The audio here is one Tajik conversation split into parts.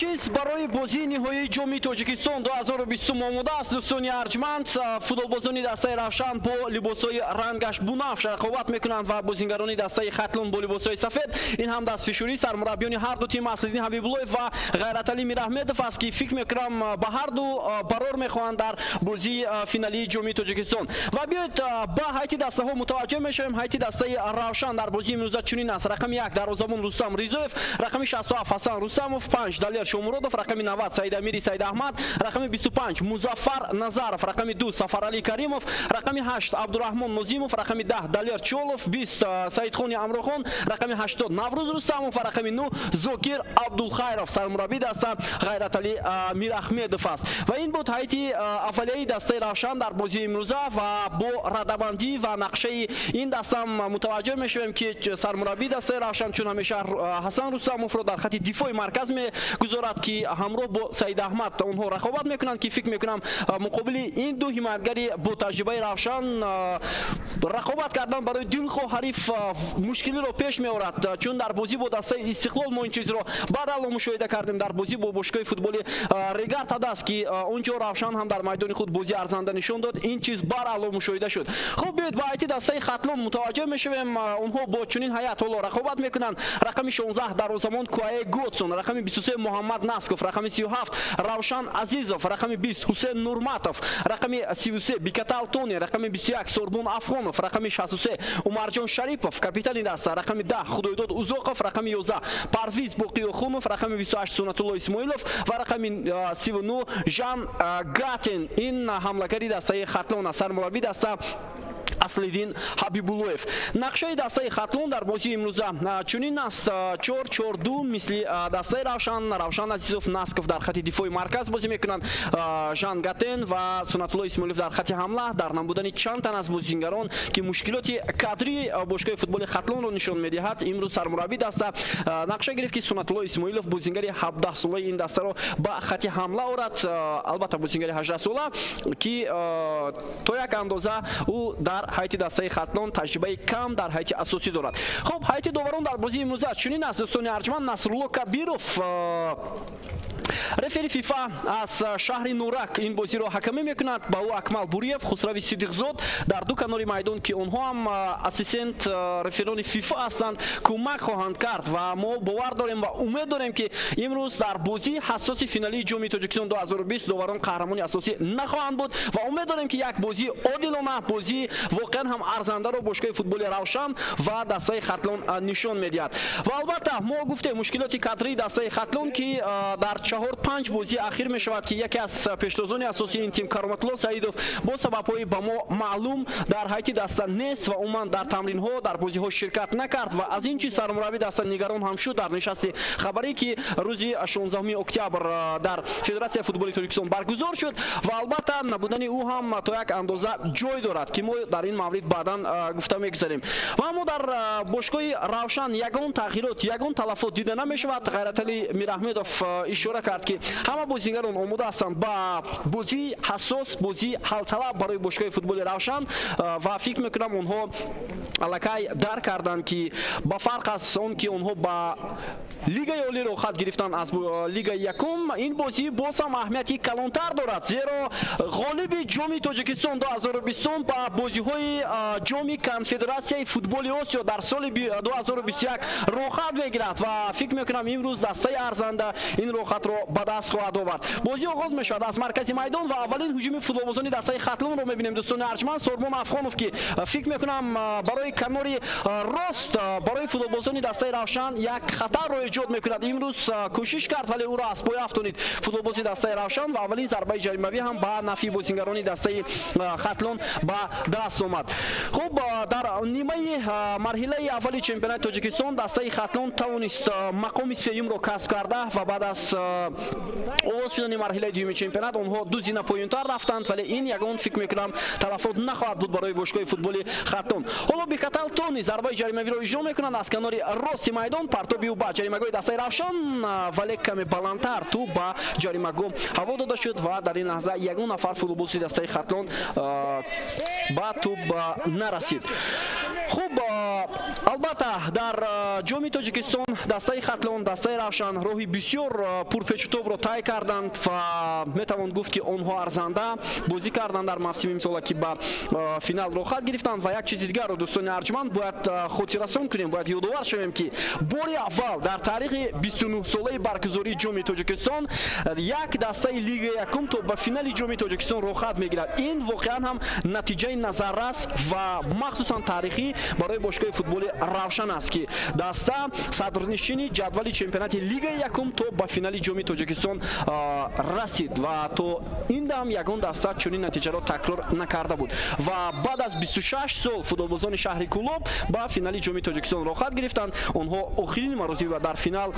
چیز برای بازی نهایی جام تاجیکستان 2020 آماده است. دوستان ارجمند، فوتبالبازان دسته روشن با لباسهای رنگش بنفش رقابت میکنند و بازیگران دسته خطلون با لباسهای سفید. این هم دستفشوری سرمربیان هر دو تیم اصلدین حبیبالله و غیرتعلی میراحمدov است که فکر میکنم به هر دو برار میخواهند در بازی فینالی جام تاجیکستان. و بیایید با هیئت دسته ها متوجه میشویم. هیئت دسته روشن در بازی امروز چنین است: رقم 1 دروازه‌بان رستم ریزویف، رقم 67 حسن رستموف، 5 دلیر شومرودوف، رقم 90 سعید امیری سعید احمد، رقم 25 مظفر نظرов، رقم 2 سفرعلی کریمов، رقم 8 عبدالرحمن نظیمов، رقم 10 دلیر چولوف، 20 سعیدخان امروخان، رقم 80 نوروز رستموف و رقم 9 زوکیر عبدالخیرов. سرمربی دسته غیرتعلی میراحمدov است. و این بود هیئت اولیه دسته روشن در بازی امروزه و با ردبندی و نقشه این دسته متوجه میشویم که سرمربی دسته روشن چون همیشه حسن رستموف رو در خط دفاع مرکز میگذارد که همراه با سعید احمد اونها رقابت میکنند که فکر میکنم مقابل این دو حمایتگری با تجربه روشن رقابت کردن برای دلخواه حریف مشکلی رو پیش میآورد. چون در بازی با دسته استقلال ما این چیز رو بعد مشاهده کردیم در بازی با باشگاه فوتبال ریگارد هدست که اونجا روشن هم در میدان خود بازی ارزنده نشون داد. این چیز بعد مشاهده شد. خب بیایید با هیئت دسته خطلون متوجه میشویم. اونها با چنین هیئت رقابت میکنند. رقم 16 دروازه‌بان کوای گوتسون، رقم 23 محمد نسکوف، رقم 37 روشن عزیزوف، رقم 20 حسین نورماتوف، رقم 33 بیکتال تونی، رقم 21 سوربون افغانوف، رقم 63 عمرجان شریپوف کاپیتان دسته، رقم 10 خدایداد اوزوقوف، رقم 11 پرویز باقیخونوف، رقم 28 سنت الله اسماعیلوف و رقم 39 ژان گاتین. این حمله‌گری دسته خطلون سرمربی دسته اصلدین حبیبالله. نقشه دسته خطلون در بازی امروز چنین است: 4-4-2 مثل دسته روشن عزیزوف نسکوف در خط دفاع مرکز بازی میکنند، ژان گاتین و سنت الله اسماعیلوف در خط حمله. در نبودن چند تن از بازیگران که مشکلات کادری باشگاه فوتبال خطلون رو نشون میدهد، امروز سرمربی دسته نقشه گرفت که سنت الله اسماعیلوف بازیگر 17 ساله این دسته رو با خط حمله آورد. البته بازیگر 18 ساله که تا یک اندازه او در هیئت دسته خطلون تجربه کم در هیئت اساسی دارد. خب هیئت دوم در بازی امروز چنین است. دوستان ارجمند، نصرالله کبیروف رفری فیفا از شهر نورک این بازی را حکمی میکند با او اکمل بوریف، خسروی صدیقزاد در دو کنار میدان که اونها هم اسیستنت رفران فیفا هستند کمک خواهند کرد و ما باور داریم و امید داریم که امروز در بازی حساس فینالی جام تاجیکستان 2020 دوباره قهرمانی اساسی نخواهند بود و امید داریم که یک بازی عادلانه، بازی واقعا هم ارزنده رو باشگاه فوتبال روشن و دسته خطلون نشون میدهد. و البته ما گفتیم مشکلات کادری دسته خطلون که در 4-5 بازی اخیر می شود که یکی از پیشتازان اساسی این تیم کرامتالله سعیدوف با سبب‌های به ما معلوم در هیئت دسته نیست و عموما در تمرین ها در بازی ها شرکت نکرد و از این چیز سرمربی دسته نگران هم شد در نشست خبری که روز 16 اکتبر در فدراسیون فوتبال تاجیکستان برگزار شد و البته نبودن او هم تا یک اندازه جای دارد که ما در این مورد بعدا گفته میگذاریم. و اما در باشگاه روشن یگان تغییرات یگان تلفات دیده نمی شود. غیرتعلی میراحمدov اشاره کرد که همه بازیگران آماده هستند با بازی حساس، بازی حل طلب برای باشگاه فوتبال روشن و فکر میکنم اونها الکی درک کردند که با فرق از اون که اونها با لیگ عالی رو خط گرفتن از لیگ یکم، این بازی باز هم اهمیتی کلانتر دارد، زیرا غالب جام تاجیکستان 2020 با بازی های جام کنفدراسیون فوتبال آسیا در سال 2021 روخت میگیرد و فکر میکنم امروز دسته ارزنده این روخت رو به دست خواهد آورد. بازی آغاز میشود از مرکز میدان و اولین هجوم فوتبالبازان دسته خطلون رو میبینیم. دوستان ارجمند، سوربون افغانوف که فکر میکنم برای کنار راست برای فوتبالبازان دسته روشن یک خطر رو ایجاد میکند. امروز کوشش کرد ولی او را از پای افتونید فوتبالباز دسته روشن و اولین ضربه جریمه‌ای هم با نفی بازیگران دسته خطلون با دست آمد. خب در نیمه مرحله اولی چمپیونات تاجیکستان دسته خطلون توانست مقام سوم رو کسب کرده و بعد از آغاز شدن مرحله دوم چمپیونات اونها دو زینه پایین‌تر رفتند ولی این یگان فکر میکنم تلفات نخواهد بود برای باشگاه فوتبال خطلون. حالا بیکتال تونی ضربه جریمه‌ای را اجرا میکنند از کنار راست میدان. پرتابی او با جریمه‌گاه دسته روشن ولی کمی بلندتر تو با جریمه‌گاه هوا داده شد و در این لحظه یگان نفر فوتبالیست دسته خطلون با توپ نرسید. خوب البته در جام تاجیکستان دسته خطلون دسته روشن راهی بسیار پرپیچ шутобро тай карданд ва метавон гуфт ки онҳо арзанда бозӣ карданд дар мавсими имсола ки ба финал рохат гирифтанд. Ва як чизи дигарро дӯстони арҷманд бояд хотиррасон кунем, бояд ёдовар шавем ки бори аввал дар таърихи 29 солаи баргузории ҷоми Тоҷикистон як дастаи лигаи якум то ба финали ҷоми Тоҷикистон рохат мегирад. Ин воқеан ҳам натиҷаи назаррас ва махсусан таърихӣ барои бошгоҳи футболи Равшан аст ки даста садрнишини ҷадвали чемпионати лигаи якум то ба финали ҷоми Тоҷикистон расид ва то ин дам ягон даста чунин натиҷаро такрор накарда буд. Ва баъд аз 26 сол футболбозони шаҳри Кӯлоб ба финали ҷоми Тоҷикистон рохат гирифтанд. онҳо охирини маротиба дар финал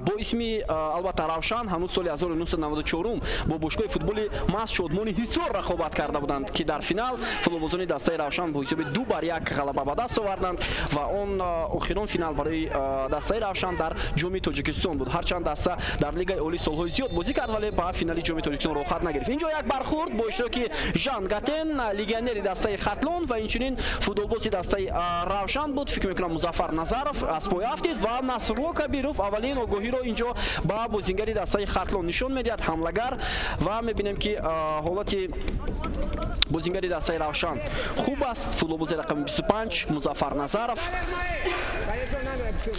бо исми албатта Равшан ҳанӯз соли 1994 бо бошгоҳи футболи Маст Шодмони Ҳисор рақобат карда буданд ки дар финал футболбозони дастаи Равшан бо ҳисоби 2-1 ғалаба ба даст оварданд ва он охирон финал барои дастаи Равшан дар ҷоми Тоҷикистон буд. ҳарчанд даста дар лигаи олӣ солҳои зиёд бозӣ кард, вале ба финали ҷоми Тоҷикистон рохат нагирифт. инҷо як бархурд бо иштироки Жан Гатен, легионери дастаи Хатлон ва инчунин футболбози дастаи Равшан буд. фикр мекунам Музаффар Назаров аз пой афтид ва Насрулло Кабиров аввалин огоҳиро инҷо ба бозингари дастаи Хатлон нишон медиҳад, ҳамлагар, ва мебинем ки ҳолати бозингари дастаи Равшан хуб аст. футболбози рақами 25 Музаффар Назаров.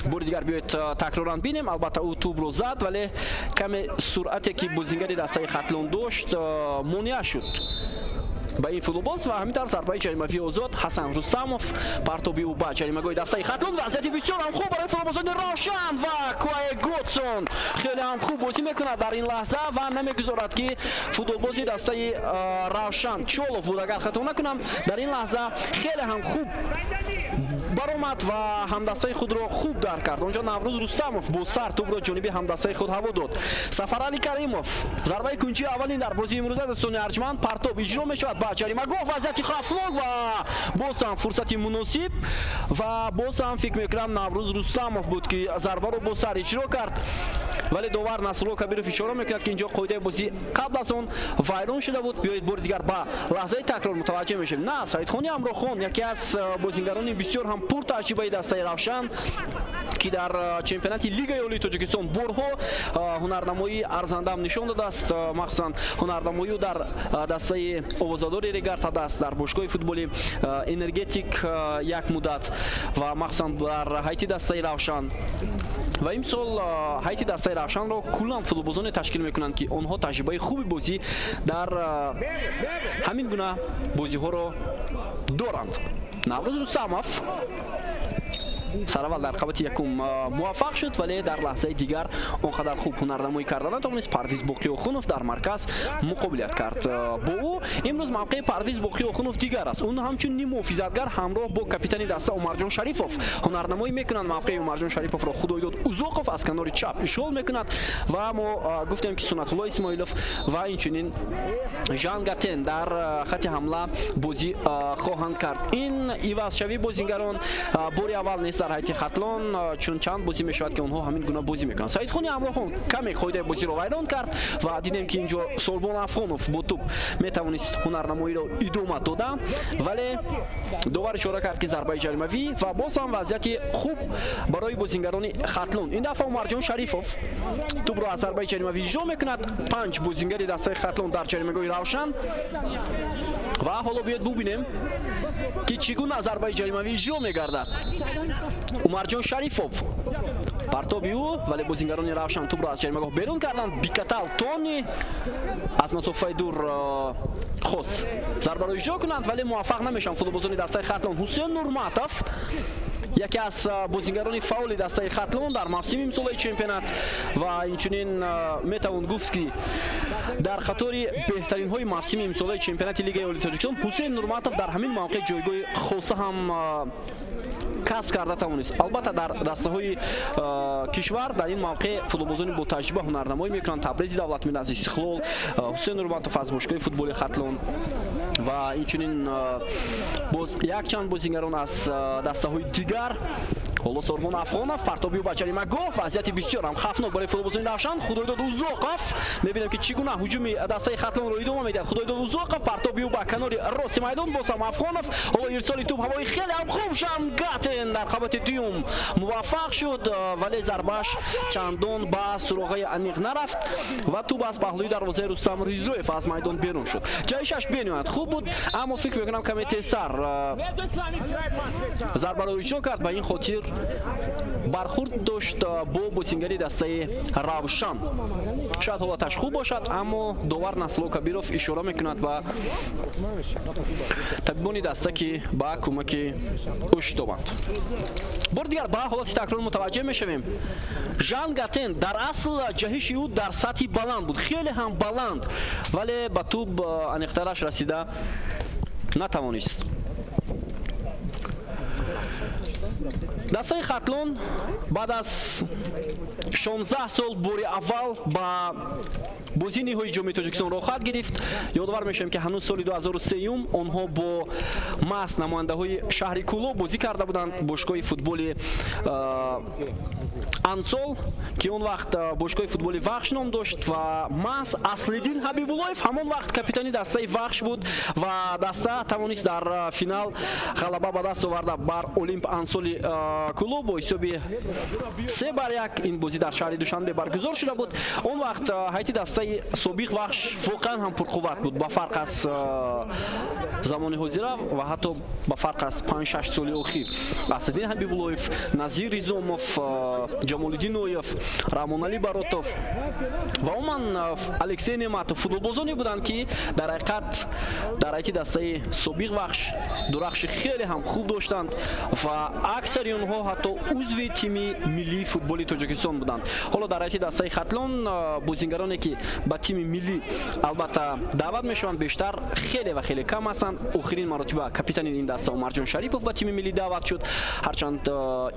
бори дигар биёед такроран бинем. албатта ӯ тӯбро зад, вале каме суръате ки бозингари дастаи Хатлон дошт монеа шуд ба ин футболбоз ва ҳамин тавр зарбаи ҷаримавии озод Ҳасан Рустамов партоби ӯ ба ҷаримагоҳи дастаи Хатлон. вазъияти бисёр ҳам хуб барои футболбозони Равшан ва Куае Готсон хеле ҳам хуб бозӣ мекунад дар ин лаҳза ва намегузорад ки футболбози дастаи Равшан Чолов буд агар хато накунам. дар ин лаҳза хеле ҳам хуб баромад ва ҳамдастаи худро хуб дар кард. онҷо Наврӯз Рустамов бо сар тӯбро ҷониби ҳамдастаи худ ҳаво дод. Сафарали Каримов зарбаи кунҷии аввалин дар бозии имрӯза дӯстони арҷманд партоб иҷро мешавад ба ҷаримагоҳ. вазъияти хавфнок ва боз ҳам фурсати муносиб ва боз ҳам фикр мекунам Наврӯз Рустамов буд ки зарбаро бо сар иҷро кард, вале довар Насрулло Кабиров ишора мекунад ки инҷо қоидаи бозӣ қабл аз он вайрон шуда буд. биёед бори дигар ба лаҳзаи такрор мутаваҷҷеҳ мешавем. на Саидхони Амрохон яке аз бозингарони бисёр ҳам пуртаҷрибаи дастаи Равшан ки дар чемпионати лигаи олии Тоҷикистон борҳо ҳунарнамоии арзандам нишон додааст. махсусан ҳунарнамоиу дар дастаи овозадори Регарта даст, дар бошгоҳи футболи Энергетик як муддат ва махсусан дар ҳайти дастаи Равшан. ва имсол ҳайти дастаи Равшанро куллан футболбозоне ташкил мекунанд ки онҳо таҷрибаи хуби бозӣ дар ҳамин гуна бозиҳоро доранд. Наврӯз Рустамов сараввал дар қабати якум муваффақ шуд, вале дар лаҳзаи дигар он қадар хуб ҳунарнамоӣ карда натавонист. Парвиз Боқиёхунов дар марказ муқобилият кард бо ӯ. имрӯз мавқеи Парвиз Боқиёхунов дигар аст. он ҳамчун ним муҳофизатгар ҳамроҳ бо капитани даста Умарҷон Шарифов ҳунарнамоӣ мекунанд. мавқеи Умарҷон Шарифовро Худоидод Узоқов аз канори чап ишғол мекунад ва мо гуфтем ки Сунатулло Исмоилов ва инчунин Жан Гатен дар хати ҳамла бозӣ хоҳанд кард. ин ивазшавии бозингарон бори аввал нест дар ҳайти Хатлон, чун чанд бозӣ мешавад ки онҳо ҳамин гуна бозӣ мекунанд. Саидхони Амрохон каме қоидаи бозиро вайрон кард ва дидем ки инҷо Сорбон Афғонов бо тӯб метавонист ҳунарнамоиро идома дода, вале довар ишора кард ки зарбаи ҷаримавӣ ва боз ҳам вазъияти хуб барои бозингарони Хатлон. ин дафъа Умарҷон Шарифов тӯбро аз зарбаи ҷаримавӣ иҷро мекунад. 5 бозингари дастаи Хатлон дар ҷаримагоҳи Равшан. ва ҳоло биёед бубинем ки чӣ гуна зарбаи ҷаримавӣ иҷро мегардад. Умарҷон Шарифов партоби ӯ, вале бозингарони Равшан тӯбро аз ҷаримагоҳ берун карданд. Бикатал Тони аз масофаи дур хост зарбаро иҷро кунанд, вале муваффақ намешаванд футболбозони дастаи Хатлон. Ҳусейн Нурматов яке аз бозингарони фаъоли дастаи Хатлон дар мавсими имсолаи чемпионат ва инчунин метавон гуфт ки дар қатори беҳтаринҳои мавсими имсолаи чемпионати лигаи олии Тоҷикистон Ҳусейн Нурматов дар ҳамин мавқеъ ҷойгоҳи хоса ҳам касб карда тавонист. албатта дар дастаҳои кишвар дар ин мавқеъ футболбозони бо таҷриба ҳунарнамоӣ мекунанд. Табризи Давлатмирд аз Истиқлол, Ҳусейн Нурматов аз бошгоҳи футболи Хатлон ва инчунин боз якчанд бозингарон аз дастаҳои дигар ҳоло Сорбон Афғонов партоби ба ҷарима гол вазъияти бисёр ҳам хафнок барои футболбозони Равшан. Худоидод Узоқов мебинем ки чӣ гуна ҳуҷуми дастаи Хатлонро идома медиҳад. Худоидод Узоқов партоби ба канори рости майдон бозам Афғонов ҳоло ирсоли тӯб ҳавои хеле ҳам хуб Жангатен дар қабати дуюм муваффақ шуд, вале зарбаш чандон ба суроғаи аниқ нарафт ва тӯб аз паҳлӯи дарвозаи Рустам Ризоев аз майдон берун шуд. Ҷайшаш бениҳоят хуб буд, аммо фикр мекунам каме тезтар зарбаро иҷро кард. Ба ин хотир бархурд дошт бо бозингари дастаи Равшан. шояд ҳолаташ хуб бошад, аммо довар Насло Кабиров ишора мекунад ба табибони даста ки ба кӯмаки ӯ шитобанд. бор дигар ба ҳолати такрор мутаваҷҷеҳ мешавем. Жангатен дар асл ҷаҳиши ӯ дар сатҳи баланд буд, хеле ҳам баланд, вале ба тӯб аниқтараш расида натавонист. дастаи Хатлон баъд аз 16 сол бори аввал ба бозии ниҳои ҷомеи Тоҷикистон роҳ хоҳад гирифт. ёдовар мешавем ки ҳанӯз соли 2003 онҳо бо маҳз намояндаҳои шаҳри Кӯло бозӣ карда буданд. бошгоҳи футболи Ансол ки он вақт бошгоҳи футболи Вахш ном дошт ва маҳз Аслиддин Ҳабибуллоев ҳамон вақт капитани дастаи Вахш буд ва даста тавонист дар финал ғалаба ба даст оварда бар Олимп Ансоли Кӯло бо ҳисоби 3-1 ин бозӣ дар шаҳри Душанбе баргузор шуда буд. он вақт ҳайати дастаи собиқ Вахш воқеан ҳам пурқувват буд ба фарқ аз замони ҳозира ва ҳатто ба фарқ аз 5-6 соли охир. Аслиддин Ҳабибуллоев, Назир Ризомов, Ҷамолиддин Ноев, Рамонали Баротов ва умуман Алексей Нематов футболбозоне буданд ки дар ҳақиқат дар ҳайати дастаи собиқ Вахш дурахши хеле ҳам хуб доштанд ва аксари онҳо ҳатто узви тими миллии футболи Тоҷикистон буданд. ҳоло дар ҳайати дастаи Хатлон бозингароне ки ба тими миллӣ албатта даъват мешаванд бештар хеле ва хеле кам ҳастанд. охирин маротиба капитани ин даста Умарҷон Шарипов ба тими миллӣ даъват шуд, ҳарчанд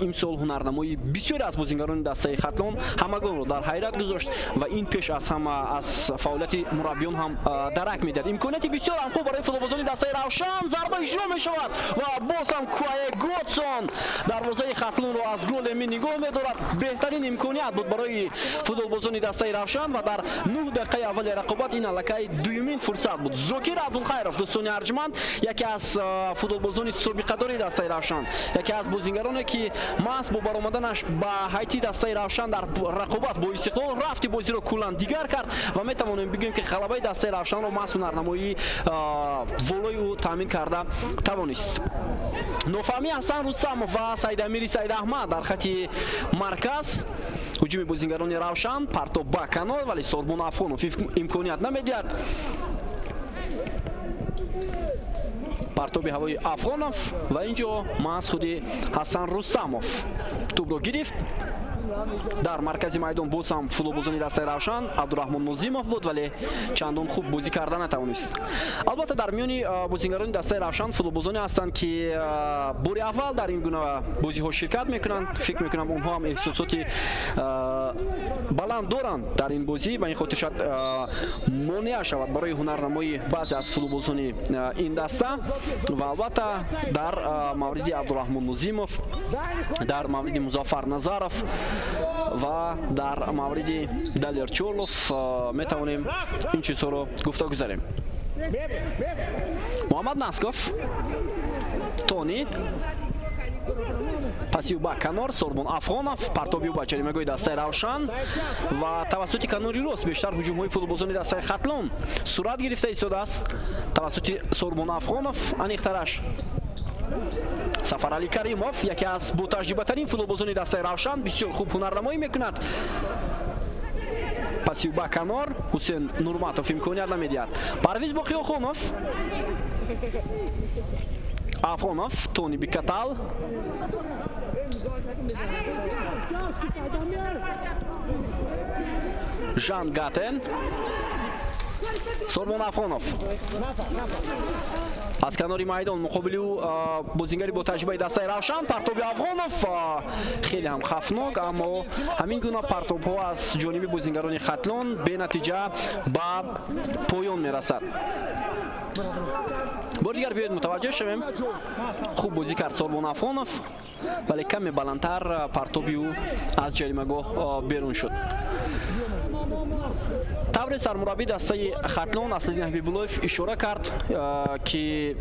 имсол ҳунарнамои бисёре аз бозингарони дастаи Хатлон ҳамагонро дар ҳайрат гузошт ва ин пеш аз ҳама аз фаъолияти мураббиён ҳам дарак медиҳад. имконияти бисёр ҳам хуб барои футболбозони дастаи Равшан, зарба иҷро мешавад ва боз ҳам Куае Готсон дарвозаи Хатлонро аз гол эми нигоҳ медорад. беҳтарин имконият буд барои футболбозони дастаи Равшан ва дар 9 дақиқаи аввали рақобат ин аллакай дуюмин фурсат буд. Зокир Абдулхайров, дӯстони арҷманд, яке аз футболбозони собиқадори дастаи Равшан, яке аз бозингароне ки маҳз бо баромаданаш ба ҳайати дастаи Равшан дар рақобат бо Истиқлол рафти бозиро куллан дигар кард ва метавонем бигӯем ки ғалабаи дастаи Равшанро маҳз ҳунарнамоии волои ӯ таъмин карда тавонист. нофаҳмии Ҳасан Рустамов ва Саидамири Саидаҳмад дар хати марказ. ҳуҷуми бозингарони Равшан, партоб ба канор, вале Сорбон Афғонов имконият намедиҳад. партоби ҳавои Афғонов ва ин ҷо маҳз худи Ҳасан Рустамов тӯбро гирифт. дар маркази майдон боз ҳам футболбозони дастаи Равшан Абдураҳмон Нозимов буд, вале чандон хуб бозӣ карда натавонист. албатта дар миёни бозингарони дастаи Равшан футболбозоне ҳастанд ки бори аввал дар ин гуна бозиҳо ширкат мекунанд. фикр мекунам онҳо ҳам эҳсосоти баланд доранд дар ин бозӣ ва ин хотир шояд монеа шавад барои ҳунарнамои баъзе аз футболбозони ин даста. ва албатта дар мавриди Абдураҳмон Нозимов, дар мавриди Музаффар Назаров ва дар мавриди Далер Чорлов метавонем ин чизҳоро гуфта гузарем. Муҳаммад Насков, Тони, пасиу ба канор, Сорбон Афғонов, партобиу ба ҷаримагоҳи дастаи Равшан ва тавассути канори рост бештар ҳуҷумҳои футболбозони дастаи Хатлон сурат гирифта истодааст. тавассути Сорбон Афғонов аниқтараш Сафарали Каримов, яке аз ботаҷрибатарин футболбозони дастаи Равшан, бисёр хуб ҳунарнамоӣ мекунад. пасиу ба канор, Ҳусен Нурматов имконият намедиҳад. Парвиз Боқиёхонов, Афғонов, Тони Бикатал, Жангатен, Сорбон Афғонов аз канори майдон муқобили ӯ бозингари бо таҷрибаи дастаи Равшан, партоби Афғонов хеле ҳам хафнок, аммо ҳамин гуна партобҳо аз ҷониби бозингарони Хатлон бенатиҷа ба поён мерасад. بار دیگر بیاید متوجه شویم. خوب بازی کرد سالمان افغانов ولی کمی بلندتر پرتابی او از جریمه‌گاه بیرون شد. طور سرمربی دسته خطلون اسدین حبیباللهیف اشاره کرد که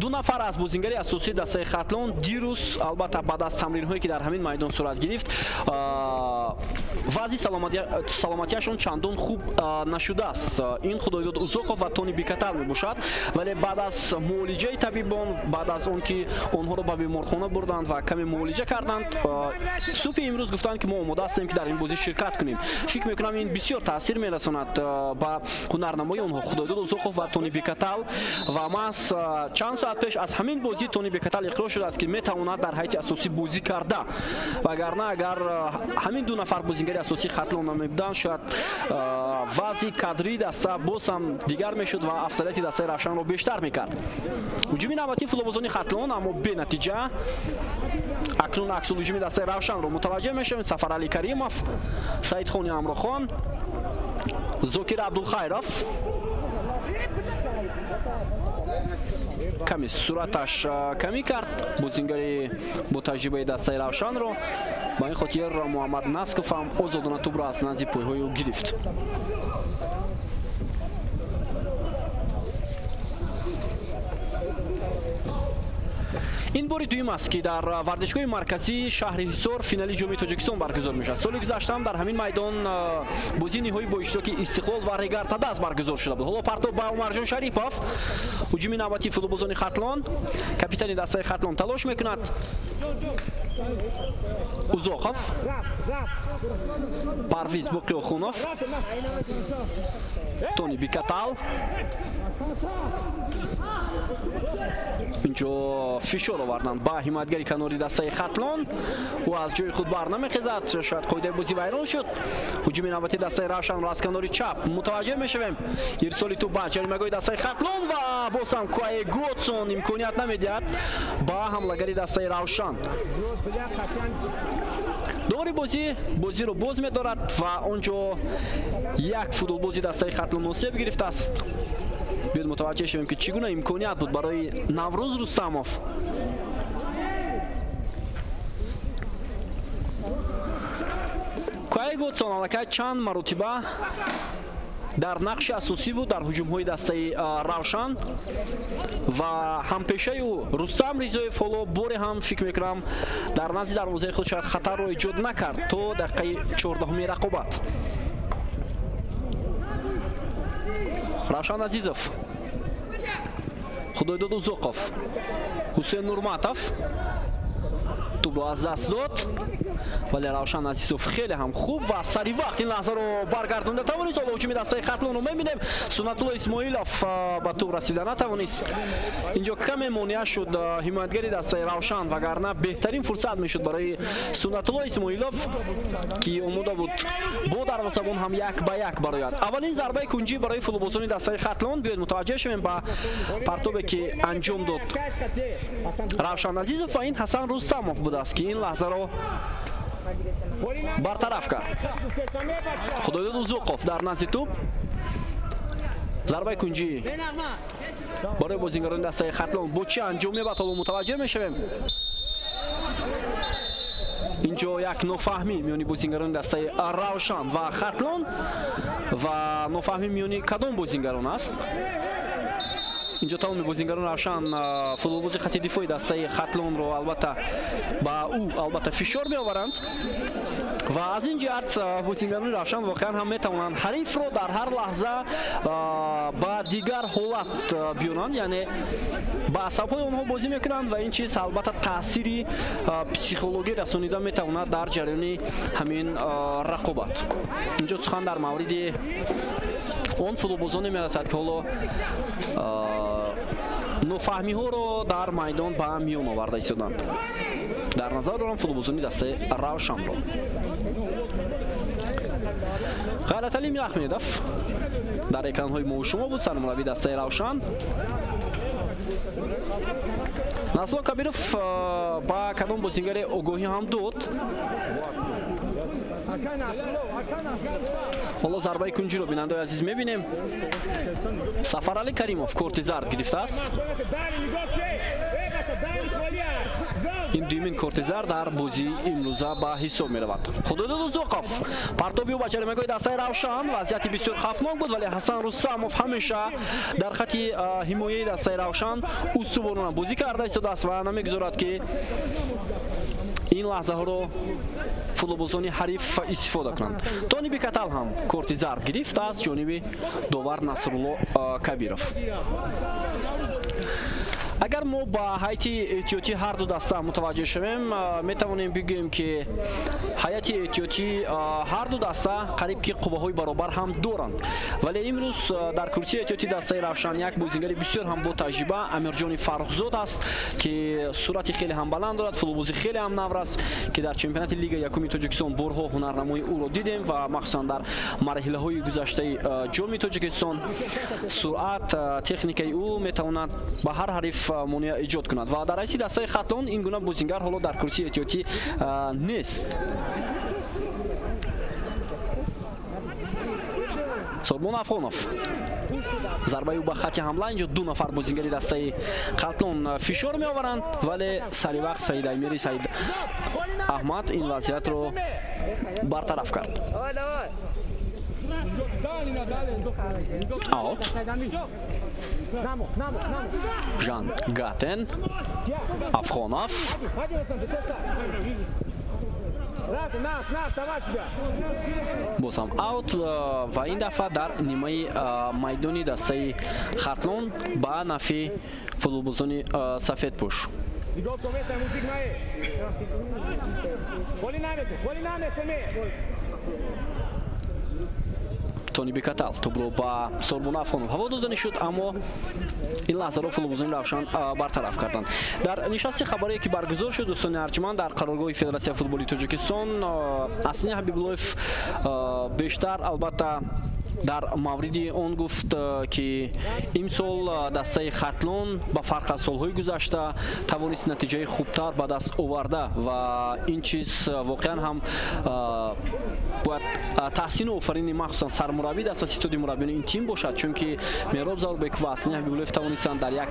دو نفر از بازیگری اساسی دسته خطلون دیروز البته بعد از تمرین هایی که در همین میدان صورت گرفت وضع سلامتیشون چندان خوب نشده است. این خدایداد اوزاقوف و تونی بیکتر می باشد ولی بعد از معالجه طبیبان بعد از اون که آنها را به بیمارخانه بردند و کمی معالجه کردند صبح امروز گفتند که ما آماده هستیم که در این بازی شرکت کنیم. فکر میکنم این بسیار تاثیر میرساند با هنرنمایی آنها خدایداد اوزاقوف و تونی بیکتل و ما چند ساعت پیش از همین بازی تونی بیکتل اقرار شده است که میتواند در حیات اساسی بازی کرده وگرنه اگر همین دو نفر بازیگر اساسی خطلون نمیبودند شاید وضع کادری دسته باز هم دیگر میشد و افضلیت دسته روشن رو بیشتر میکرد. هجوم نوبتی فوتبالبازان خطلون اما به نتیجه اکنون عکس الهجوم دسته روشن رو متوجه میشیم. سفرعلی کریموف، سعیدخانی امروخان، زوکیر عبدالخیرов کمی صورتش کمی کرد بازیگری با تجربه دسته روشن رو. با این خاطر محمد نسکوف هم آزادانه توپ را از نزد پایهای او گرفت. این باری دویم است که در ورزشگاه مرکزی شهر حصار فینالی جام تاجیکستان برگزار میشه. سال گذشته هم در همین میدان بازی نهایی با اشتراک استقلال و ریگر تداس برگزار شده بود. حالا پرتاب به عمرجان شریفов هجوم نوبتی فوتبالبازان خطلون کاپیتان دسته خطلون تلاش میکند. اوزاقوف، پرویز باقی‌آخونов، تونی بیکتل اینجا فشار آوردند با حمایتگری کناری دسته خطلون و از جای خود بر نمیخیزد. شاید قاعده بازی ویران شد. هجوم نوبتی دسته روشن را از کناری چپ متوجه میشویم. ارسالی تو با جریمه‌گاه دسته خطلون و باز هم کوای گوتسون امکانیت نمیدهد با حمله‌گری دسته روشن. دوباره بازی رو باز می‌دارد و اونجا یک فوتبالبازی دسته خطلون نصیب گرفته است. بیاید متوجه شویم که چگونه امکانیت بود برای نوروز رستموف. کوای گوتسون البته چند مرتبه در نقش اساسی بود در هجوم‌های دسته روشن و همپیشه او رستم ریزایف حالا باری هم فکر میکنم در نزد دروازه خود شاید خطر رو ایجاد نکرد تا دقیقه 14 رقابت. روشن عزیزوف، خدایداد اوزاقوف، حسین نورماتов توپ رو از دست داد ولی روشن عزیزوف خیلی هم خوب و سریع وقت این لحظه رو برگردونده توانست. حالا هجوم دسته خطلون رو میبینیم. سنت الله اسماعیلوف به توپ رسیدن نتوانست. اینجا کمی مانع شد حمایتگری دسته روشن وگرنه بهترین فرصت میشد برای سنت الله اسماعیلوف که آماده بود با دروازه‌بان هم یک به یک برآید. اولین ضربه کنجی برای فوتبالبازان دسته خطلون. بیاید متوجه شویم با پرتابی که انجام داد روشن عزیزوف و این حسن رستموف بود است که این لحظه رو برطرف کرد. خدایداد اوزاقوف در نزد توپ ضربه کنجی برای بازیگران دسته خطلون با چه انجامی بعد حالا متوجه میشویم. اینجا یک نافهمی میانی بازیگران دسته روشن و خطلون و نافهمی میانی کدام بازیگران است. اینجا تمام بازیگران روشن فوتبالباز خط دفاعی دسته خطلون رو البته با او البته فشار میآورند و از این جهت بازیگران روشن واقعا هم میتوانند حریف رو در هر لحظه با دیگر حالت بیارند، یعنی با اعصاب‌های اونها بازی میکنند و این چیز البته تأثیری پسیخولوژی رسانیده میتواند در جریان همین رقابت. اینجا سخن در مورد اون فوتبالبازان میرسد که حالا نوفهمی ها رو در میدان به میان آورده ایستادند. در نظر دارم فوتبالبازان دسته روشن رو. غیرتعلی میرحمیدوف در اکران های ما و شما بود، سرمربی دسته روشن. Насло Кабиров ба кадом бозингаре огоҳӣ ҳам дод. ҳоло зарбаи кунҷиро бинандаи азиз мебинем. Сафарали Каримов корти зард гирифтааст. ин дуюмин корти зард дар бозии имрӯза ба ҳисоб меравад. Худодуд Узоқов партобиё ба ҷаримагоҳи дастаи Равшан. Вазъияти бисёр хавфнок буд, вале Ҳасан Рустамов ҳамеша дар хати ҳимояи дастаи Равшан устувонона бозӣ карда истодааст ва намегузорад ки ин лаҳзаҳоро футболбозони ҳариф истифода кунанд. Тони Бекатал ҳам корти зард гирифт аз ҷониби довар Насрулло Кабиров. Агар мо ба ҳайати эҳтиётӣ ҳар ду даста мутаваҷҷеҳ шавем, метавонем бигӯем ки ҳайати эҳтиётӣ ҳар ду даста қариб ки қувваҳои баробар ҳам доранд. Вале имрӯз дар курсии эҳтиётӣ дастаи Равшан як бозингари бисёр ҳам бо таҷриба Амирҷони Фаррухзод аст, ки суръати хеле ҳам баланд дорад, футболбозӣ хеле ҳам навр аст, ки дар чемпионати Лигаи Якуми Тоҷикистон борҳо ҳунарнамои ӯро дидем ва махсусан дар марҳилаҳои гузаштаи ҷоми Тоҷикистон суръат, техникаи ӯ метавонад ба ҳар ҳариф монеа эҷод кунад ва дар ҳайати дастаи Хатлон ин гуна бозингар ҳоло дар курсии эҳтиётӣ нест. Сорбон Афғонов зарбаи ӯ ба хати ҳамла. Инҷо ду нафар бозингари дастаи Хатлон фишор меоваранд, вале сари вақт Саид Амири Саид Аҳмад ин вазъиятро бартараф кард. Аут. Жан Гатен, Афғонов. боз ҳам аут ва ин дафъа дар нимаи майдони дастаи Хатлон ба нафи футболбозони сафедпӯш. Тони Бекатал тӯбро ба Сорбон Афғонов ҳаво додани шуд, аммо ин лаҳзаро футболбозони Равшан бартараф карданд. Дар нишасти хабарие ки баргузор шуд дӯстони арҷманд дар қароргоҳи Федератсияи футболи Тоҷикистон, Аслин Ҳабибуллоев бештар албатта дар мавриди он гуфт ки имсол дастаи Хатлон ба фарқ аз солҳои гузашта тавонист натиҷаи хубтар ба даст оварда ва ин чиз воқеан ҳам бояд таҳсину офарини махсусан сармураббӣ даста ситоди мураббиёни ин тим бошад, чунки Меҳроб Заврбек ва Аслин Ҳабибуллоев тавонистанд дар як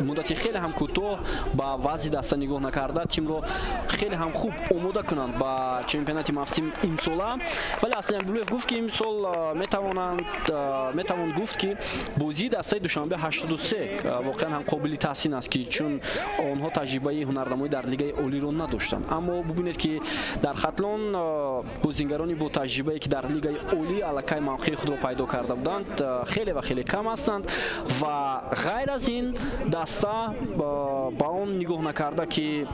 муддати хеле ҳам кӯтоҳ ба вазъи даста нигоҳ накарда тимро хеле ҳам хуб омода кунанд ба чемпионати мавсими имсола. Вале Аслин Ҳабибуллоев гуфт ки имсол метавон гуфт ки бозии дастаи душанбе 83 воқеан ҳам қобили таҳсин аст, ки чун онҳо таҷрибаи ҳунарнамоӣ дар лигаи олиро надоштанд. Аммо бубинед ки дар Хатлон бозингарони бо таҷрибае ки дар лигаи олӣ аллакай мавқеи худро пайдо карда буданд хеле ва хеле кам ҳастанд ва ғайр аз ин даста ба он нигоҳ накарда ки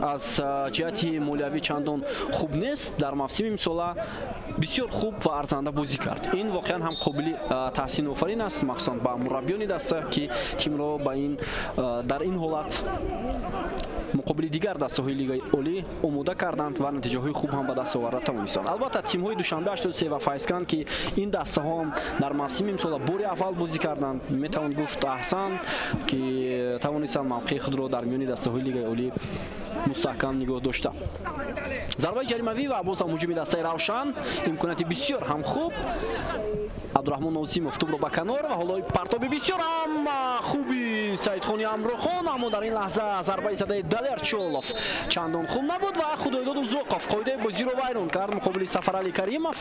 аз ҷиҳати молиявӣ чандон хуб нест, дар мавсими имсола бисёр хуб ва арзанда бозӣ кард. Ин воқеан ҳам қобили таҳсин офарин аст, махсусан ба мураббиёни даста, ки тимро ба ин дар ин ҳолат муқобили дигар дастаҳои лигаи олӣ омода карданд ва натиҷаҳои хуб ҳам ба даст оварда тавонистанд. Албатта тимҳои Душанбе 83 ва Файзканд, ки ин дастаҳо ҳам дар мавсими имсола бори аввал бозӣ карданд, метавон гуфт аҳсан, ки тавонистанд мавқеи худро дар миёни дастаҳои лигаи олӣ мустаҳкам нигоҳ дошта. Зарбаи ҷаримавӣ ва боз ҳам ҳуҷуми дастаи Равшан, имконияти бисёр ҳам хуб. Абдурахмон Нозимов тӯбро ба канор ва ҳоло партоби бисёр ҳам хуби Саидхони Амрохон, аммо дар ин лаҳза зарбаи задаи Далер Чолов чандон хуб набуд ва Худойдод Узоқов қоидаи бозиро вайрон кард муқобили Сафарали Каримов.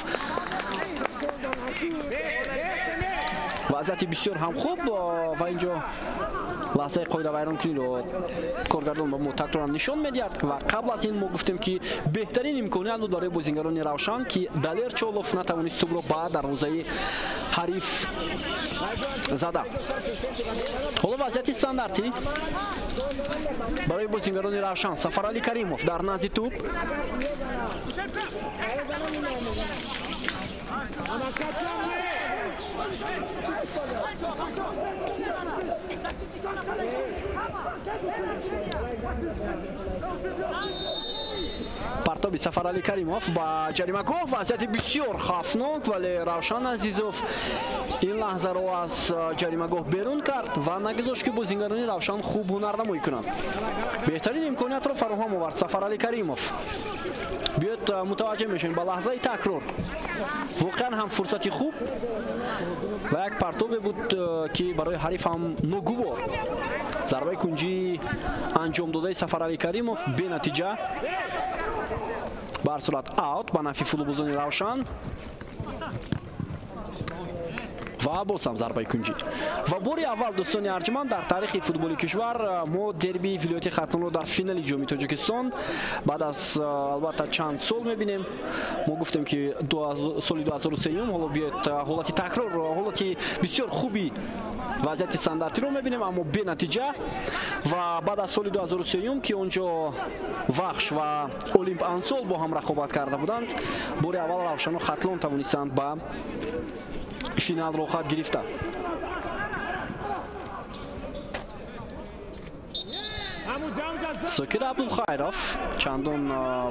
вазъияти бисёр ҳам хуб ва инҷо лаҳзаи қоидавайронкуниро коргардон ба мо такраран нишон медиҳад ва қабл аз ин мо гуфтем ки беҳтарин имконият буд барои бозингарони Равшан, ки Далер Чолов натавонист тӯбро ба дарвозаи ҳариф зада. ҳоло вазъияти стандартӣ барои бозингарони Равшан. Сафарали Каримов дар назди тӯб. партоби Сафарали Каримов ба ҷаримагоҳ. Вазъияти бисёр хавфнок, вале Равшан Азизов ин лаҳзаро аз ҷаримагоҳ берун кард ва нагузошт ки бозингарони Равшан хуб ҳунарнамоӣ кунанд. беҳтарин имкониятро фароҳам овард Сафарали Каримов. биёд мутаваҷҷеҳ мешавем ба лаҳзаи такрор. воқеан ҳам фурсати хуб ва як партобе буд ки барои ҳарифам ногувор. зарбаи кунҷӣ анҷом додаи Сафарали Каримов бенатиҷа. ба ҳар сурат аут ба нафи футболбозони Равшан. ва боз ҳам зарбаи кунҷӣ. ва бори аввал дӯстони арҷманд дар таърихи футболи кишвар мо дербии вилояти Хатонро дар финали ҷоми Тоҷикистон баъд аз албатта чанд сол мебинем. мо гуфтем ки соли 2003 ҳоло биёед ҳолати такрор, ҳолати бисёр хуби вазъияти стандартиро мебинем, аммо бенатиҷа. ва баъд аз соли 2003 ки он ҷо Вахш ва Олимп Ансол бо ҳам рақобат карда буданд, бори аввал Равшану Хатлон тавонистанд ба финал роҳат гирифта. Зокир Абдулхайров чандон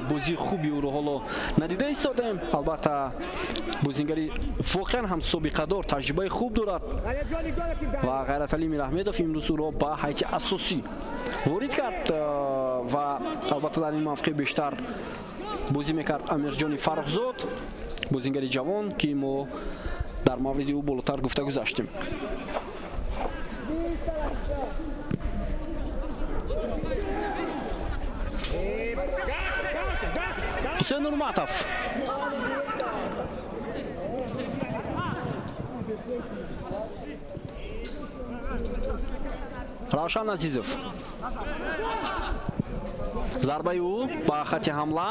бозии хуби ӯро ҳоло надида истодем. албатта бозингари воқеан ҳам собиқадор, таҷрибаи хуб дорад ва Ғайраталӣ Мираҳмедов имрӯз ӯро ба ҳайати асосӣ ворид кард ва албатта дар ин мавқеъ бештар бозӣ мекард Амирҷони Фаррухзод, бозингари ҷавон ки мо дар мавриди ӯ болотар гуфта гузаштем. Ҳусейн Нурматов Равшан Азизов зарбаи ӯ ба хати ҳамла.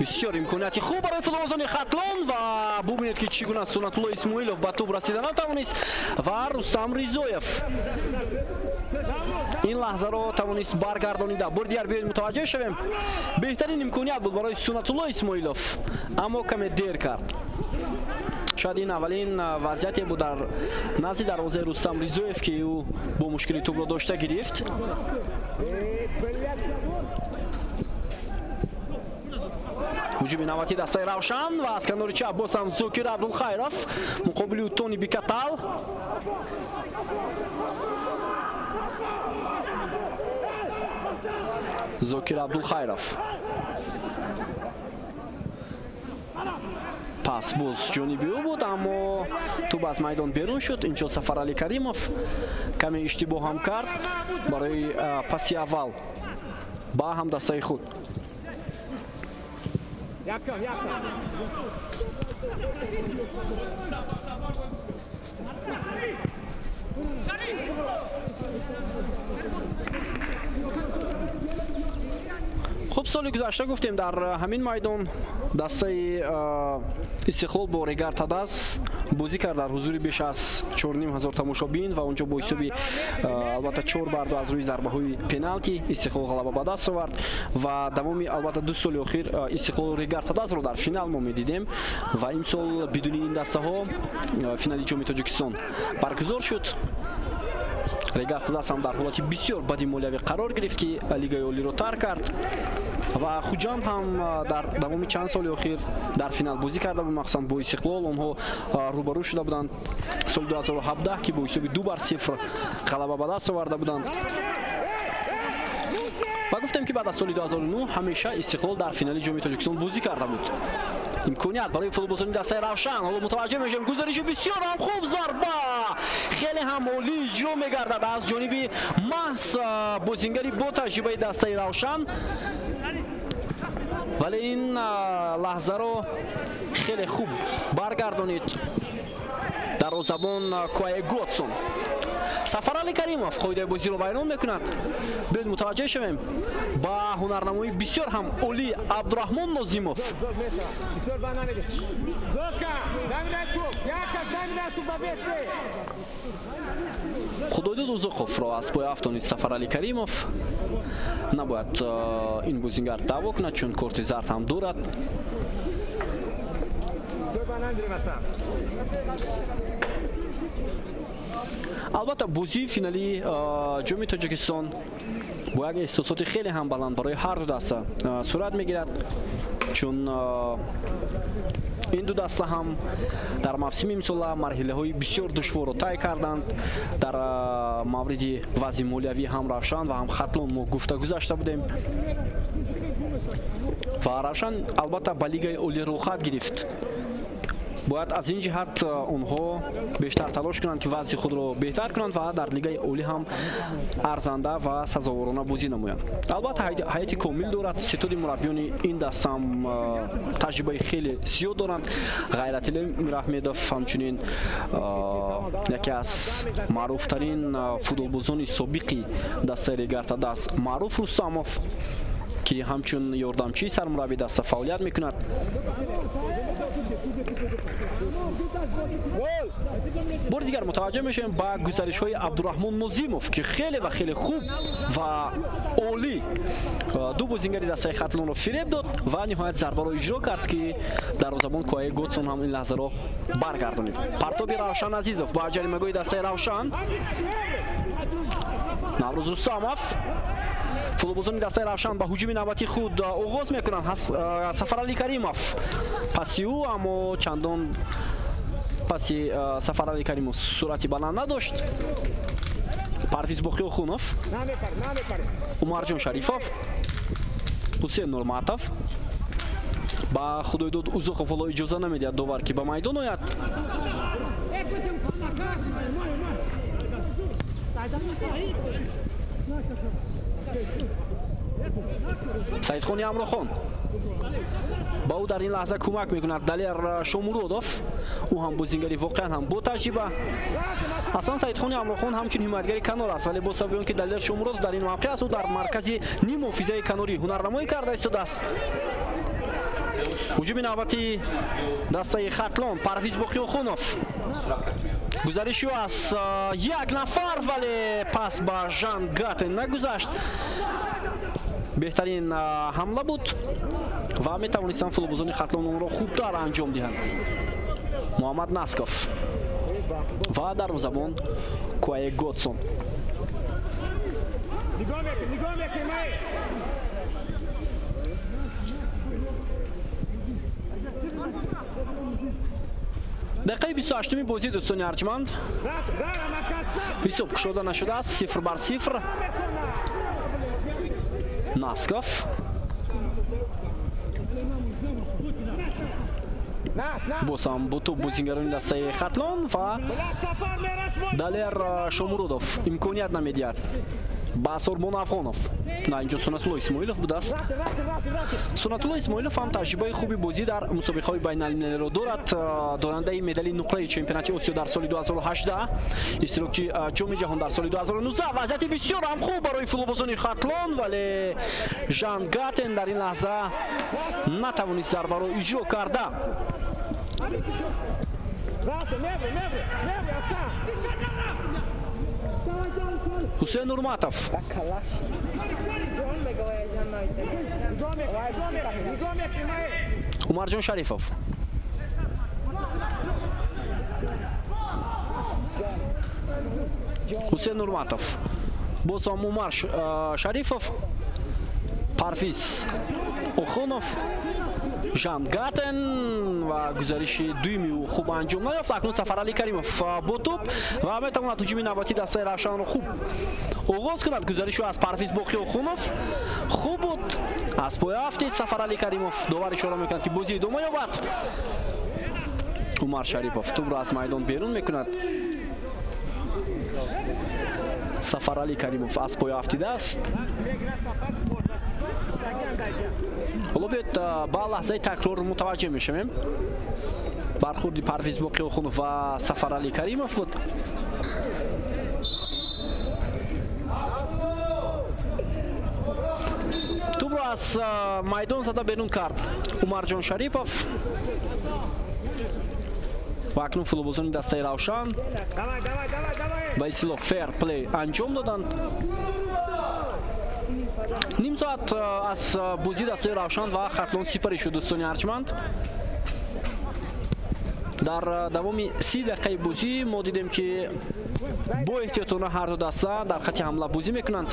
бисёр имконияти хуб барои футболбозони Хатлон ва бубинед ки чӣ гуна Сунатулло Исмоилов ба тӯб расида натавонист ва Рустам Ризоев ин лаҳзаро тавонист баргардонида. бори дигар биёед мутаваҷҷеҳ шавем. беҳтарин имконият буд барои Сунатулло Исмоилов, аммо каме дер кард. шояд ин аввалин вазъияте буд дар назди дарвозаи Рустам Ризоев ки ӯ бо мушкили тӯбро дошта гирифт. ҳуҷуми навбатӣ дастаи Равшан ва аз канори чап боз ҳам Зокир Абдулхайров муқобили ӯ Тони Бикатал. Зокир Абдулхайров пас боз ҷониби ӯ буд, аммо тӯб аз майдон берун шуд. инҷо Сафарали Каримов каме иштибоҳ ҳам кард барои паси аввал ба ҳам дастаи худ. хуб, соли гузашта гуфтем дар ҳамин майдон дастаи Истиқлол бо Регар Тадас бозӣ кард дар ҳузури беш аз 4500 тамошобин ва онҷо бо ҳисоби албатта 4-2 аз рӯи зарбаҳои пеналти Истиқлол ғалаба ба даст овард ва давоми албатта 2 соли охир Истиқлол Регар Тадасро дар финал мо медидем ва имсол бидуни ин дастаҳо финали ҷоми Тоҷикистон баргузор шуд. Регар Тадас ҳам дар ҳолати бисёр бади молиявӣ қарор гирифт ки лигаи олиро тарк кард ва Хуҷанд ҳам дар давоми чанд соли охир дар финал бозӣ карда буд, махсусан бо Истиқлол. онҳо рӯбарӯ шуда буданд соли 2017 ки бо ҳисоби 2-0 ғалаба ба даст оварда буданд. ва гуфтем ки баъд аз соли 2009 ҳамеша Истиқлол дар финали ҷоми Тоҷикистон бозӣ карда буд. имконият барои футболбозони дастаи Равшан. ҳоло мутаваҷҷеҳ мешавем гузариши бисёр ҳам хуб, зарба хеле ҳам олӣ иҷро мегардад аз ҷониби маҳз бозингари бо таҷрибаи дастаи Равшан, вале ин лаҳзаро хеле хуб баргардонид дарозабон Куае Готсон. Сафарали Каримов қоидаи бозиро байрон мекунад. биёед мутаваҷҷеҳ шавем ба ҳунарнамоии бисёр ҳам олӣ Абдураҳмон Нозимов. Худойдуд Узуқовро аз поя афтонид Сафарали Каримов. набояд ин бозингар даъво кунад, чун корти зард ҳам дорад. البته بازی فینالی جام تاجیکستان با یک احساسات خیلی هم بلند برای هر دو دسته صورت میگیرد، چون این دو دسته هم در موسم امسال مرحله‌های بسیار دشوار را طی کردند. در مورد وضع مالیوی هم روشن و هم خطلون ما گفته گذاشته بودیم و روشن البته به لیگ اولی رو خط گرفت. باید از این جهت اونها بیشتر تلاش کنند که وضع خود را بهتر کنند و در لیگ اولی هم ارزنده و سزاوارانه بازی نمایند. البته هیئت کامل دارد، ستاد مربیان این دسته هم تجربه خیلی زیاد دارند. غیرت‌الله میراحمدوف همچنین یکی از معروفترین فوتبالبازان سابقی دسته ریگارتا است، معروف رستموف که همچون یاردمچی سرمربی دسته فعالیت میکند. بار دیگر متوجه میشیم با گزارش های عبدالرحمن نظیموف که خیلی و خیلی خوب و عالی دو بازیگری دسته خطلون رو فریب داد و نهایت ضربه رو اجرا کرد که دروازه‌بان کوای گوتسون هم این لحظه رو برگردانید. پرتاب روشن عزیزوف با جریمه‌گوی دسته روشن، نوروز رستموف فوتبالبازان دسته روشن با هجوم نوبتی خود آغاز میکنند. سفرعلی کریموف پسی او اما چندان پسی سفرعلی کریموف سرعتی بلند نداشت. پرویز بخیوخونوف، عمرجان شریفوف، حسین نورماتوف با خدایداد اوزوخوف والا اجازه نمیدهد داور که به میدان آید. سعیدخانی امروخان با او در این لحظه کمک میکند دلیر شومورودوف، او هم بازیگری واقعا هم با تجربه. اصلا سعیدخانی امروخان همچون حمایتگری کنار است، ولی با سبب که دلیر شومورودوف در این موقع است و در مرکز نیم حافظه کناری هنرنمایی کرده است. هجوم نوبتی دسته خطلان پرویز بخیوخونوف، گزارشی از یک نفر ولی پس با ژان گاتن نگذشت. بهترین حمله بود و می توانستند فوتبالبازان خطلان اون را خوبتر انجام دهند. محمد نسکوف و دروازه‌بان کوای گوتسون. دقیقه 28 بازی دوستان ارجمند، حساب کشیده نشده است، 0-0. ناسکوف بوسام بوتو بازیگران دسته خطلان و دلیر شومورودوف امکانیت نمیدهد. باسوربون افغانوف، نه اینجا سنت‌الله اسماعیلوف بوده است. سنت‌الله اسماعیلوف هم تجربه خوبی بازی در مسابقه‌های بین‌المللی را دارد. دارنده مدال نقره چمپیونات آسیا در سال 2018، اشتراکی جام جهان در سال 2019. وضعیت بسیار هم خوب برای فوتبالبازان خطلان ولی ژان گاتن در این لحظه نتوانست ضربه را اجرا کرده. حسین نورماتوف، عمرجان شریفوف، حسین نورماتوف، بوسام عمر شریفوف، پرویز اوخونوف، ژان گاتن و گزارش دویمی خوب انجام نیافت. اکنون سفرعلی کریموف با توپ و میتواند هجوم نوبتی دسته روشن رو خوب آغاز کند. گزارش از پرویز بخیوخونوف خوب بود، از پای افتید سفرعلی کریموف داور اشاره میکند که بازی ادامه یابد. عمر شریفوف توپ را از میدان بیرون میکند. سفرعلی کریموف از پای افتیده است. حالا بیاید با لحظه تکرار متوجه میشیم. برخوردی پرویز بخیوخونوف و سفرعلی کریموف بود. توپ را از میدان زده بیرون کرد عمرجان شریفوف و اکنون فوتبالبازان دسته روشن به اصطلاح فیر پلی انجام دادند. نیم ساعت از بازی دسته روشن و خطلان سپری شد دوستان ارجمند. در دوام 30 دقیقه بازی ما دیدیم که бо эҳтиётона ҳарду даста дар хати ҳамла бозӣ мекунанд.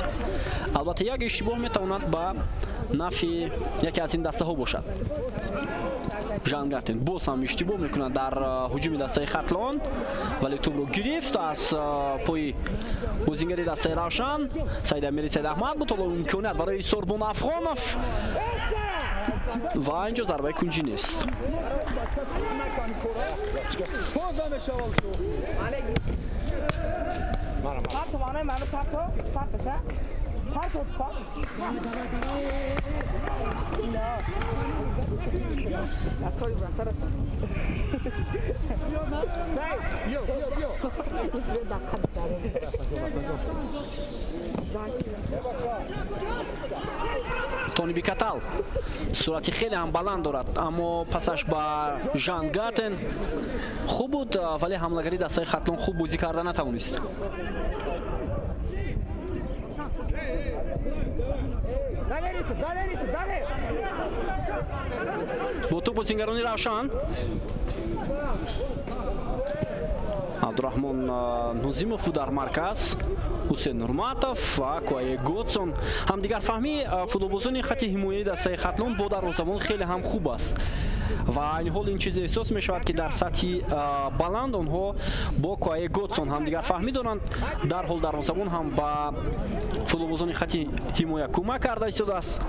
албатта як иштибоҳ метавонад ба нафи яке аз ин дастаҳо бошад. Жан Гартен боз ҳам иштибоҳ мекунад дар ҳуҷуми дастаи Хатлон, вале тӯбро гирифт аз пои бозингари дастаи Равшан. Саидамири Саидаҳмад буд, ҳоло имконият барои Сорбон Афғонов ва инҷо зарбаи кунҷӣ нест. Тони Бикатал сурати хеле ҳам баланд дорад, аммо пасаш ба Жан Гартен хуб буд, вале ҳамлагари дастаи Хатлон хуб бозӣ карда натавонист. бо тӯ бозингарони Равшан Абдураҳмон Нозимов буд дар марказ, Ҳусейн Нурматов ва Куае Готсон. ҳамдигарфаҳмӣ футболбозони хати ҳимояи дастаи Хатлон бо дарвозабон хеле ҳам хуб аст ва айни ҳол ин чиз эҳсос мешавад ки дар сатҳи баланд онҳо бо Куае Готсон ҳамдигарфаҳмӣ доранд. дар ҳол дарвозабон ҳам ба футболбозони хати ҳимоя кӯмак карда истодааст.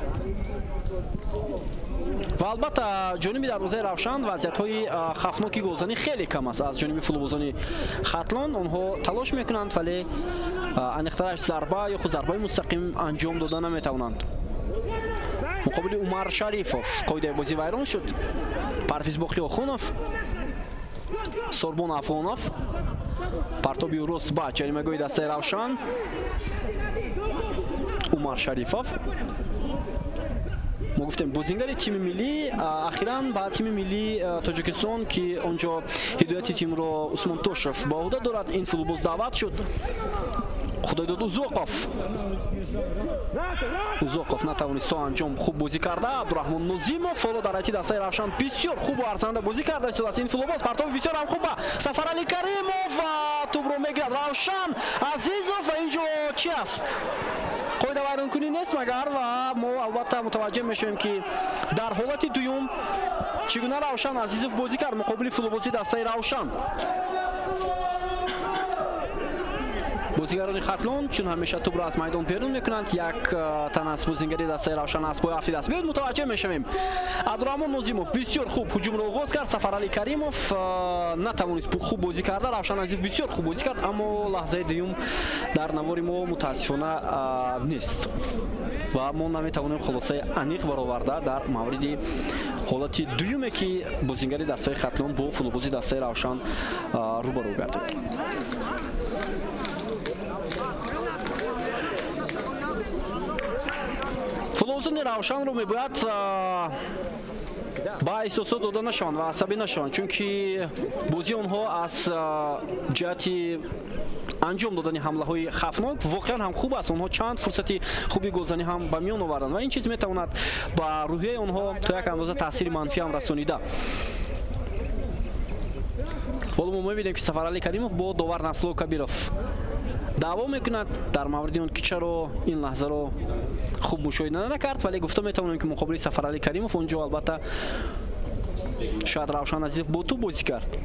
ва албатта ҷониби дарвозаи Равшан вазъиятҳои хафноки голзанӣ хеле кам аст аз ҷониби футболбозони Хатлон. онҳо талош мекунанд, вале аниқтараш зарба ё худ зарбаи мустақим анҷом дода наметавонанд. муқобили Умар Шарифов қоидаи бозӣ вайрон шуд. Парвиз Боқиёхунов, Сорбон Афғонов, партоби уруст ба ҷаримагоҳи дастаи Равшан, Умар Шарифов. мо гуфтем бозингари тими миллӣ ахиран ба тими миллии Тоҷикистон ки онҷо ҳидояти тимро Усмон Тошев ба ӯҳда дорад, ин футболбоз даъват шуд. Худойдод Узоқов натавонист то анҷом хуб бозӣ карда. Абдураҳмон Нозимов ҳоло дар ҳайати дастаи Равшан бисёр хубу арзанда бозӣ карда истодааст. ин футболбоз партоби бисёр ҳам хуба. Сафарали Каримов тӯбро мегирад Равшан Азизов ва инҷо чи аст? қоида вайронкунӣ нест магар? ва мо албатта мутаваҷҷеҳ мешавем ки дар ҳолати дуюм чӣ гуна Равшан Азизов бозӣ кард муқобили футболбози дастаи Равшан. бозингарони Хатлон чун ҳамеша тӯбро аз майдон берун мекунанд. як тан аз бозингари дастаи Равшан аз пои афти даст биёд мутаваҷҷеҳ мешавем. Абдураҳмон Нозимов бисёр хуб ҳуҷумро оғоз кард. Сафарали Каримов натавонист хуб бозӣ карда. Равшан Азизов бисёр хуб бозӣ кард, аммо лаҳзаи дуюм дар навори мо мутаассифона нест ва мо наметавонем хулосаи аниқ бароварда дар мавриди ҳолати дуюме ки бозингари дастаи Хатлон бо футболбози дастаи Равшан рӯбарӯ гардид. футболбозони Равшанро мебояд ба эҳсосот дода нашаванд ва асабӣ нашаванд, чунки бозии онҳо аз ҷиҳати анҷом додани ҳамлаҳои хафнок воқеан ҳам хуб аст. онҳо чанд фурсати хуби голзанӣ ҳам ба миён оварданд ва ин чиз метавонад ба рӯҳияи онҳо то як андоза таъсири манфӣ ҳам расонида. ҳоло мо мебинем ки Сафарали Каримов бо довар Насло Кабиров даъво мекунад дар мавриди он ки чаро ин лаҳзаро хуб мушоҳида накард, вале гуфта метавонем ки муқобили Сафарали Каримов онҷо албатта шояд Равшан Азизов бо ту бозӣ кард.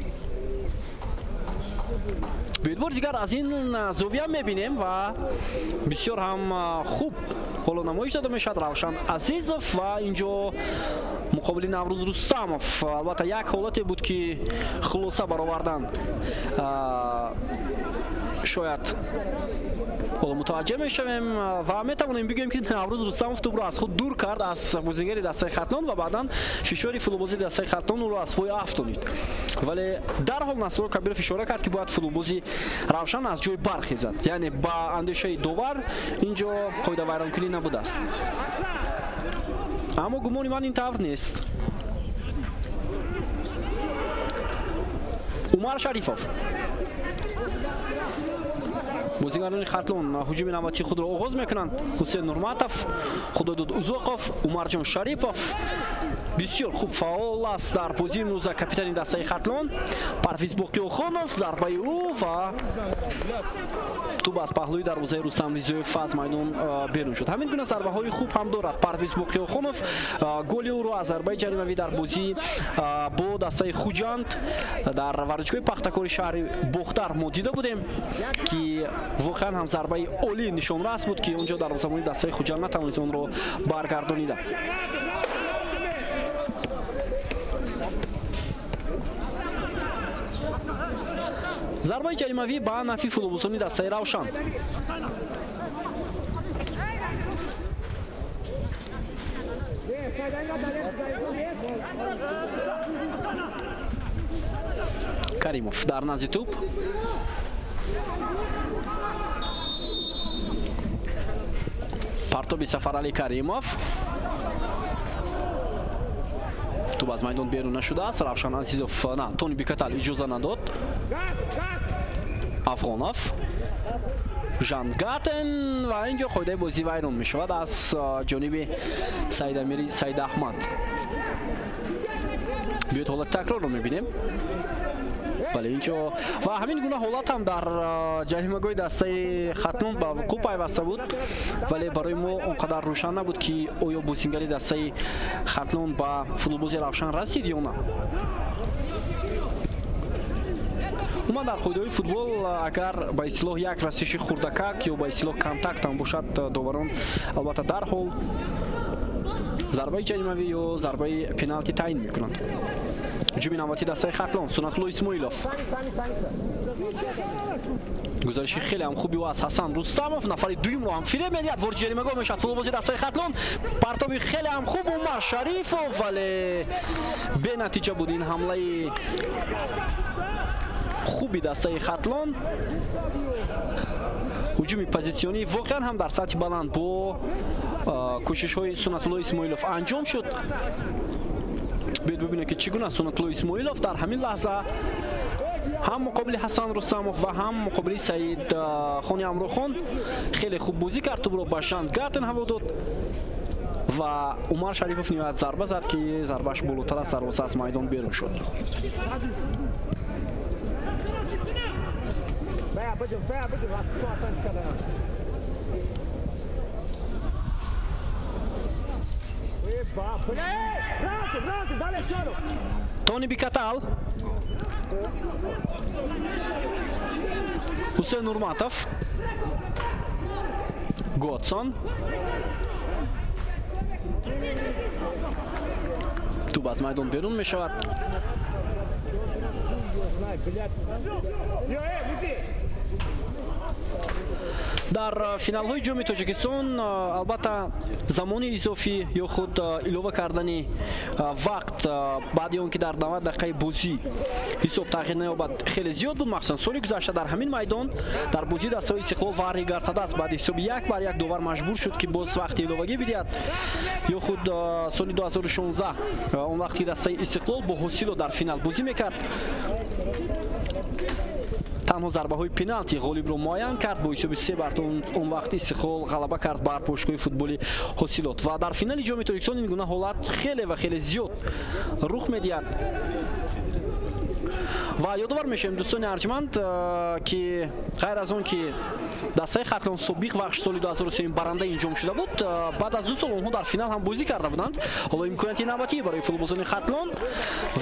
беътибори дигар аз ин зовия мебинем ва бисёр ҳам хуб ҳоло намоиш дода мешавад Равшан Азизов ва инҷо муқобили Наврӯз Рустамов. албатта як ҳолате буд ки хулоса баровардан шояд ҳоло мутаваҷҷеҳ мешавем ва метавонем бигӯем ки Наврӯз Рустамов тӯбро аз худ дур кард аз бозингари дастаи Хатлон ва баъдан фишори футболбози дастаи Хатлон ӯро аз пои афтонид. вале дарҳол Насрулло Кабиров ишора кард ки бояд футболбози Равшан аз ҷой бархезад, яъне ба андешаи довар инҷо қоида вайронкунӣ набудааст. аммо гумони ман ин тавр нест. Умар Шарифов бозингарони Хатлон ҳуҷуми навбатии худро оғоз мекунанд. Ҳусейн Нурматов, Худойдод Узоқов, Умарҷон Шарипов бисёр хуб фаъол аст дар бозии имрӯза капитани дастаи Хатлон. Парвиз Боқиёхунов зарбаи ӯ ва توپ از پهلوی دروازه رستم ریزویف از میدان بیرون شد. همین گونه ضربه های خوب هم دارد پرویز بوقیاخونوف. گل او را از ضربه جریمه‌ای در بازی با دسته خوجاند در ورزشگاه پختکور شهر بختر ما دیده بودیم که واقعا هم ضربه عالی نشان راست بود که اونجا دروازه‌بان دسته خوجاند نتوانست اون رو برگردانیده. ضربه جریمه‌ای با نفی فوتبالسازی دسته روشن. کریموف در نزد توپ. پرتابی سفرعلی کریموف. توپ از میدان بیرون نشده است. روشن عزیزوف نه تونی بیکتال اجازه نداد. افغانوف ژانگاتن و اینجا قاعده بازی ویران می شود از جانب سید امیری سید احمد. بیاید حالت تکرار رو می بینیم. بله اینجا و همین گونه حالت هم در جریمه‌گاه دسته ختنون با وقوع پیوسته بود ولی برای ما اونقدر روشن نبود که آیا بازیگری دسته ختنون با فوتبالبازی روشن رسید یا نه. عموما در قاعده فوتبال اگر به اصطلاح یک رسش خوردکک یا به اصطلاح کانتاکت هم باشد داوران البته در حال ضربه جریمه‌ای یا ضربه پنالتی تعیین میکنند. هجوم نوبتی دسته ختلون سنت‌الله اسماعیلوف. گزارش خیلی هم خوبی و از حسن رستموف نفر دوم رو هم فریب میدهد. وارد جریمه‌گاه میشد فوتبالبازی دسته ختلون. پرتابی خیلی هم خوب عمر شریفوف ولی به نتیجه بود این حمله خوبی دسته ختلون. هجوم پوزیشنی واقعا هم در سطح بلند با کوشش های سنت‌الله اسماعیلوف انجام شد. بیاید ببینید که چگونه سنت‌الله اسماعیلوف در همین لحظه هم مقابل حسن رستموف و هم مقابل سعید خانی امروخان خیلی خوب بازی کرد. توپ رو به ژانگاتن هوا داد و عمر شریفوف نهایت ضربه زد که ضربهش بالاتر از دروازه از میدان بیرون شد. تونی بیکتال، حسین نورماتوف، گوتسون. توپ از میدان بیرون می شود. در فینال های جام تاجیکستان البته زمان اضافی یا خود علاوه کردن وقت بعد اون که در 90 دقیقه بازی حساب تغییر نیابد خیلی زیاد بود. مخصوصا سال گذشته در همین میدان در بازی دسته استقلال وری گرفتده است بعد حساب 1-1 داور مجبور شد که باز وقت علاوه‌ای بدهد. یا خود سال 2016 اون وقتی دسته استقلال با حسیلو در فینال بازی میکرد تنها ضربه های پنالتی غالب رو معین کرد با حساب 3 اون وقت استقلال غلبه کرد بر پشتگاه فوتبالی حاصلات و در فینال جام تاجیکستان این گونه حالت خیلی و خیلی زیاد رخ میدهد. و یادآور میشیم دوستان ارجمند که غیر از اون که دسته ختلون سابق وقت سال 2003 برنده این جام شده بود بعد از 2 سال اونها در فینال هم بازی کرده بودند. حالا امکانیت نوبتی برای فوتبالبازان ختلون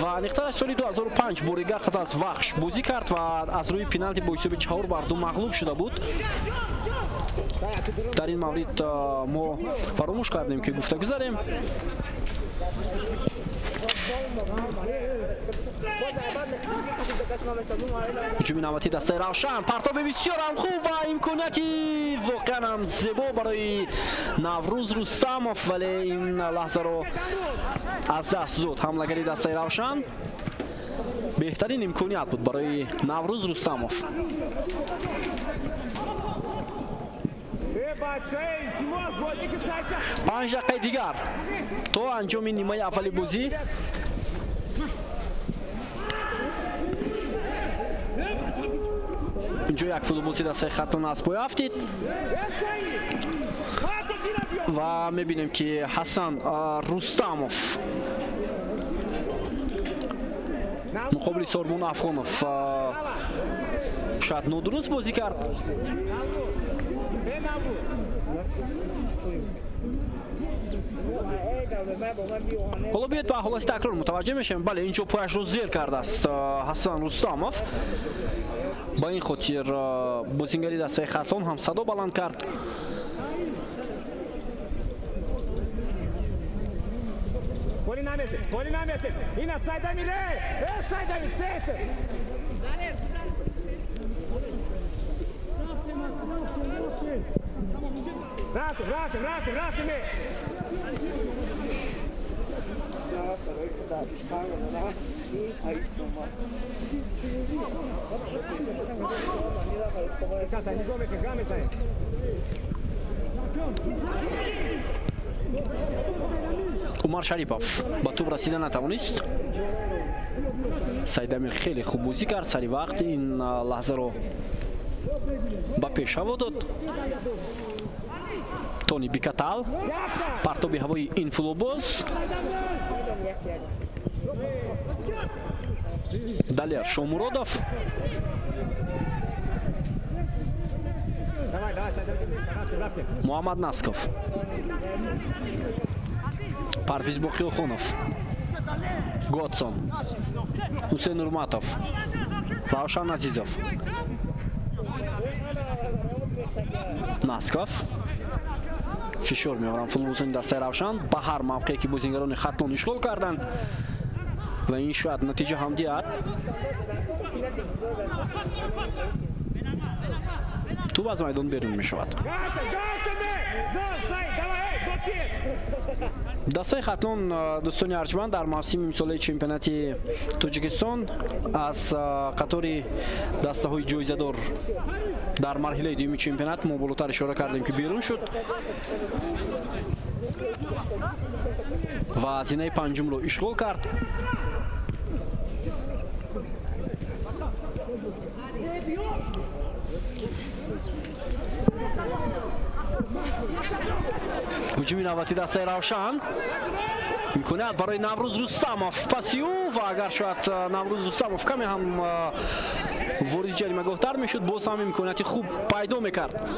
و نختر سال 2005 بوریگر خط از وقت بازی کرد و از روی پنالتی با حساب 4-2 مغلوب شده بود. در این مورد ما فراموش کردیم که گفته گذاریم. هجوم نوبتی دسته روشن پرتاب بسیار هم خوب و امکانیتی واقعا هم زیبا برای نوروز رستموف ولی این لحظه رو از دست داد. حمله‌گری دسته روشن بهترین امکانیت بود برای نوروز رستموف. پنج دقیقه دیگر تا انجام نیمه اولی بازی. اینجا یک فوتبالبازی دسته ختلون از پای افتید و میبینیم که حسن رستموف مقابل سارمون افغانوف شاید نودروست بازی کرد. حالا بیاید به حالت تکرار متوجه میشیم. بله اینجا پایش رو زیر کرده است حسن رستامov. با این خاطر بازیگری دسته خطلون هم صدا بلند کرد. گلی نمیشه این از سایده میره سایده میره راتم عمر شریپوف با توپ رسیدن نتوانست. سعید امیر خیلی خوب بازی کرد سری وقت این لحظه رو با پیش هوا داد. تونی بیکاتال پرتابی هوایی این فلوبوز далее Шомуродов. Мухаммад Насков. Парвиз Бохиохунов. Готсон. Хусейн Урматов. Равшан Азизов. Насков. فشار می‌آورند فوتبالیست دسته روشن به هر موقعی که بازیگران خطلون اشغال کردند و این شاید نتیجه هم دیار. توپ از میدان بیرون می‌شود. دسته خطلون دوستان ارجمند در موسم امسال چمپیونات تاجیکستان از قطار دسته‌های جایزه‌دار در مرحله دوم چمپیونات ما بالاتر اشاره کردیم که بیرون شد و زینه پنجم رو اشغال کرد. هجومی نوبتی دسته روشن می‌کند برای نوروز رستامov پاسیو و اگر شاید نوروز رستامov کمی هم وارد جریمه گاه‌تر میشد باز هم امکاناتی خوب پیدا میکرد.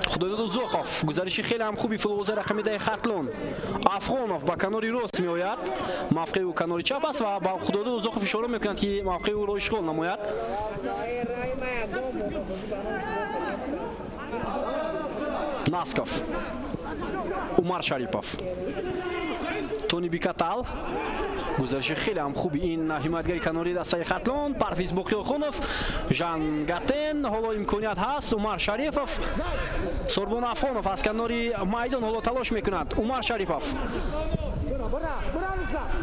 خداداد زوخوف گزارشی خیلی هم خوبی فوتبال رقمی ده خطلون. افغانوف با کناری راست میآید موقع او کناری چپ است و با خداداد زوخوف اشاره میکند که موقع او را اشغال نماید. Насков, Умар Шарипов, Тони Бикатал, گزارش خیلی هم خوبی این حمایتگری کناری دسته خطلون. پرویز بخیاخونوف، ژان گاتن، حالا امکانیت هست. عمر شریفوف، سوربون افغانوف از کناری میدان حالا تلاش میکند. عمر شریفوف،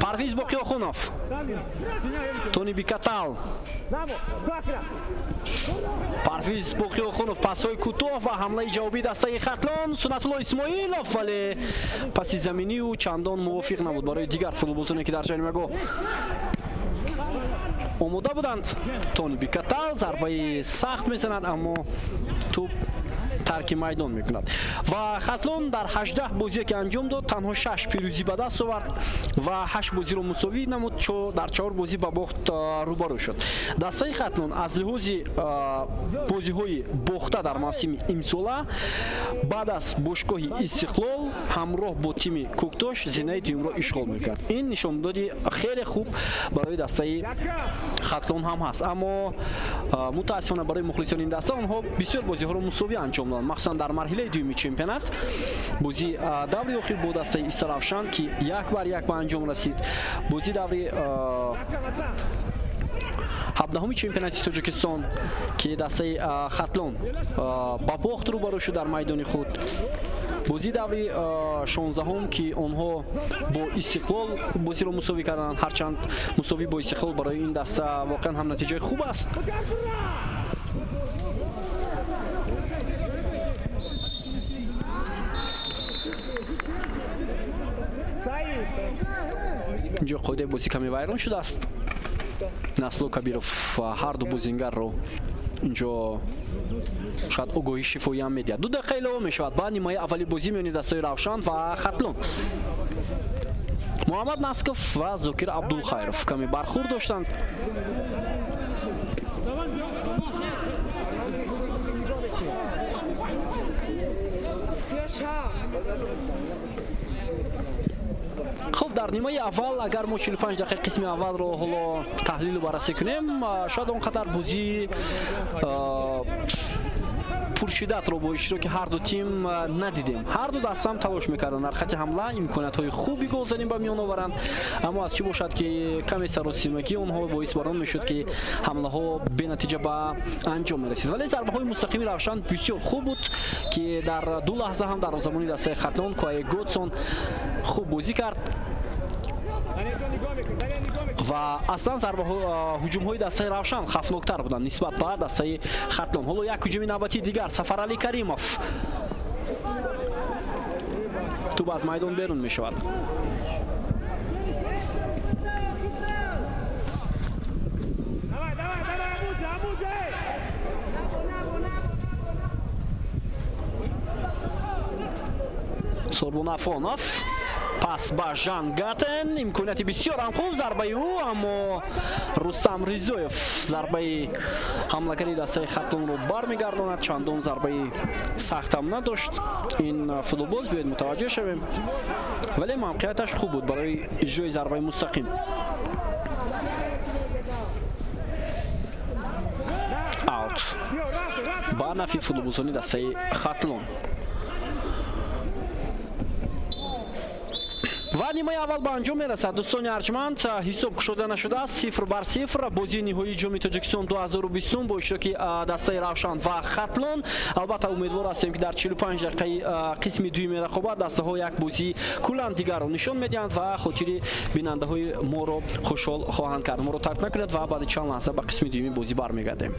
پرویز بخیاخونوف، تونی بیکاتال، پرویز بخیاخونوف پاسهای کوتاه و حمله جوابی دسته خطلون. سنت الله اسماعیلوف ولی پس زمینی و چندان موافق نبود برای دیگر فوتبالیستانی که در جریمه گاه آماده بودند. تونی بیکاتال ضربه سخت میزند اما توپ ترک میدان میکند و خطلون در 18 بازی که انجام داد تنها 6 پیروزی به دست آورد و 8 بازی رو مساوی نمود چون در 4 بازی به باخت روبرو شد. دسته خطلون از لحاظ بازی های باخته در موسم امسال بعد از باشگاه استقلال همراه با تیم کوکتاش زینه تیم را اشغال میکرد. این نشاندهی خیلی خوب برای دسته خطلون هم هست اما متاسفانه برای مخلصان این دسته آنها بسیار بازی ها رو مساوی انجام دادند مخصوصا در مرحله دوم چمپیونات. بازی دوری آخر با دسته ایستراوشان که 1-1 به انجام رسید. بازی دوری 17 چمپیونات تاجیکستان که دسته خطلون با باخت روبرو شد در میدان خود. بازی دوری 16 که آنها با استقلال بازی رو مساوی کردند هرچند مساوی با استقلال برای این دسته واقعا هم نتیجه خوب است. اینجا قاعده بازی کمی ویران شده است. نسلو کبیروف هر دو بازیگر رو اینجا شاید آگاهی شفایی هم میدهد. 2 دقیقه علاوه میشود بعد نیمه اولی بازی میان دسته روشن و خطلون. محمد ناسکوف و زاکر عبدالخیرов کمی برخورد داشتند. خب در نیمه اول اگر ما 45 دقیقه قسم اول رو حالا تحلیل و بررسی کنیم شاید اونقدر بازی پرشدت رو با اشتراک هر دو تیم ندیدیم. هر دو دست هم تلاش میکردن در خط حمله امکانات های خوبی گل زدن به میان آورند، اما از چی باشد که کمی سراسیمگی اونها باعث باران میشد که حمله ها به نتیجه به انجام میرسید. ولی ضربه های مستقیم روشن بسیار خوب بود که در دو لحظه هم در زمانی دسته خطلان کوای گودسون خوب بازی کرد و اصلا ضربه هجوم های دسته روشن خفناکتر بودند نسبت به دسته خطلان. حالا یک هجوم نوبتی دیگر سفرعلی کریموف توپ از میدان بیرون می شود. سوربون افانوف پس با ژان گاتن امکاناتی بسیار هم خوب ضربه او، اما رستم ریزویف ضربه حمله‌گری دسته خطون رو برمیگرداند. چندان ضربه سخت هم نداشت این فوتبال، بیاید متوجه شویم، ولی موقعیتش خوب بود برای اجرای ضربه مستقیم. اوت با نفی فوتبالزنی دسته خطلون. و نیمه اول به انجام میرسد. دوستان ارجمند، حساب شده نشده است 0-0 بازی نهایی جام تاجیکستان 2020 با اشتراک دسته روشن و خطلون. البته امیدوار هستیم که در 45 دقیقه قسم دوم رقابت دسته ها یک بازی کلا دیگر رو نشان میدهند و خاطر بیننده های ما رو خوشحال خواهند کرد. ما رو ترک نکنید و بعد چند لحظه به قسم دوم بازی برمیگردیم.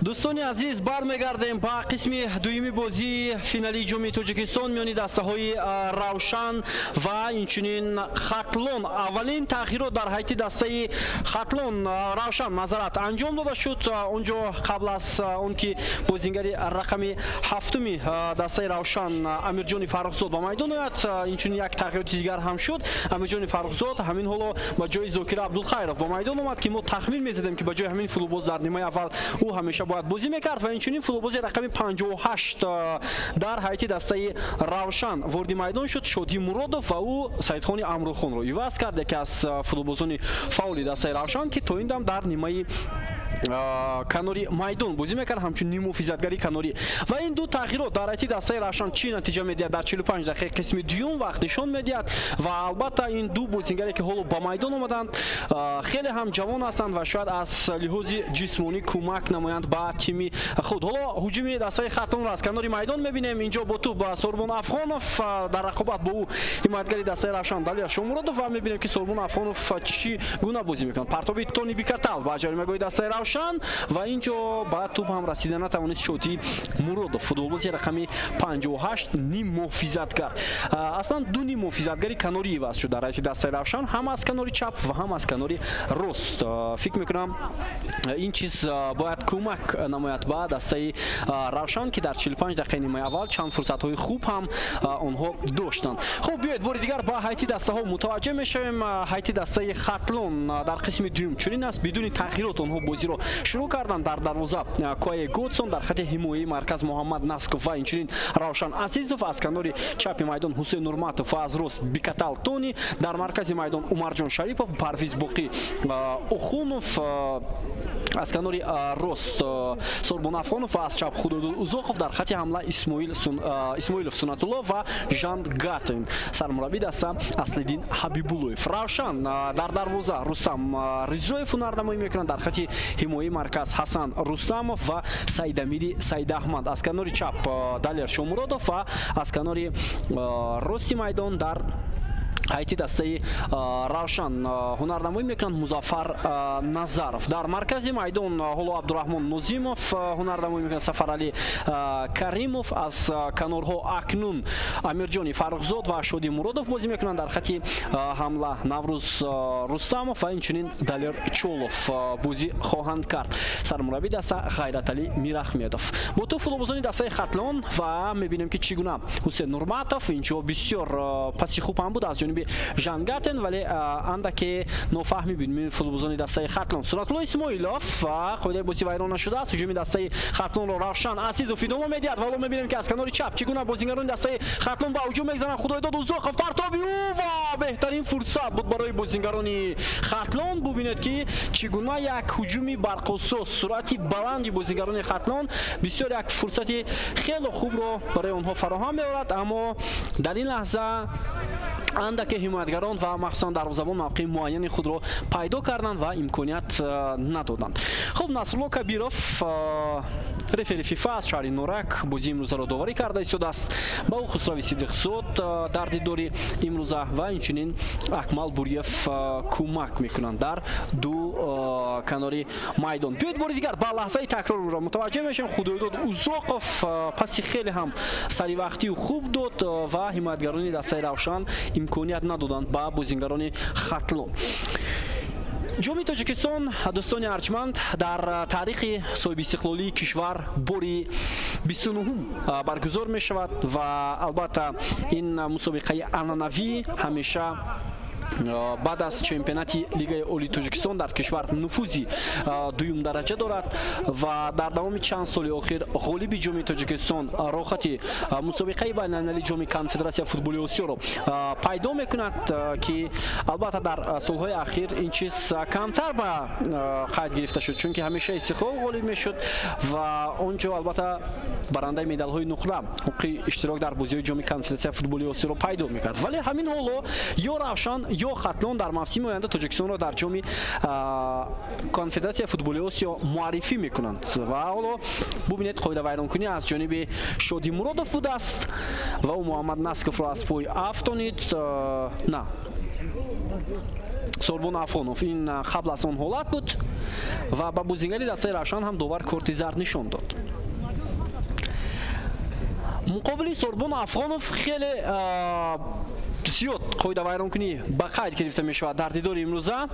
دوستان عزیز برمیگردیم با قسم دویمی بازی فینالی جام تاجیکستان میانی دسته‌های روشن و اینچنین خطلون. اولین تغییرات در حیطی دسته خطلون روشن معذرت انجام داده شد. اونجا قبل از اون که بازیگری رقم هفتمی دسته روشن امیرجان فرخزاد با میدان آمد، اینچنین یک تغییرات دیگر هم شد. امیرجان فرخزاد همین حالا با جای زاکر عبدالخیرов با میدان آمد که ما تخمین می‌زدیم که با جای همین فوتبال در نیمه اول او همیشه باید بازی میکرد و اینچنین فوتبال رقم 58 در حیطی دسته روشن وارد میدان شد. شادی مرادов و او سعیدخان امروخان رو عوض کرد، یکی از فوتبالبازان فعال دسته روشن که تا این دم در نیمه کناری میدان بازی میکرد، همچون نیم محافظتگری کناری. و این دو تغییرات در حیطی دسته روشن چی نتیجه میدهد در 45 دقیقه قسم دوم وقت نشان میدهد. و البته این دو بازیگری که حالا با میدان آمدند خیلی هم جوان هستند و شاید از لحاظ جسمانی کمک نمایند با تیم خود. حالا هجوم دسته خطلون را از کناری میدان میبینیم. اینجا با تو با سوربون افغانوف در رقابت با او حمایتگری دسته روشن دلیر شمرادov و میبینیم که سوربون افغانوف چی گونه بازی میکنه. پرتابی تونی بیکتال با جریمه‌گاه دسته روشن و اینجا بعد توپ هم رسیده نتوانست. شادی مرادov فوتبالباز رقم 58 نیم محافظتگر. اصلا دو نیم محافظتگری کناری واسه شد در حیطی دسته روشن، هم از کناری چپ و هم از کناری راست. فکر میکنم این چیز باید کمک نماید با دسته روشن که در 45 دقیقه نیمه اول چند فرصت های خوب هم آنها داشتند. خب بیاید بار دیگر با حیطی دسته ها متوجه میشیم. حیطی دسته خطلون در قسم دوم چنین است، بدون تغییرات آنها بازی رو شروع کردند. در دروازه کوای گودسون، در خط حمایتی مرکز محمد نسکوف و اینچنین روشن عزیزوف، از کناری چپ میدان حسین نورماتوف و از راست بیکتال تونی، در مرکز میدان عمرجان شریفов پرویز باقی اخونوف، از کناری راست سوربون افغانوف و از چپ خودرود اوزاخوف، در خط حمله اسماعیلوف سنت‌الله و ژان گاتین، سرمربی دسته اصلدین حبیب‌الله‌یف. روشن در دروازه رستم رضایف هنرنمایی میکنند، در خط حمایتی مرکز حسن رستمов و سعید امیری سعید احمد، از کناری چپ دلیر شمرادov و از کناری راستی میدان در حیطی دسته روشن هنرنمایی میکنند مظفر نظرов. در مرکز میدان حالا عبدالرحمن نظیمov هنرنمایی میکنند، سفرعلی کریمov، از کنارها اکنون امیرجان فرخزاد و شادی مرادov بازی میکنند، در خط حمله نوروز رستمov و اینچنین دلیر چولوف بازی خواهند کرد، سرمربی دسته غیرتعلی میراحمدov. با تو فوتبالبازان دسته خطلون و میبینیم که چگونه حسین نورماتوف اینجا بسیار پاسی خوب هم بود از جانب ژان گاتین، ولی اندکی نافهمی بینیم فوتبالبازان دسته خطلون. سنت‌الله اسماعیلوف و قاعده بازی ویران نشده است. هجوم دسته خطلون رو روشن عزیزوف ادامه میدهد. حالا میبینیم که از کنار چپ چگونه بازیگران دسته خطلون با هجوم میگذارند. خدایداد اوزاخوف پرتابی و بهترین فرصت بود برای بازیگران خطلون. ببینید که چگونه یک هجومی برق‌وساز سرعتی بلندی بازیگران خطلون بسیار یک فرصت خیلی خوب رو برای آنها فراهم می‌آورد، اما در این لحظه اندک حمایتگران و مخصوصا دروازه‌بان موقع معین خود رو پیدا کردند و امکانیت ندادند. خب نصرالله کبیروف رفیق فیفا از شهر نورک بازی امروز را داوری کرده ایستاده است با او خسروی صدیقزاد در دیداری امروز و اینچنین اکمل بوریف کمک میکنند در دو کناری میدان. بیاید بار دیگر با لحظه تکرار را متوجه میشیم. خدایداد اوزاخوف پاسی خیلی هم سری وقتی و خوب داد و حمایتگران دسته روشن امکانیت ندادند با بازیگران خطلون. جام تاجیکستان دوستان ارجمند در تاریخ صاحب استقلالی کشور باری 29 برگزار می شود و البته این مسابقه عنعنوی همیشه بعد از چمپیونات لیگ اولی تاجیکستان در کشور نفوذی دوم درجه دارد و در دوام چند سال اخیر غالب جام تاجیکستان راحتی مسابقه بین‌المللی جام کنفدراسیون فوتبال آسیا را پیدا میکند که البته در سالهای اخیر این چیز کمتر به قید گرفته شد، چون که همیشه استقلال غالب میشد و اونجا البته برنده مدال های نقره حقوق اشتراک در بازی جام کنفدراسیون فوتبال آسیا را پیدا میکرد. ولی همین حالا یا روشن یا خطلون در موسم آینده تاجیکستان را در جام کنفدراسیون فوتبال آسیا معرفی میکنند و حالا ببینید قاعده ویرانکنی از جانب شادی مرادov بوده است و او محمد نسکوف را از پای افتانید. نه Сорбон Афонов ин қабл аз он ҳолат буд ва ба бозингари дастаи Равшан ҳам довар корти зард нишон дод. муқобили Сорбон Афонов хеле зиёд қоидавайронкунӣ ба қайд гирифта мешавад дар дидори имрӯза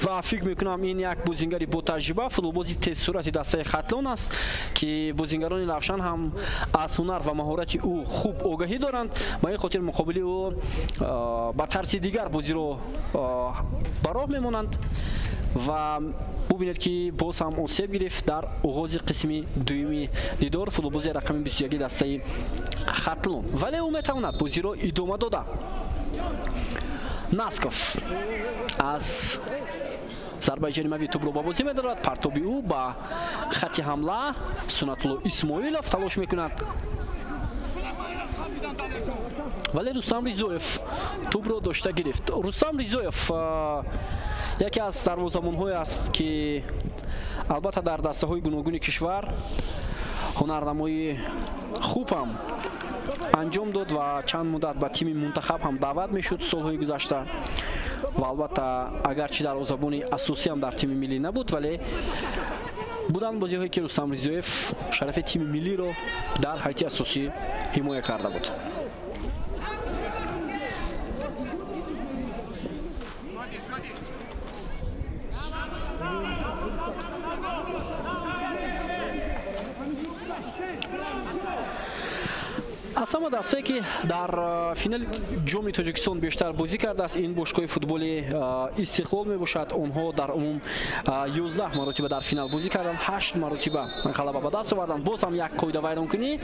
ва фикр мекунам ин як бозингари ботаҷриба футболбози тезсурати дастаи Хатлон аст ки бозингарони Равшан ҳам аз ҳунар ва маҳорати ӯ хуб огаҳӣ доранд. Ба ин хотир муқобили ӯ ба тарзи дигар бозиро ба роҳ мемонанд ва бубинед ки боз ҳам осеб гирифт дар оғози қисми дуюми дидор футболбози рақами 21 дастаи Хатлон, вале ӯ метавонад бозиро идома дода. Насков аз зарбаи ҷаримавӣ тӯбро ба бозӣ медорад. Партоби ӯ ба хати ҳамла Сунатулло Исмоилов талош мекунад, вале Рустам Ризоев тӯбро дошта гирифт. Рустам Ризоев яке аз дарвозабонҳое аст ки албатта дар дастаҳои гуногуни кишвар ҳунарнамои хубам анҷом дод ва чанд муддат ба тими мунтахаб ҳам даъват мешуд солҳои гузашта ва албатта агарчи дарвозабони асосӣ ҳам дар тими миллӣ набуд, вале буданд бозиҳое ки Рустам Ризоев шарафи тими миллиро дар ҳайати асосӣ ҳимоя карда буд. аз ҳама дастае ки дар финали ҷоми Тоҷикистон бештар бозӣ кардааст ин бошгоҳи футболи Истиқлол мебошад. онҳо дар умум 11 маротиба дар финал бозӣ карданд, 8 маротиба ғалаба ба даст оварданд. Боз ҳам як қоидавайронкунӣ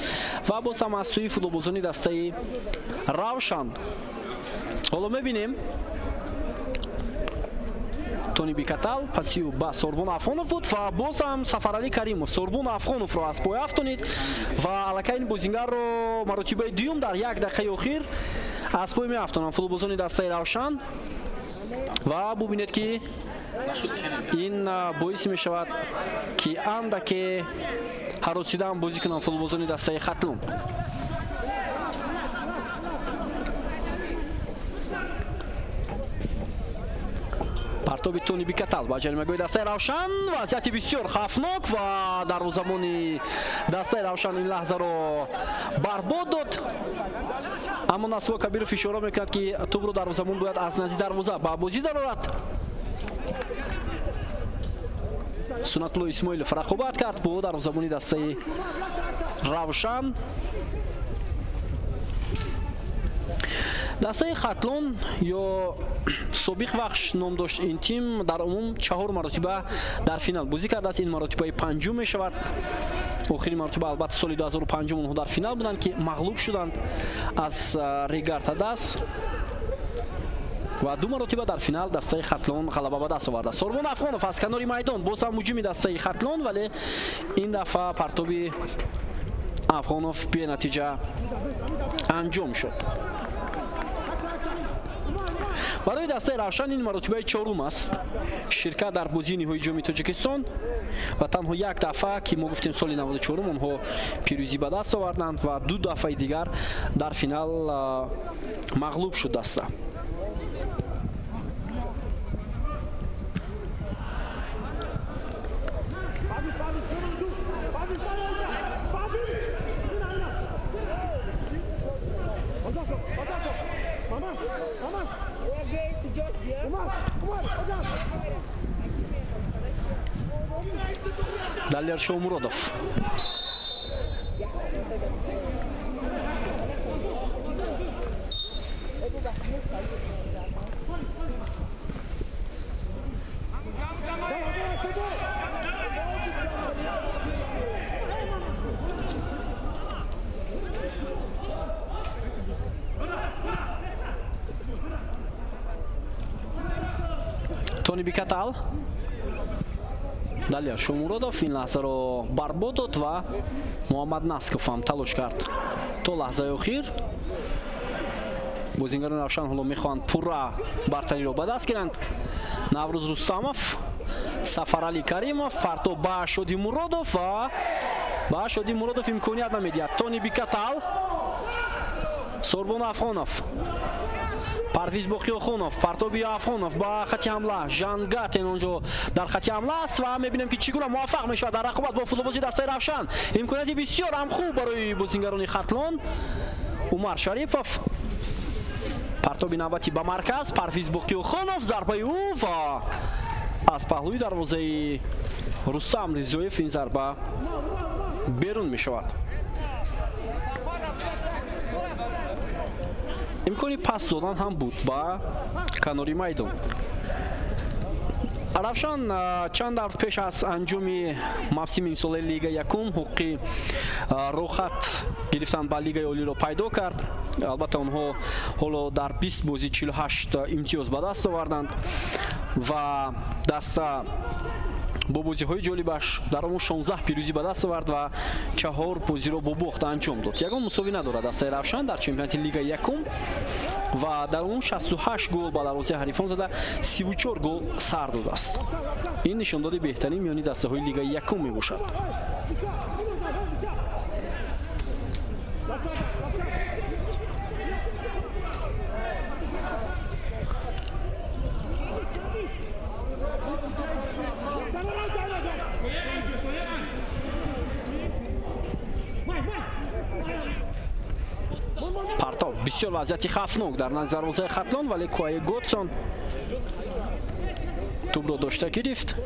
ва боз ҳам аз сӯи футболбозони дастаи Равшан. ҳоло мебинем Тони Бикатал пасиу ба Сорбон Афонов буд ва боз ҳам Сафарали Каримов Сорбон Афоновро аз пой афтонид ва аллакай ин бозингарро маротибаи дуюм дар як дақиқаи охир аз пой меафтонанд футболбозони дастаи Равшан ва бубинед ки ин боиси мешавад ки андаке ҳаросидаам бозӣ кунанд футболбозони дастаи Хатлон. партоби Тони Бикатал ба ҷаримагоҳи дастаи Равшан, вазъияти бисёр хавфнок ва дарвозабони дастаи Равшан ин лаҳзаро барбод дод. аммо Насрулло Кабиров ишора мекунад ки тӯбро дарвозабон бояд аз назди дарвоза ба бозӣ дарорад. Сунатулло Исмоилов рақобат кард бо дарвозабони дастаи Равшан. дастаи Хатлон ё собиқ вахш ном дошт ин тим дар умум 4 маротиба дар финал бозӣ кардааст. ин маротибаи панҷум мешавад. охирин маротиба албатта соли 2005 онҳо дар финал буданд ки мағлуб шуданд аз Регартадас ва 2 маротиба дар финал дастаи Хатлон ғалаба ба даст оварда. Сорбон Афонов аз канори майдон боз ҳам ҳуҷуми дастаи Хатлон, вале ин дафъа партоби Афонов бенатиҷа анҷом шуд. барои дастаи Равшан ин маротибаи 4 аст ширкат дар бозии ниҳоии ҷоми Тоҷикистон ва танҳо як дафъа ки мо гуфтем соли 94 онҳо пирӯзӣ ба даст оварданд ва 2 дафъаи дигар дар финал мағлуб шуд даста. Далер Шоумуродов. Тони Бикатал. Далер Шоумуродов ин лаҳзаро барбод дод ва Муҳаммад Насков ҳам талош кард то лаҳзаи охир. бозингарони Равшан ҳоло мехоҳанд пурра бартариро ба даст гиранд. Наврӯз Рустамов, Сафарали Каримов, фарто ба Шоди Муродов ва ба Шоди Муродов имконият намедиҳад. Тони Бикатал, Сорбон Афонов парвиз боқиёхонов, партоби афғонов ба хати ҳамла, Жан Гатен онҷо дар хати ҳамла аст ва мебинем ки чӣ гуна муваффақ мешавад дар рақобат бо футболбози дастаи Равшан. имконияти бисёр ҳам хуб барои бозингарони Хатлон. Умар Шарифов, партоби навбати ба марказ, парвиз боқиёхонов, зарбаи ӯ ва аз паҳлӯи дарвозаи Рустам Ризоев ин зарба берун мешавад. имкони пас додан ҳам буд ба канори майдон. Равшан чанд давр пеш аз анҷоми мавсими имсолаи Лига Якум ҳуқуқи рохат гирифтан ба Лигаи Олиро пайдо кард. албатта онҳо ҳоло дар 20 бозӣ 48 имтиёз ба даст оварданд ва даста бо бозиҳои ҷолибаш дар он 16 пирӯзӣ ба даст овард ва 4 бозиро бо бохт анҷом дод. Ягон мусовӣ надорад дастаи Равшан дар чемпионати Лигаи Якум ва дар он 68 гол ба дарвозаи ҳарифон зада 34 гол сар додааст. ин нишондоди беҳтарин миёни дастаҳои Лигаи Якум мебошад. партов бисёр вазъияти хавфнок дар назди дарвозаи Хатлон, вале Куаи Готсон тӯбро дошта гирифт.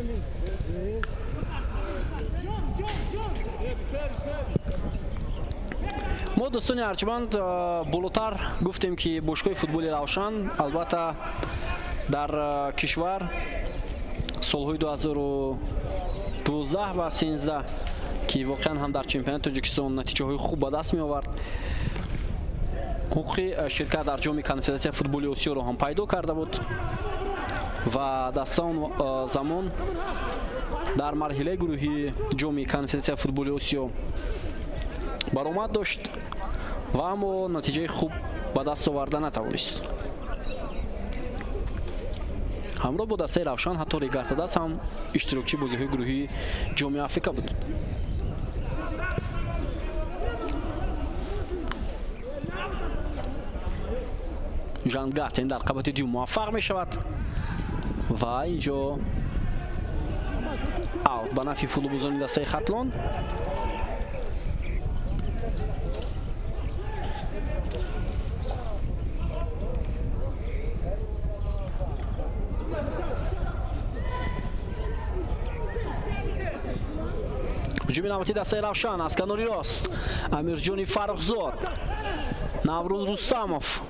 мо дӯстони арҷманд болотар гуфтем ки бошгоҳи футболи Равшан албатта дар кишвар солҳои 2012 ва 13 ки воқеан ҳам дар чемпионати Тоҷикистон натиҷаҳои хуб ба даст меовард, ҳуқуқи ширкат дар ҷоми конфедератсияи футболи Осиёро ҳам пайдо карда буд ва даста он замон дар марҳилаи гурӯҳии ҷоми конфедератсияи футболи Осиё баромад дошт ва аммо натиҷаи хуб ба даст оварда натавонист. ҳамроҳ бо дастаи Равшан ҳатто Регатадаст ҳам иштирокчии бозиҳои гурӯҳии ҷоми Африка буд. Жан Гатен дар рақобати дюм муваффақ мешавад ва инҷо аут ба нафи футболбозони дастаи Хатлон. ҳуҷуми навбати дастаи Равшан аз канори рост, Амирҷони Фаррухзод, Наврӯз Рустамов,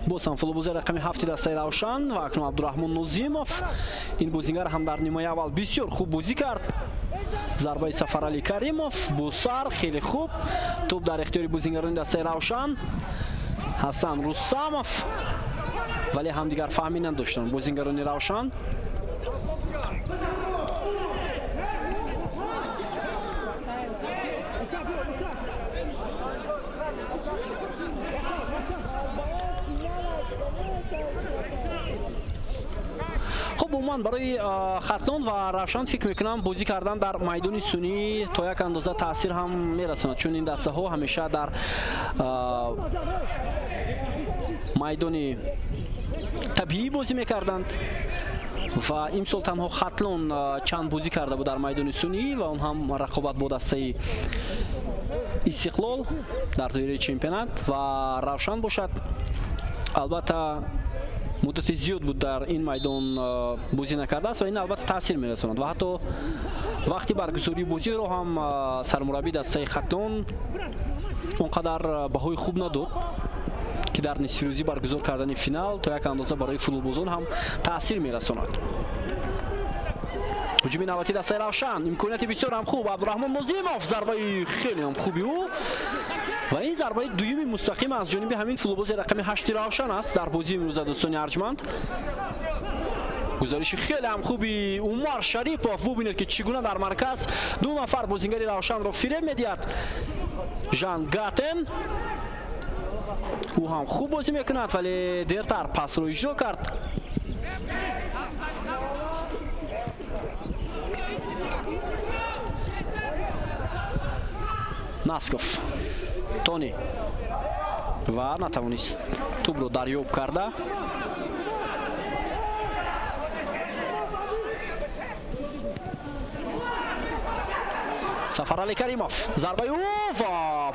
боз ҳам футболбози рақами 7 дастаи Равшан ва акнун Абдураҳмон Нозимов. ин бозингар ҳам дар нимои аввал бисёр хуб бозӣ кард. зарбаи Сафарали Каримов бо сар хеле хуб. тӯб дар ихтиёри бозингарони дастаи Равшан, Ҳасан Рустамов, вале ҳамдигар фаҳмӣ надоштанд бозингарони Равшан. хуб умуман барои Хатлон ва Равшан фикр мекунам бозӣ кардан дар майдони сунъӣ то як андоза таъсир ҳам мерасонад, чун ин дастаҳо ҳамеша дар майдони табиӣ бозӣ мекарданд ва имсол танҳо Хатлон чанд бозӣ карда буд дар майдони сунъӣ ва он ҳам рақобат бо дастаи Истиқлол дар доираи чемпионат ва Равшан бошад. албатта муддати зиёд буд дар ин майдон бозӣ накардааст ва ин албатта таъсир мерасонад ва ҳатто вақти баргузории бозиро ҳам сармураббии дастаи Хатлон он қадар баҳои хуб надод ки дар нисфирӯзӣ баргузор кардани финал то як андоза барои футболбозон ҳам таъсир мерасонад. ҳуҷуми навбати дастаи Равшан, имконияти бисёр ҳам хуб, Абдураҳмон Нозимов, зарбаи хеле ҳам хуби ӯ ва ин зарбаи дуюми мустақим аз ҷониби ҳамин футболбози рақами 8 Равшан аст дар бозии имрӯза. дӯстони арҷманд, гузариши хеле ҳам хуби Умар Шарипов, бубинед ки чӣ гуна дар марказ ду нафар бозингари Равшанро фиреб медиҳад. Жан Гатен, ӯ ҳам хуб бозӣ мекунад, вале дертар пасро иҷро кард. Насков, Тони, ва натавонист тӯбро дарёб карда. Сафарали Каримов зарбаи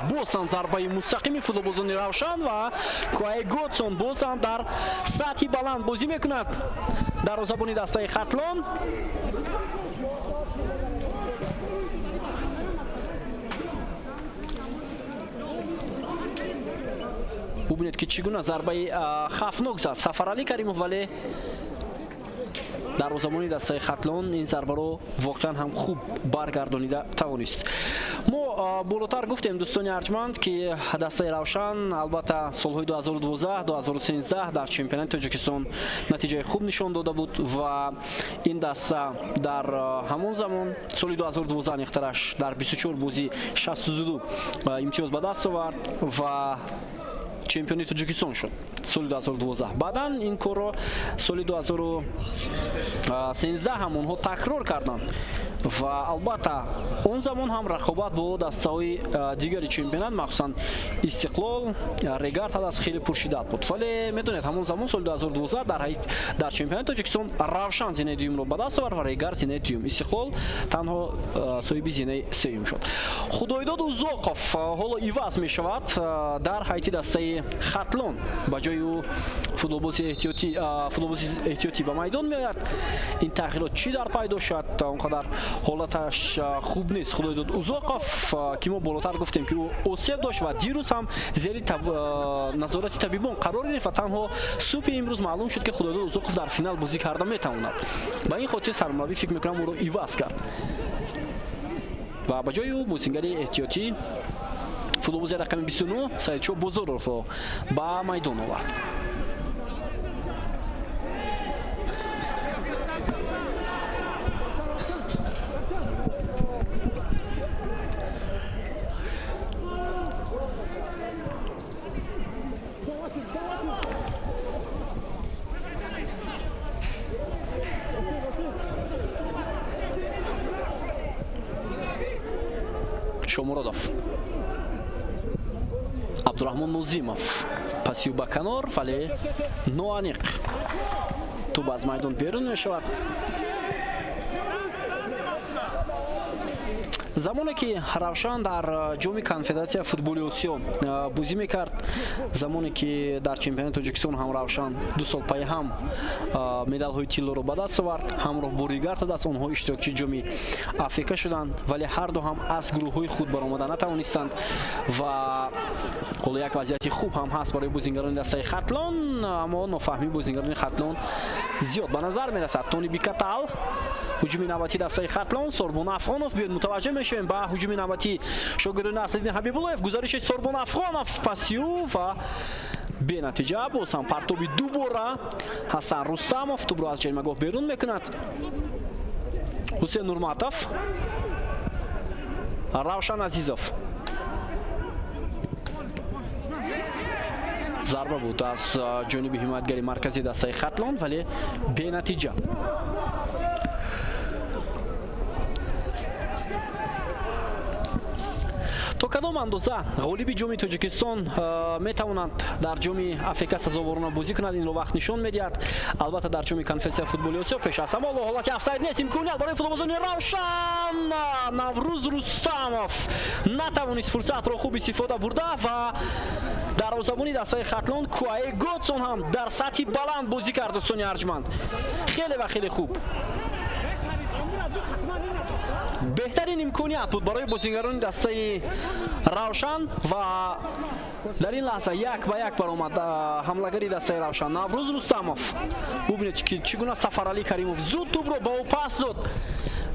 бозам зарбаи мустақими футболбозони Равшан ва Куай Готсон бозам дар сатҳи баланд бозӣ мекунад дарвозабони дастаи Хатлон. бубинед ки чӣ гуна зарбаи хафнок зад Сафарали Каримов, вале дарвозабони дастаи Хатлон ин зарбаро воқеан ҳам хуб баргардонида тавонист. мо болотар гуфтем дӯстони арҷманд ки дастаи Равшан албатта солҳои 2012-2013 дар чемпионати Тоҷикистон натиҷаи хуб нишон дода буд ва ин даста дар ҳамон замон соли 2012 нехтараш дар 24 бозӣ 62 имтиёз ба даст овард ва чемпиони Тоҷикистон шуд соли 2012. баъдан ин корро соли 2013 ҳам онҳо такрор карданд ва албатта он замон ҳам рақобат бо дастаҳои дигари чемпионат махсусан Истиқлол, Регард ҳадас хеле пуршиддат буд. вале медонед ҳамон замон соли 2012 дар чемпионати Тоҷикистон Равшан зинаи дуюмро ба даст овард ва Регард зинаи дуюм, Истиқлол танҳо соҳиби зинаи сеюм шуд. Худоидод Узоқов ҳоло иваз мешавад дар ҳайати дастаи Хатлон. ба ҷои ӯ футболбози эҳтиётӣ ба майдон меояд. ин тағйирот чӣ дар пайдо шуд? Он қадар ҳолаташ хуб нест. Худоидод Узоқов ки мо болотар гуфтем ки ӯ осеб дошт ва дирӯз ҳам зери назорати табибон қарор гирифт ва танҳо субҳи имрӯз маълум шуд ки Худоидод Узоқов дар финал бозӣ карда метавонад. ба ин хотир сармураббӣ фикр мекунам ӯро иваз кард ва ба ҷои ӯ бозингари эҳтиётӣ футболбози рақами 29 Саидчо Бозоровро ба майдон овард. Шомуродов, Абдураҳмон Нозимов пасю ба канор, вале ноаниқ тӯб аз майдон берун мешавад. замоне ки Равшан дар ҷоми конфедератсия футболи Осиё бозӣ мекард, замоне ки дар чемпионати Тоҷикистон ҳам Равшан 2 сол пай ҳам медалҳои тиллоро ба даст овард, ҳамроҳ бо Регард ҳадас онҳо иштирокчии ҷоми Африка шуданд, вале ҳарду ҳам аз гурӯҳҳои худ баромада натавонистанд ва ҳоло як вазъияти хуб ҳам ҳаст барои бозингарони дастаи Хатлон, аммо нофаҳмии бозингарони Хатлон зиёд ба назар мерасад. Тони Бикатал, ҳуҷуми навбатии дастаи Хатлон, Сорбон Афғонов, биёед мутаваҷҷеҳ мешавем ба ҳуҷуми навбатии шогирдони Асадиддин Ҳабибуллоев. Гузариши Сорбон Афғонов пасю ва бенатиҷа. боз ҳам партоби дубора Ҳасан Рустамов тӯбро аз ҷаримагоҳ берун мекунад. Ҳусейн Нурматов, Равшан Азизов. зарба буд аз ҷониби ҳимоятгари маркази дастаи Хатлон, вале бенатиҷа. то кадом андоза ғолиби ҷоми Тоҷикистон метавонад дар ҷоми Африка сазоворона бозӣ кунад, инро вақт нишон медиҳад. албатта дар ҷоми конференсия футболи Осиё пеш аз ҳама ҳолати офсайд нест, имконият барои футболбозони Равшан. Наврӯз Рустамов натавонист фурсатро хуб истифода бурда ва дарвозабони дастаи Хатлон Куай Готсон ҳам дар сатҳи баланд бозӣ кард. дӯстони арҷманд, хеле ва хеле хуб. беҳтарин имконият буд барои бозингарони дастаи Равшан ва дар ин лаҳза як ба як баромад ҳамлагари дастаи Равшан Наврӯз Рустамов. бубинед ки чӣ гуна Сафарали Каримов зуд тӯбро ба ӯ пас дод,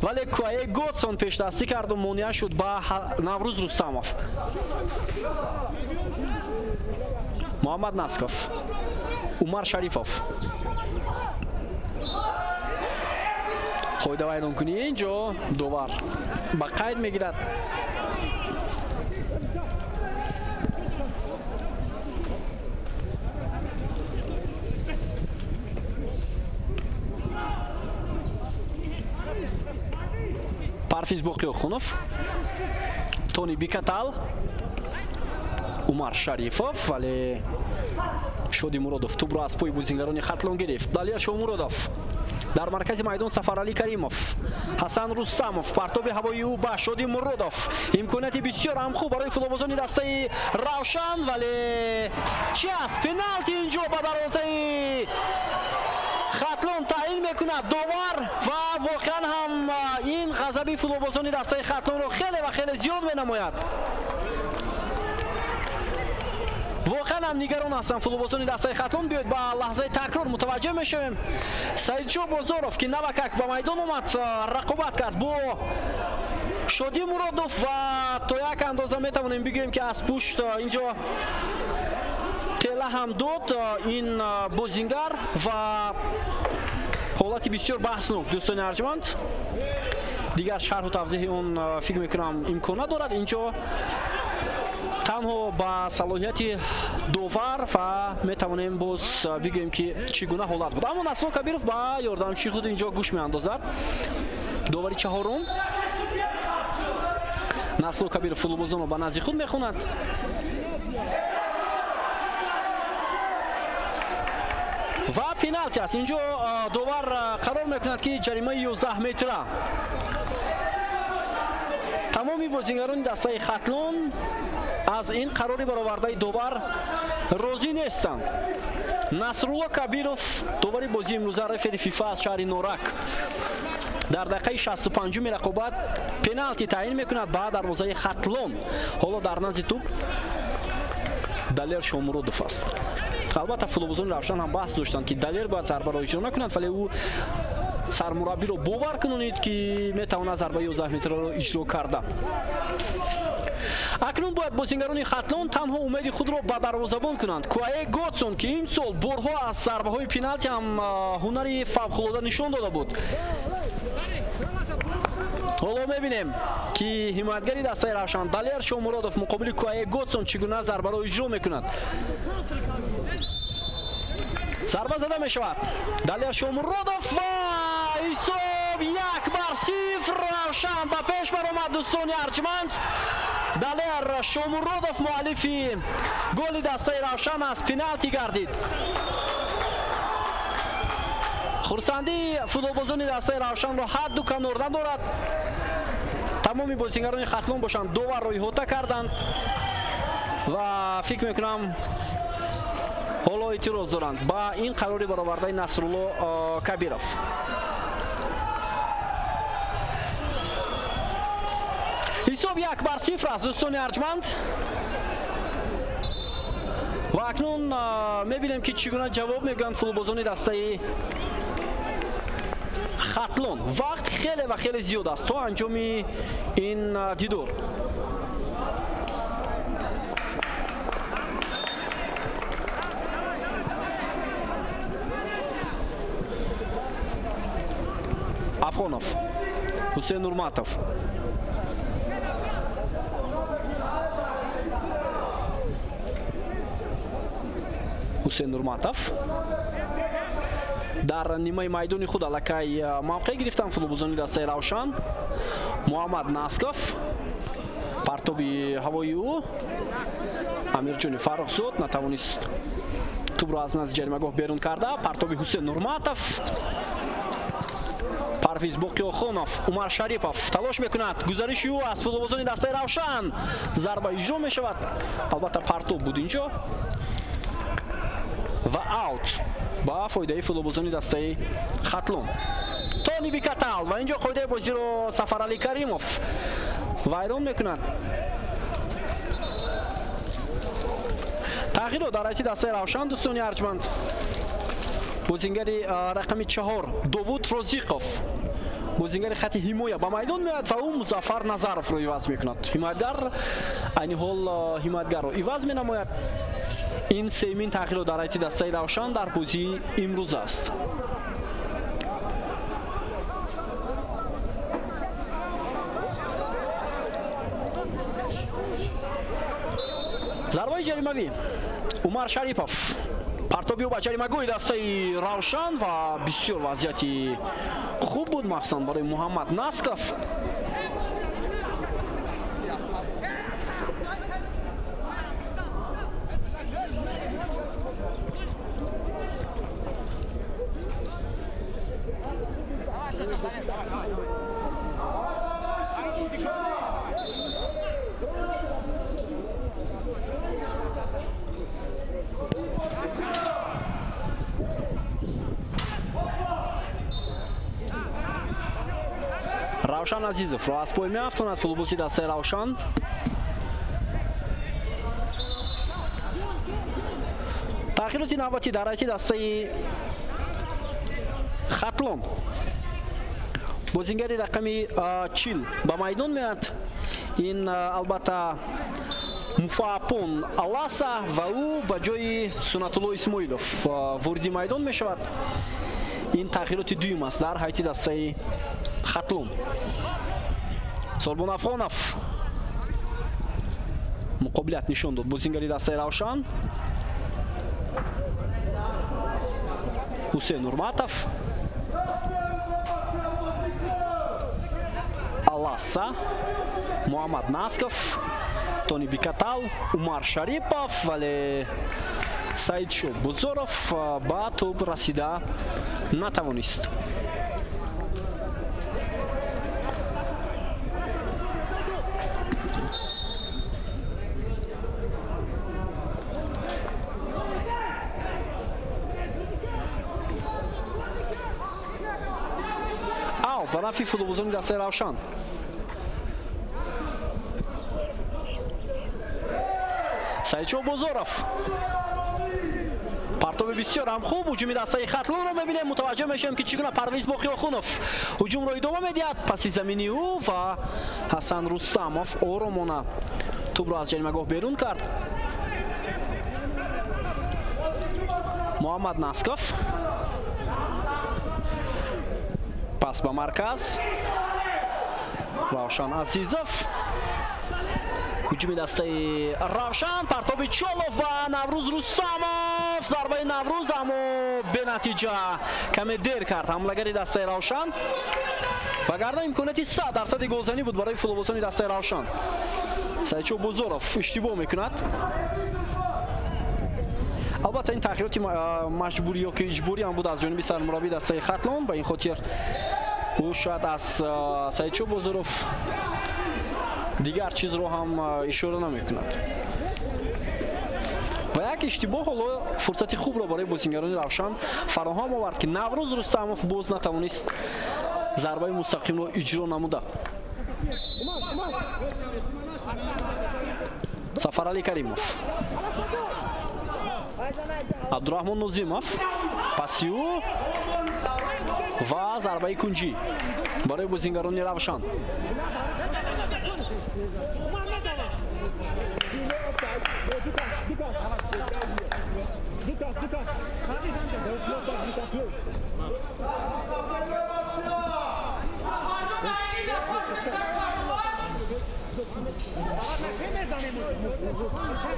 вале Куай Готсон пештастӣ карду монеа шуд ба Наврӯз Рустамов. Муҳаммад Насков, Умар Шарифов. қоида вайдонкунӣ инҷо довар ба қайд мегирад. Парфиз Боқиёхунов, Тони Бикатал, умар шарифов, вале шоди муродов тубро аз пои бозингарони хатлон гирифт. Далер шомуродов дар маркази майдон Сафарали Каримов, Ҳасан Рустамов, партоби ҳавои ӯ ба Шоди Муродов. Имконияти бисёр ҳам хуб барои футболбозони дастаи Равшан, вале чи аст? Пеналти инҷо ба дарвозаи Хатлон таъин мекунад довар ва воқеан ҳам ин ғазаби футболбозони дастаи Хатлонро хеле ва хеле зиёд менамояд. واقعا هم نگران هستم فوتبالبازان دستای خطلون. بیاید با لحظه تکرار متوجه میشویم. سعیدجو بازاروف که نوکک به میدان اومد رقابت کرد با شادی مرادوف و تا یک اندازه میتوانیم بگوییم که از پشت اینجا تله هم داد این بازیگر و حالت بسیار بحثناک. دوستان ارجمند دیگر شرح و توضیح اون فکر میکنم امکان ندارد. اینجا تنها با صلاحیت دوور و میتوانیم باز بگیم که چگونه حالت بود. اما نصر کبیرов با یاردمچی خود اینجا گوش میاندازد. دوری چهارم نصر کبیرов فوتبالبازان رو به نزد خود میخواند. و پنالتی است. اینجا دوور قرار میکند که جریمه 11 متره. تمامی بازیگران دسته خطلون از این قراری برآورده دوبار راضی نیستند. نصرالله کبیرов دوباره بازی امروزه رفیق فیفا از شهر نورک در دقیقه 65 رقابت پنالتی تعیین میکند با دروازه خطلون. حالا در نزد توپ دلیر شامورودوف است. البته فوتبالبازان روشن هم بحث داشتند که دلیر باید ضربه را اجرا نکند، ولی او سرمربی رو باور کنونید که میتواند ضربه 11 متر رو اجرا کرده. اکنون باید بازیگران خطلون تنها امید خود را به دروازه‌بان کنند. کوای گوتسون که این سال بارها از ضربه های پنالتی هم هنری فوق‌العاده نشان داده بود. حالا میبینیم که حمایتگری دسته روشن دلیر شامورادوف مقابل کوای گوتسون چگونه ضربه را اجرا میکند. ضربه زده می شود. دلیر شامورادوف و حساب 1-0 روشن به پیش برآمد. دوستان ارجمند دلیر شامورادوف مؤلف گل دسته روشن از پنالتی گردید. خرسندی فوتبالبازان دسته روشن را حد و کنار ندارد. تمامی بازیگران خطلون باشند دوبار روی هوته کردند و فکر میکنم حالا اعتراض دارند با این قراری برآورده نصرالله کبیرов. حساب 1-0 است دوستان ارجمند. و اکنون میبینیم که چگونه جواب میگن فوتبالبازان دسته خطلون. وقت خیلی و خیلی زیاد است تا انجام این دیدار. افغانوف، حسین نورماتوف، حسین نورماتوف در نیمه میدانی خود الکی موقع گرفتن فوتبالبازان دسته روشن. محمد ناسکوف پرتابی هوایی او امیرجان فرخزاد نتوانست توپ را از نزد جریمهگاه بیرون کرده. پرتابی حسین نورماتوف، پرویز باقیاخانوف، عمر شریفов تلاش میکند. گزارش او از فوتبالبازان دسته روشن ضربه اجرا میشود. البته پرتاب بود اینجا و اوت با فایده فوتبالبازان دسته خطلون. تونی بیکتال و اینجا قاعده بازی رو سفرعلی کریمov ویران میکند. تغییر در حیاتی دسته روشن دوستان ارجمند بازیگر رقم 4 داوود رازیقov بازیگر خط حمایه به میدان میاد و او مظفر نظرov رو عوض میکند. حمایتگر این حال حمایتگر رو عوض مینماید. این سیمین تغییر در حیاتی دسته روشن در بازی امروز است. ضربه جریمه‌ای عمر شریفov پرتابی او به جریمه‌گاه دسته روشن و بسیار وضعیتی خوب بود مخصوصا برای محمد ناسکوف. равшан азизов ро аз пой меафтонад футболисти дастаи равшан. тағйироти навбатӣ дар ҳайати дастаи хатлон. бозингари рақами 40 ба майдон меояд. ин албатта муфаапон аласа ва ӯ ба ҷои сунатулло исмоилов вориди майдон мешавад. ин тағйироти дуюм аст дар ҳайати дастаи хатлон. Сорбон Афғонов муқобилият нишон дод бозингари дастаи равшан. ҳусейн Нурматов, Аласа, Муҳаммад Насков, Тони Бикатал, Умар Шарипов, вале Саидшо Бузоров ба тӯб расида натавонист. ба нафи футболбозони дастаи равшан. Саидшо Бузоров, партоби бисёр ҳам хуб. ҳуҷуми дастаи хатлонро мебинем. мутаваҷҷеҳ мешавем ки чӣ гуна Парвиз Боқиёхунов ҳуҷумро идома медиҳад. паси замини ӯ ва Ҳасан Рустамов оромона тӯбро аз ҷаримагоҳ берун кард. Муҳаммад Насков, пас ба марказ. равшан азизов, ҳуҷуми дастаи равшан, партоби чолов ба Наврӯз Рустамов, зарбаи Наврӯз аммо бенатиҷа, каме дер кард ҳамлагари дастаи равшан. вагарна имконияти 100% голзанӣ буд барои футболбозони дастаи равшан. Саидшо Бузоров иштибоҳ мекунад. албатта ин тағйироти маҷбурӣ ёки иҷборӣ ҳам буд аз ҷониби сармураббии дастаи хатлон. ба ин хотир ӯ шояд аз Саидшо Бузоров дигар чизро ҳам ишора намекунад. ва як иштибоҳ ҳоло фурсати хубро барои бозингарони равшан фароҳам овард ки Наврӯз Рустамов боз натавонист зарбаи мустақимро иҷро намуда. Сафарали Каримов, Абдураҳмон Нозимов, паси ӯ ва зарбаи кунҷӣ барои бозингарони равшан.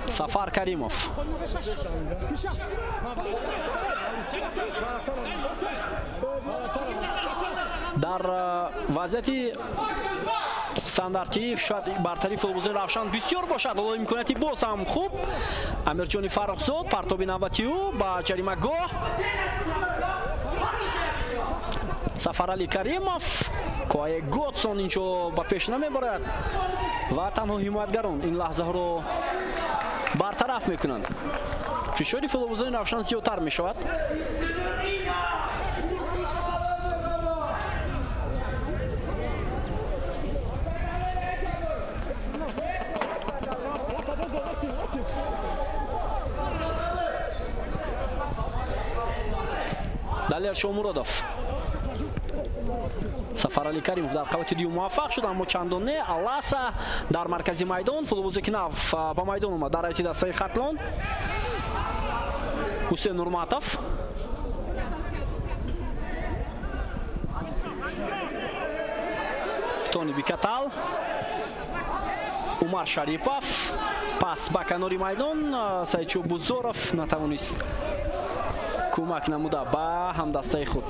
Сафар Каримов, дар вазъияти стандартӣ шояд бартари футболбозони равшан бисёр бошад. ҳоло имконияти боз ҳам хуб. Амирҷони Фаррухзод, партоби навбати ӯ ба ҷаримагоҳ. Сафарали Каримов, Коаи Готсон инҷо ба пеш намебарад ва танҳо ҳимоятгарон ин лаҳзаҳоро бартараф мекунанд. фишори футболбозони равшан зиёдтар мешавад. Далер Шомуродов, Сафарали Каримов дар қабати дуюм муваффақ шуд, аммо чандон не. Аласа дар маркази майдон, футболбози Кинав ба майдон омад дар ҳайати дастаи хатлон. Ҳусейн Нурматов, Тони Бикатал, Умар Шарипов, пас ба канори майдон. Саидшо Бузоров натавонист кӯмак намуда ба ҳамдастаи худ.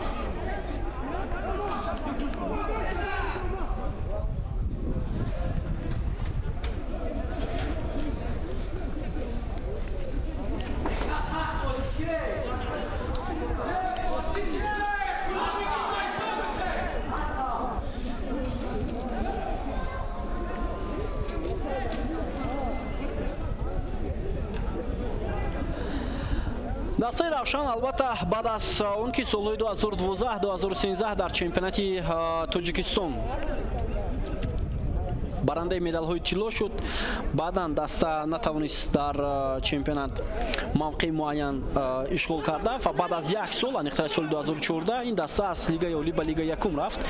дастаи равшан албатта баъд аз он ки солҳои 2012-2013 дар чемпионати тоҷикистон барандаи медалҳои тилло шуд, баъдан даста натавонист дар чемпионат мавқеи муайян ишғол карда ва баъд аз як сол аниқтаи соли 2014 ин даста аз лигаи олӣ ба лигаи якум рафт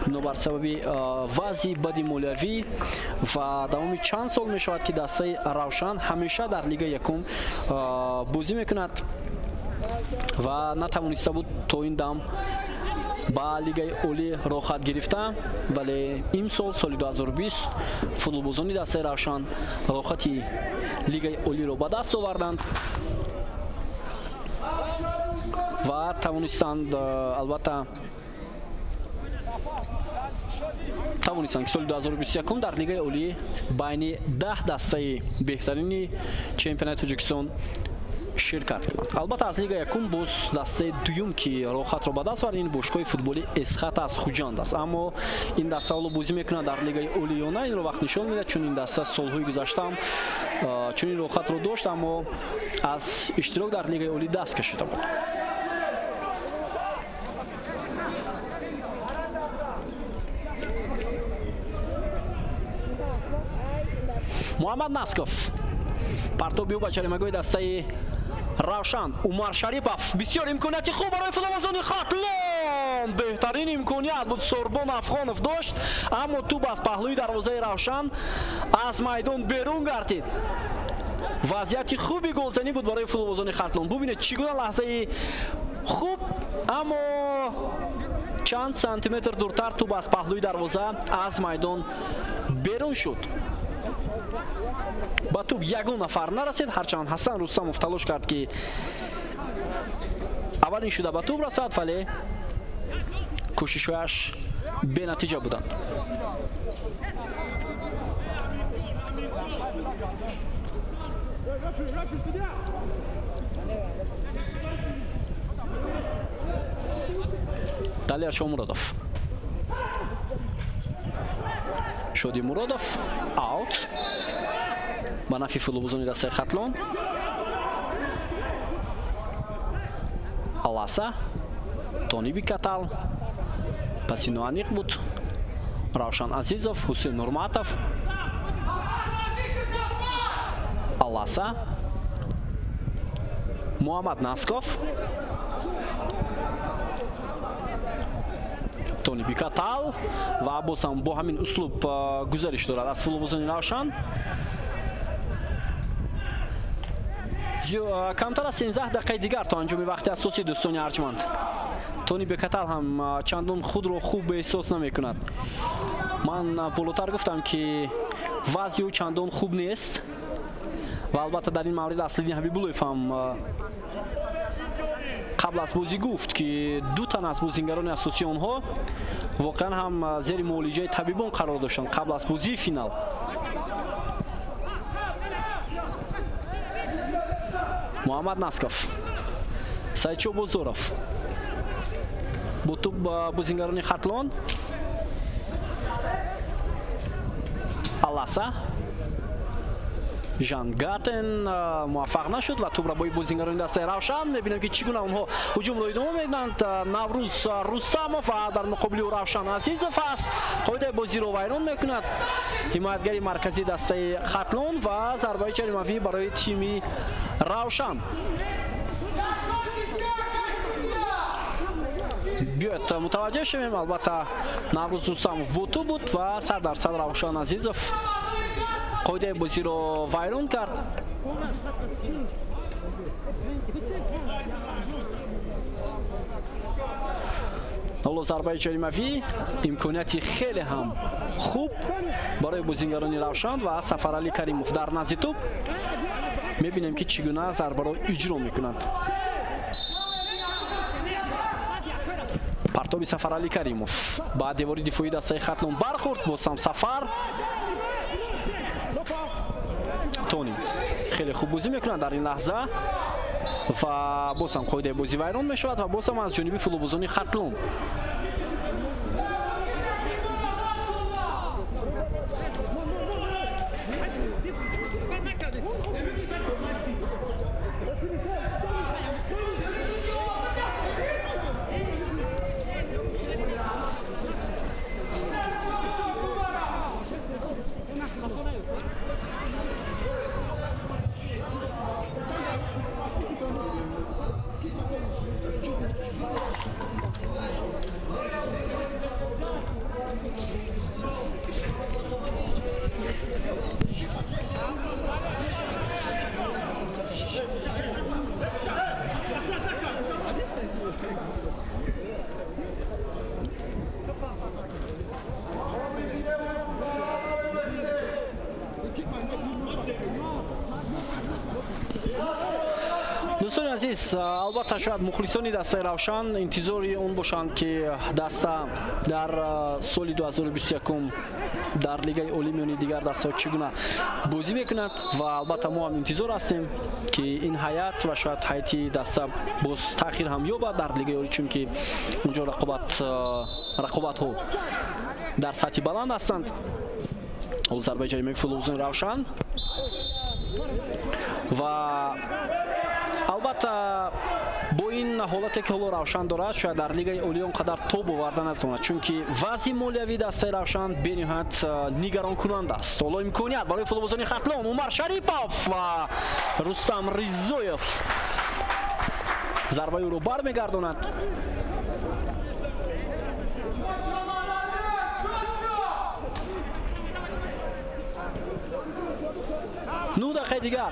бинобар сабаби вазъи бади молиявӣ ва давоми чанд сол мешавад ки дастаи равшан ҳамеша дар лигаи якум бозӣ мекунад ва натавониста буд то ин дам ба лигаи олӣ рохат гирифта, вале имсол соли 2020 футболбозони дастаи равшан рохати лигаи олиро ба даст оварданд ва тавонистанд албатта ки соли 2021 дар лигаи олӣ байни 10 дастаи беҳтарини чемпионати Тоҷикистон ширкат кунад. Албатта аз лига якум боз дастаи дуюм ки рохатро ба даст овард ин бошгоҳи футболи Эсхат аз Хуҷанд аст. Аммо ин даста ҳоло бозӣ мекунад дар лигаи олӣ ё на, инро вақт нишон медиҳад, чун ин даста солҳои гузашта ҳам чунин рохатро дошт, аммо аз иштирок дар лигаи олӣ даст кашида буд. Муҳаммад Насков партоби ӯ ба ҷаримагоҳи дастаи равшан. Умар Шарипов бисёр имконияти хуб барои футболбозони Хатлон. Беҳтарин имконият буд Сорбон Афғонов дошт, аммо тӯб аз паҳлӯи дарвозаи равшан аз майдон берун гардид. Вазъияти хуби голзанӣ буд барои футболбозони Хатлон. Бубинед чӣ гуна лаҳзаи хуб, аммо чанд сантиметр дуртар тӯб аз паҳлӯи дарвоза аз майдон берун шуд. ба тӯб ягон нафар нарасид, ҳарчанд Ҳасан Рустамов талош кард ки аввалин шуда ба тӯб расад, вале кӯшишҳояш бенатиҷа буданд. Далер Шомуродов. Шоди Муродов аут ба нафи футболбозони дастаи Хатлон. Аласа Тони Бикатал паси ноаниқ буд. Равшан Азизов, Ҳусейн Нурматов, Аласа, Муҳаммад Насков, Тони Бикатал ва бозам бо ҳамин услуб гузариш дорад аз футболбозони Равшан. камтар аз 13 дақиқаи дигар то анҷоми вақти асосӣ дӯстони арҷманд. Тони Бекатал ҳам чандон худро хуб эҳсос намекунад. Ман болотар гуфтам ки вазъи ӯ чандон хуб нест ва албатта дар ин маврид Аслиддин Ҳабибуллоев ҳам қабл аз бозӣ гуфт ки ду тан аз бозингарони асосии онҳо воқеан ҳам зери муолиҷаи табибон қарор доштанд қабл аз бозии финал. Муҳаммад Насков, Сайчо Бозоров бо тӯб бозингарони Хатлон. Аласа Жан Гатен муваффақ нашуд ва тӯбро бои бозингарони дастаи Равшан. Мебинем ки чӣ гуна онҳо ҳуҷумро идома медиҳанд. Наврӯз Рустамов ва дар муқобили ӯ Равшан Азизов аст. қоидаи бозиро вайрон мекунад ҳимоятгари марказии дастаи Хатлон ва зарбаи ҷаримавӣ барои тими Равшан. биёед мутаваҷҷеҳ шавем. Албатта Наврӯз Рустамов бо тӯб буд ва 100% Равшан Азизов қоидаи бозиро вайрон кард. ҳоло зарбаи ҷаримавӣ имконияти хеле ҳам хуб барои бозингарони Равшан ва Сафарали Каримов дар назди тӯб. мебинем ки чӣ гуна зарбаро иҷро мекунанд. партоби Сафарали Каримов ба девори дифоии дастаи Хатлон бархӯрд. бозам Сафар. Тони хеле хуб бозӣ мекунад дар ин лаҳза ва бозам қоидаи бозӣ вайрон мешавад ва бозам аз ҷониби футболбозони Хатлон. دوستان عزیز، البته شاید مخلصان دسته روشن انتظاری اون باشند که دسته در سال 2021 در لیگ عالی میانی دیگر دسته چگونه بازی میکند و البته ما هم انتظار هستیم که این هیئت و شاید هیئتی دسته باز تاخیر هم یابد در لیگ عالی، چون که اونجا رقابت ها در سطح بلند هستند. اول ضربه جریمه فلوزن روشن و البته با این حالتی که حالا روشن دارد شاید در لیگ عالی اونقدر توپ آورده نتواند، چون که وضع مالیوی دسته روشن بنهایت نگران کننده است. حالا امکانیت برای فوتبالبازان خطلان عمر شریپов و رستم ریزویف ضربه او رو برمیگرداند. 9 دقیقه دیگر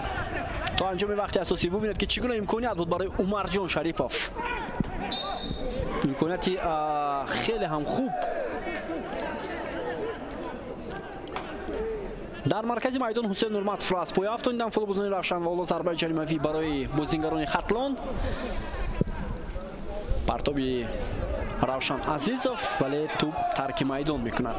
تا انجام وقت اساسی. ببینید که چگونه امکانیت بود برای عمر جان شریپov، امکانیتی خیلی هم خوب. در مرکز میدان حسین نورمتov را از پای افتاندن فوتبالبازان روشن و حالا ضربه جریمه‌ای برای بازیگران خطلان. پرتابی روشن عزیزов ولی توپ ترک میدان میکند.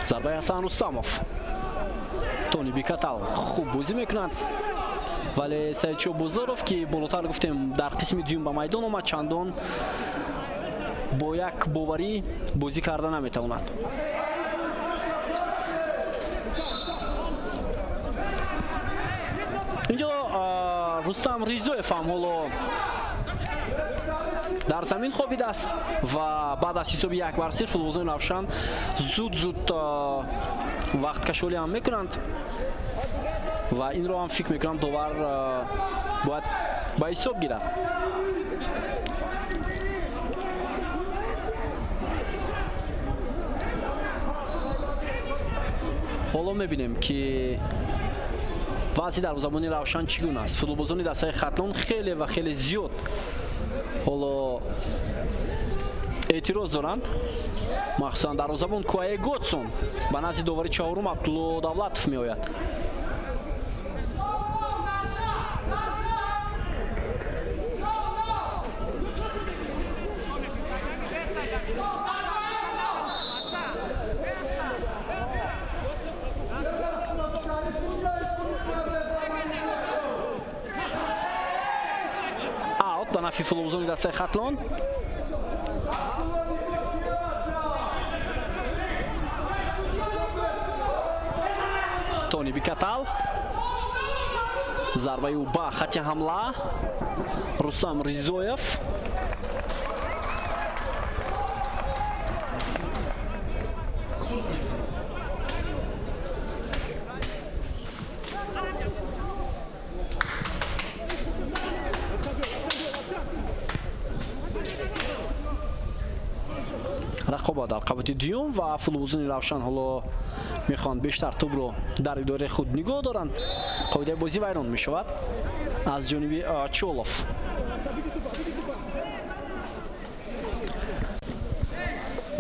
ضربه حسن رستمov. تونی بیکاتال خوب بازی میکند ولی سایچو بوزارов که بالاتر گفتیم در قسم دوم به میدان آمد چندان با یک باوری بازی کرده نمیتواند. اینجا رستم ریزویف هم حالا در زمین خوابیده است و بعد از حساب 1-0 فوتبالبازان روشن زود وقت کشولی هم میکنند و این رو هم فکر میکنم داور باید با حساب گیرد. حالا میبینیم که وضع دروازه‌بانی روشن چگونه است. فوتبالبازان دسته خطلان خیلی و خیلی زیاد حالا اعتراض دارند، مخصوصا دروازه‌بان کوای گوتسون به نزد داوری چهارم عبدالله دولتов میآید. به نفع فوتبالبازان دسته خطلان. تونی بیکاتال ضربه او به خط حمله. رستم ریزویف رقابت در قبط دیوم و فوتبالبازان روشن حالا میخوان بیشتر توپ رو در اداره خود نگاه دارند. قاعده بازی ویران میشود از جانب چولوف.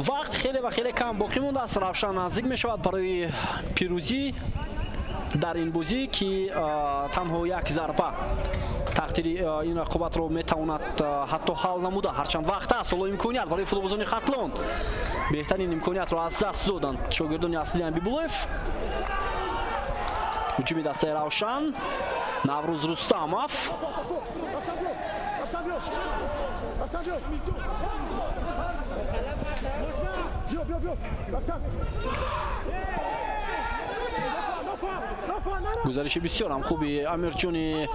وقت خیلی و خیلی کم باقی مونده است. روشن نزدیک میشود برای پیروزی در این بازی که تنها یک ضربه تقدیر این رقابت رو میتواند حتی حل نموده. هرچند وقت است حالا امکانیت برای فوتبالبازان خطلان، بهترین امکانیت رو از دست دادند شاگردان اصلی بیبولوف. هجوم دسته روشن نوروز رستمov گزارش بسیار هم خوبی امیرجان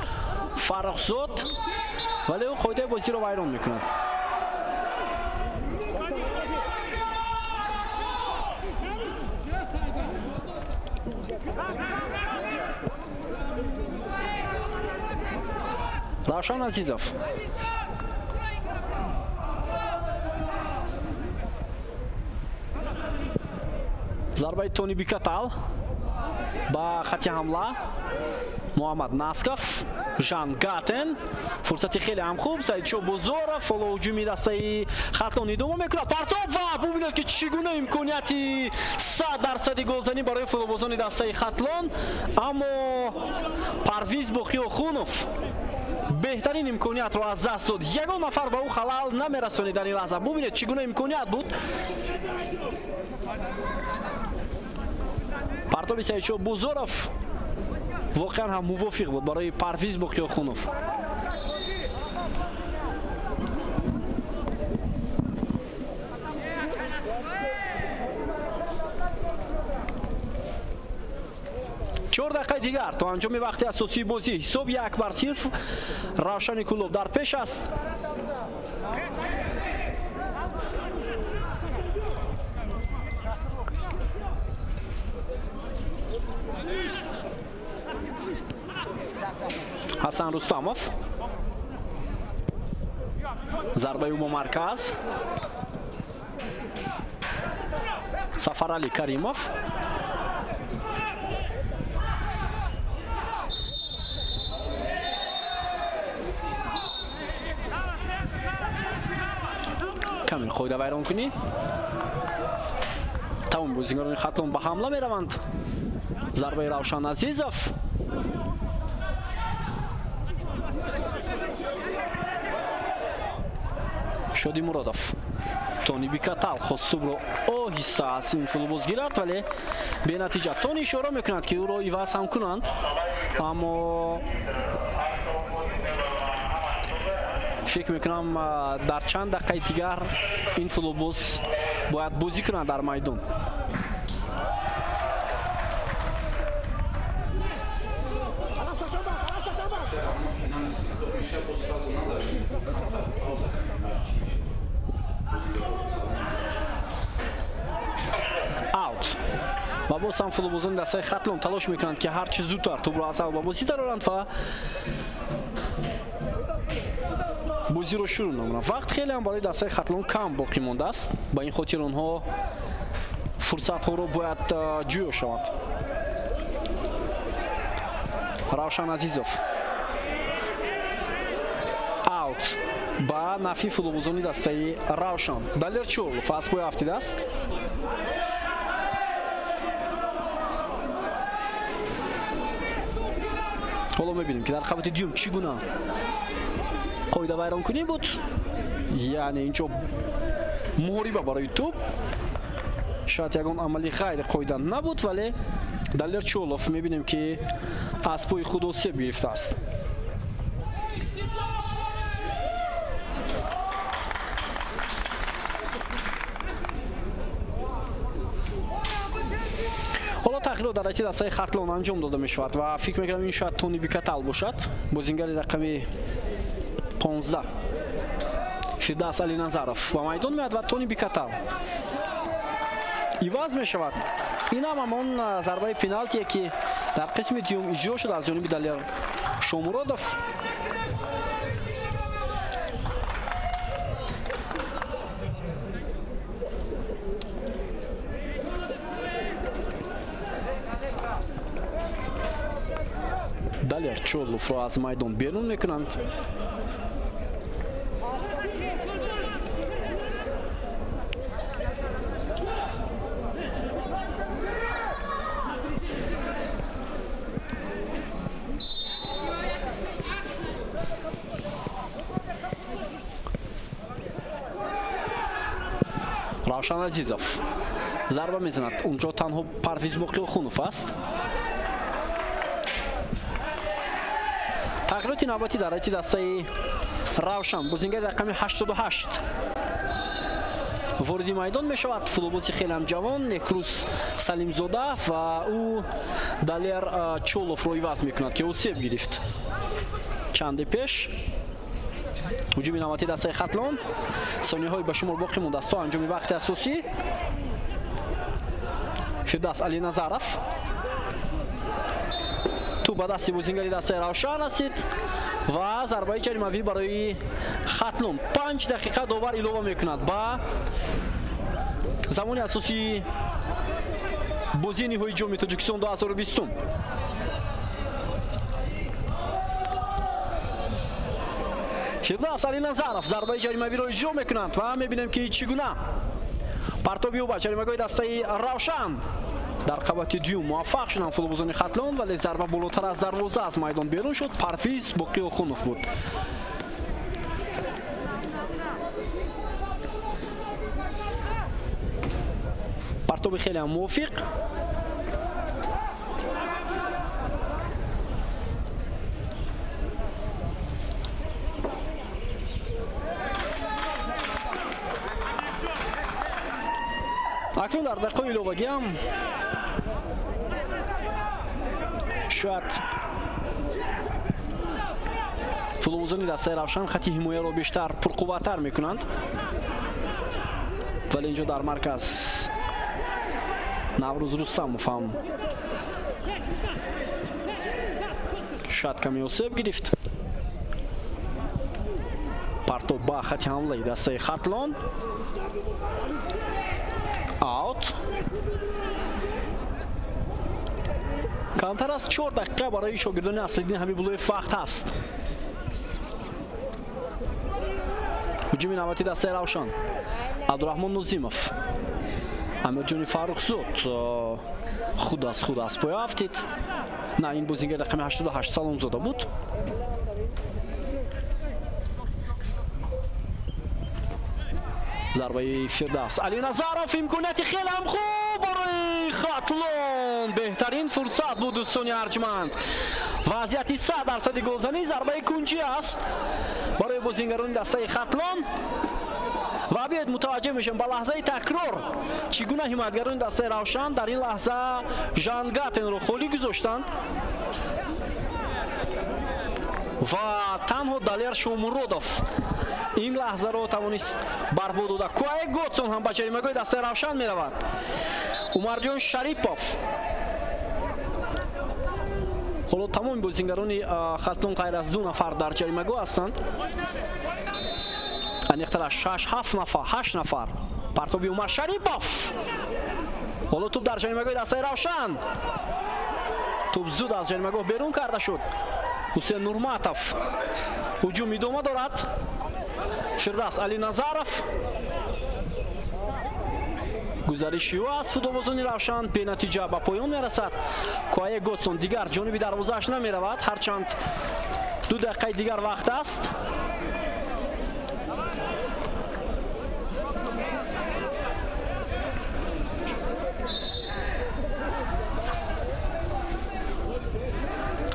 فرخزاد ولی او قاعده بازی رو ویران میکند. روشن عزیزov зарбаи Тони Бикатал ба хати ҳамла Муҳаммад Насков, Жан Гатен, фурсати хеле ҳам хуб, Саидшоҳ Бузоров, ҳоло ҳуҷуми дастаи Хатлон идома мекунад. Партоб ва бубинед ки чӣ гуна имконияти 100% голзанӣ барои футболбозони дастаи Хатлон, аммо Парвиз Боқиёхунов беҳтарин имкониятро аз даст дод. Ягон нафар ба ӯ халал намерасонид дар ин лаҳза. Бубинед чӣ гуна имконият буд. партоби Саидшоҳ Бузоров воқеан ҳам мувофиқ буд барои Парвиз Боқиёхунов. чор дақиқаи дигар то анҷоми вақти асосии бозӣ. ҳисоб 1-0. Равшани Кулов дар пеш аст. Ҳасан Рустамов, зарбаи ӯ бо марказ. Сафарали Каримов, камил қоида вайрон кунӣ. тамоми бозигарони Хатлон ба ҳамла мераванд. зарбаи Равшан Азизов, Шоди Муродов, Тони Бикатал хост тӯбро оҳиста аз ин футболбоз гирад, вале бенатиҷа. Тони ишора мекунад ки ӯро иваз ҳам кунанд, аммо фикр мекунам дар чанд дақиқаи дигар ин футболбоз бояд бозӣ кунад дар майдон. ва боз ҳам футболбозони дастаи Хатлон талош мекунанд ки ҳарчи зудтар тӯбро аз аввал ба бозӣ дароранд ва бозиро шурӯъ намоянд. вақт хеле ҳам барои дастаи Хатлон кам боқӣ мондааст. ба ин хотир онҳо фурсатҳоро бояд ҷӯё шаванд. Равшан Азизов аут ба нафи футболбозони дастаи Равшан. Далер Чорлов аз поя афтидааст. ҳоло мебинем ки дар қабати дуюм чӣ гуна қоида вайронкунӣ буд. яъне инҷо муҳориба барои тӯб. шояд ягон амали ғайри қоида набуд, вале Далер Чорлов мебинем ки аз пои худ осеб гирифтааст. ҳоло тағйирот дар райти дастаи Хатлон анҷом дода мешавад ва фикр мекунам ин шояд Тони Бикатал бошад. бозингари рақами 15 Фирдавс Алиназаров ба майдон меояд ва Тони Бикатал иваз мешавад. ин ҳам ҳамон зарбаи пеналтие ки дар қисми дуюм иҷро шуд аз ҷониби Далер Шомуродов. Далер Чорловро аз майдон берун мекунанд. Равшан Азизов зарба мезанад. унҷо танҳо Парвиз Боқиёхунов аст. тағйироти навбатӣ дар райти дастаи Равшан. бозингари рақами 88 вориди майдон мешавад. футболбози хеле ҳам ҷавон Нехрус Салимзода ва ӯ Далер Чорловро иваз мекунад ки осеб гирифт чанде пеш. ҳуҷуми навбатӣ дастаи Хатлон. сониҳои ба шумор боқӣ мондааст то анҷоми вақти асосӣ. Фирдавс Алиназаров ту ба дасти бозингари дастаи Равшан расид ва зарбаи ҷаримавӣ барои Хатлон. 5 дақиқа довар илова мекунад ба замони асосии بازی نهایی جام تاجیکستان 2020. فردوس علی نظرов ضربه جریمه‌ای را اجرا میکنند و میبینیم که چگونه پرتابی او با جریمه‌گاه دسته روشن در قوت دیو موفق شدند فوتبالبازان ختلان، ولی ضربه بالاتر از دروازه از میدان بیرون شد. پرویز باقی‌خونوف بود. پرتاب خیلی هم موفق. اکنون در دقیقه ایلوگی هم شاید فوتبالبازان دسته روشن خط حمایه را بیشتر پرقوت‌تر میکنند، ولی اینجا در مرکز نوروز رستموف هم شاید کمی آسیب گرفت. پرتاب با خط حمله دسته ختلان اوت. کمتر از 4 دقیقه برای شاگردان اصلیدین حبیب‌الله وقت است. هجوم نوبتی دسته روشن عبدالرحمن نظیمов. امیرجان فرخزاد خود از پای افتید. نه، این بازیگر رقم 88 سال زاده بود. ضربه فردوس علی نظرов امکانیت خیلی هم خوب برای ختلان. بهترین فرصت بود دوستان ارجمند. وضعیت 100% گلزنی. ضربه کنجی است برای بازیگران دسته ختلان و بیاید متوجه میشیم با لحظه تکرار چگونه حمایتگران دسته روشن در این لحظه ژانگاتن رو خالی گذاشتند و تنها دالر شومورودوف این لحظه رو توانست برباد داده. کوای گوتسون هم با جریمه‌گاه دسته روشن میرود. عمرجان شریپوف. حالا تمام بازیگران ختلان غیر از 2 نفر در جریمه‌گاه هستند. انیختر 6-7 نفر 8 نفر. پرتابی عمر شریپوف. حالا توپ در جریمه‌گاه دسته روشن. توپ زود از جریمه‌گاه بیرون کرده شد. حسین نورماتوف هجوم ادامه دارد. فردوس علی نظرов گزارشی او از فوتبالبازان روشن به نتیجه به پایان میرسد. کوای گوتسون دیگر جانب دروازه‌اش نمیرود، هرچند 2 دقیقه دیگر وقت است.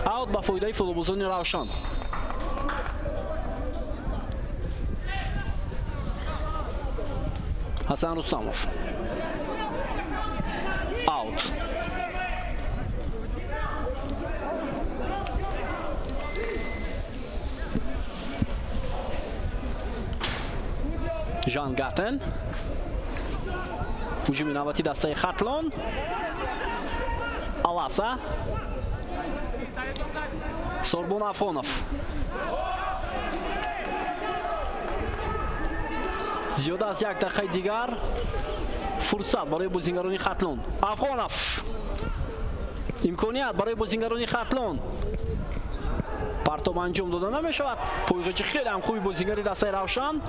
اوت با فایده فوتبالبازان روشن. حسن رستموف اوت. ژانگاتن. هجوم نوبتی دسته ختلان. аласа. Сорбон Афонов. زیاد از 1 دقیقه دیگر فرصت برای بازیگران ختلان. افغانов امکانیت برای بازیگران ختلان. پرتاب انجام داده نمی شود. پایغچی خیلی هم خوبی بازیگری دسته روشن.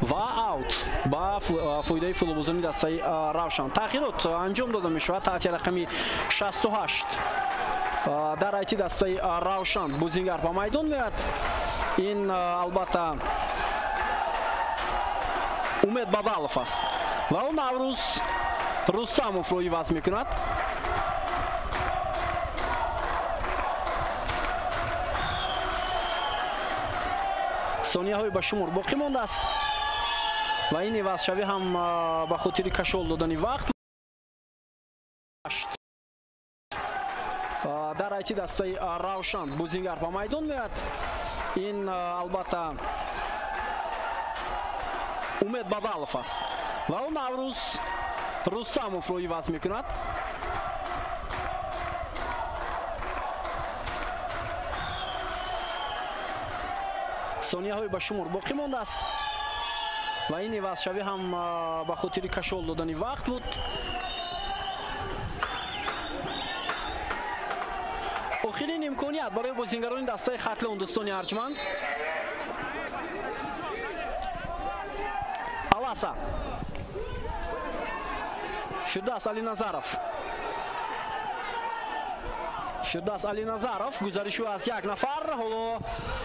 و اوت با فایده فوتبالبازان دسته روشن. تغییرات انجام داده می شود. تحت رقم 68 در ایتی دسته روشن بازیگر با میدان میاد. این البته امید بادالوف است و اون نوروز رستموف رو عوض میکند. ثانیه های به شمار باقی مانده است و این عوض شوی هم به خاطر کشال دادن وقت. در ایتی دسته روشن بازیگر با میدان میاد. این البته امید بادالوف است و اون نوروز رستموف رو عوض میکند. сонияҳои ба шумор боқӣ мондааст ва ин ивазшавӣ ҳам ба хотири кашол додани вақт буд. охирин имконият барои бозингарони дастаи хатлон дӯстони арҷманд. аласа Фирдавс Алиназаров гузаришӯ аз як нафар. ҳоло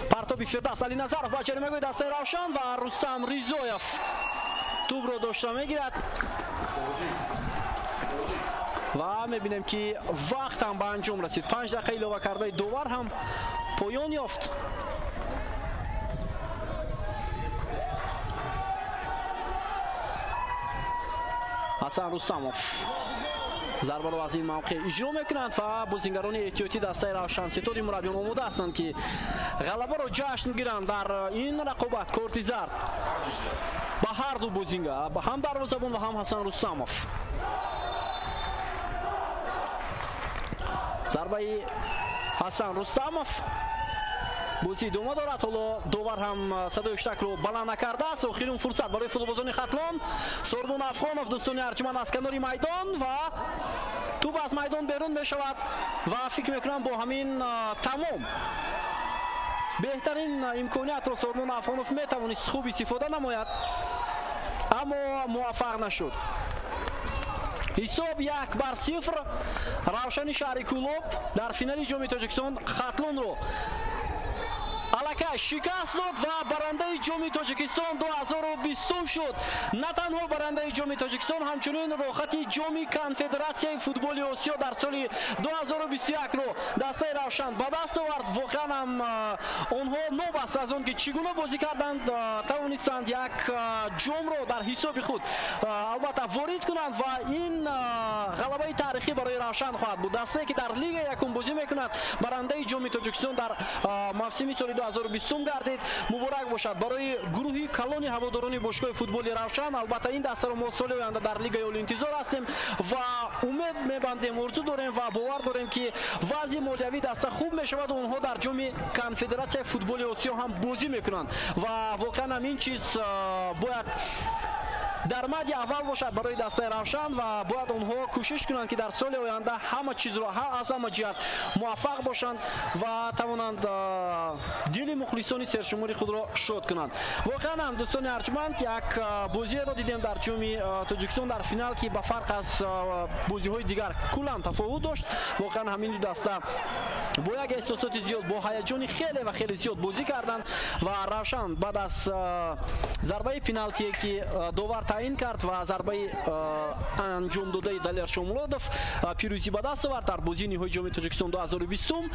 партоби Фирдавс Алиназаров ба ҷаримагоҳи дастаи Равшан ва Рустам Ризоев тӯбро дошта мегирад ва мебинем ки вақт ҳам ба анҷом расид. 5 дақиқа илова кардаи довар ҳам поён ёфт. ҳасан Рустамов зарбаро аз ин мавқеъ иҷро мекунанд ва бозингарони эҳтиётӣ дастаи равшанситоди мураббиён омода ҳастанд ки ғалабаро ҷашн гиранд дар ин рақобат. корти зард ба ҳар ду бозингар, ҳам дарвозабон ва ҳам Ҳасан Рустамов. зарбаи Ҳасан Рустамов бозӣ идома дорад. ҳоло довар ҳам садои хуштакро баланд накардааст. охирин фурсат барои футболбозони хатлон. Сормон Афғонов дӯстони арҷманд аз канори майдон ва тӯб аз майдон берун мешавад ва фикр мекунам бо ҳамин тамом беҳтарин имкониятро Сормон Афғонов метавонист хуб истифода намояд, аммо муваффақ нашуд. ҳисоб 1-0. Равшани Шаҳри Кӯлоб дар финали ҷоми Тоҷикистон хатлонро аллакай шикаст дод ва барандаи ҷоми Тоҷикистон 2020 шуд. На танҳо барандаи ҷоми Тоҷикистон, ҳамчунин рохати ҷоми Конфедератсияи футболи Осиё дар соли 2021ро дастаи Равшан ба даст овард. Воқеан ҳам онҳо нобаст аз он ки чӣ гуна бозӣ карданд тавонистанд як ҷомро дар ҳисоби худ албатта ворид кунанд ва ин ғалабаи таърихӣ барои Равшан хоҳад буд. Дастае ки дар Лигаи Якум бозӣ мекунад, барандаи ҷоми Тоҷикистон дар мавсими соли 2020 гардид. Муборак бошад барои гурӯҳи калони ҳаводорони бошгоҳи футболи Равшан. Албатта ин дастаро мо соли оянда дар Лигаи Олӣ интизор ҳастем ва умед мебандем, орзу дорем ва бовар дорем ки вазъи молиявии даста хуб мешавад. Онҳо дар ҷоми Конфедератсияи футболи Осиё ҳам бозӣ мекунанд ва воқеан ҳам ин чиз бояд дар мадди аввал бошад барои дастаи Равшан ва бояд онҳо кӯшиш кунанд ки дар соли оянда ҳама чизро аз ҳама ҷиҳат муваффақ бошанд ва тавонанд дили мухлисони сершумори худро шод кунанд. Воқеан ҳам дӯстони арҷманд як бозиеро дидем дар ҷоми Тоҷикистон дар финал ки ба фарқ аз бозиҳои дигар куллан тафовут дошт. Воқеан ҳамин ду даста бо як эҳсосоти зиёд, бо ҳаяҷони хеле ва хеле зиёд бозӣ карданд ва Равшан баъд аз зарбаи пеналтие ки довар таъин кард ва зарбаи анҷомдодаи Далер Шомуродов пирӯзӣ ба даст овард дар бозии ниҳоии ҷоми Тоҷикистон 2020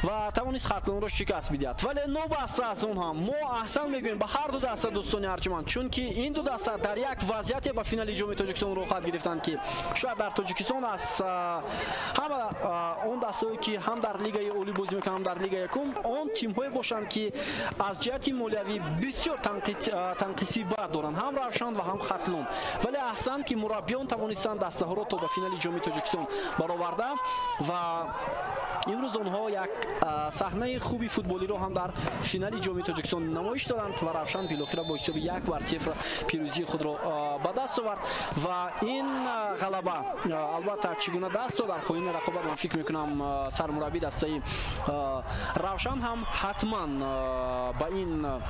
ва тавонист хатлонро шикаст бидиҳад. Вале нобаста аз он ҳам мо аҳсан мегӯем ба ҳар ду даста дӯстони арҷманд, чунки ин ду даста дар як вазъияте ба финали ҷоми Тоҷикистон роҳат гирифтанд ки шояд дар Тоҷикистон аз ҳама он дастае ки ҳам дар Лигаи Олӣ бозӣ мекунанд, ҳам дар Лигаи Якум, он тимҳое бошанд ки аз ҷиҳати молиявӣ бисёр танқиси бад доранд, ҳам Равшан ва ҳам хатлон. Вале аҳсан ки мураббиён тавонистанд дастаҳоро то ба финали ҷоми Тоҷикистон бароварда ва имрӯз онҳо як саҳнаи хуби футболиро ҳам дар финали ҷоми Тоҷикистон намоиш доданд ва Равшан билохира бо ҳисоби 1-0 пирӯзии худро ба даст овард ва ин ғалаба албатта чӣ гуна даст дод дар поини рақобат. Ман фикр мекунам сармураббии дастаи Равшан ҳам ҳатман ба ин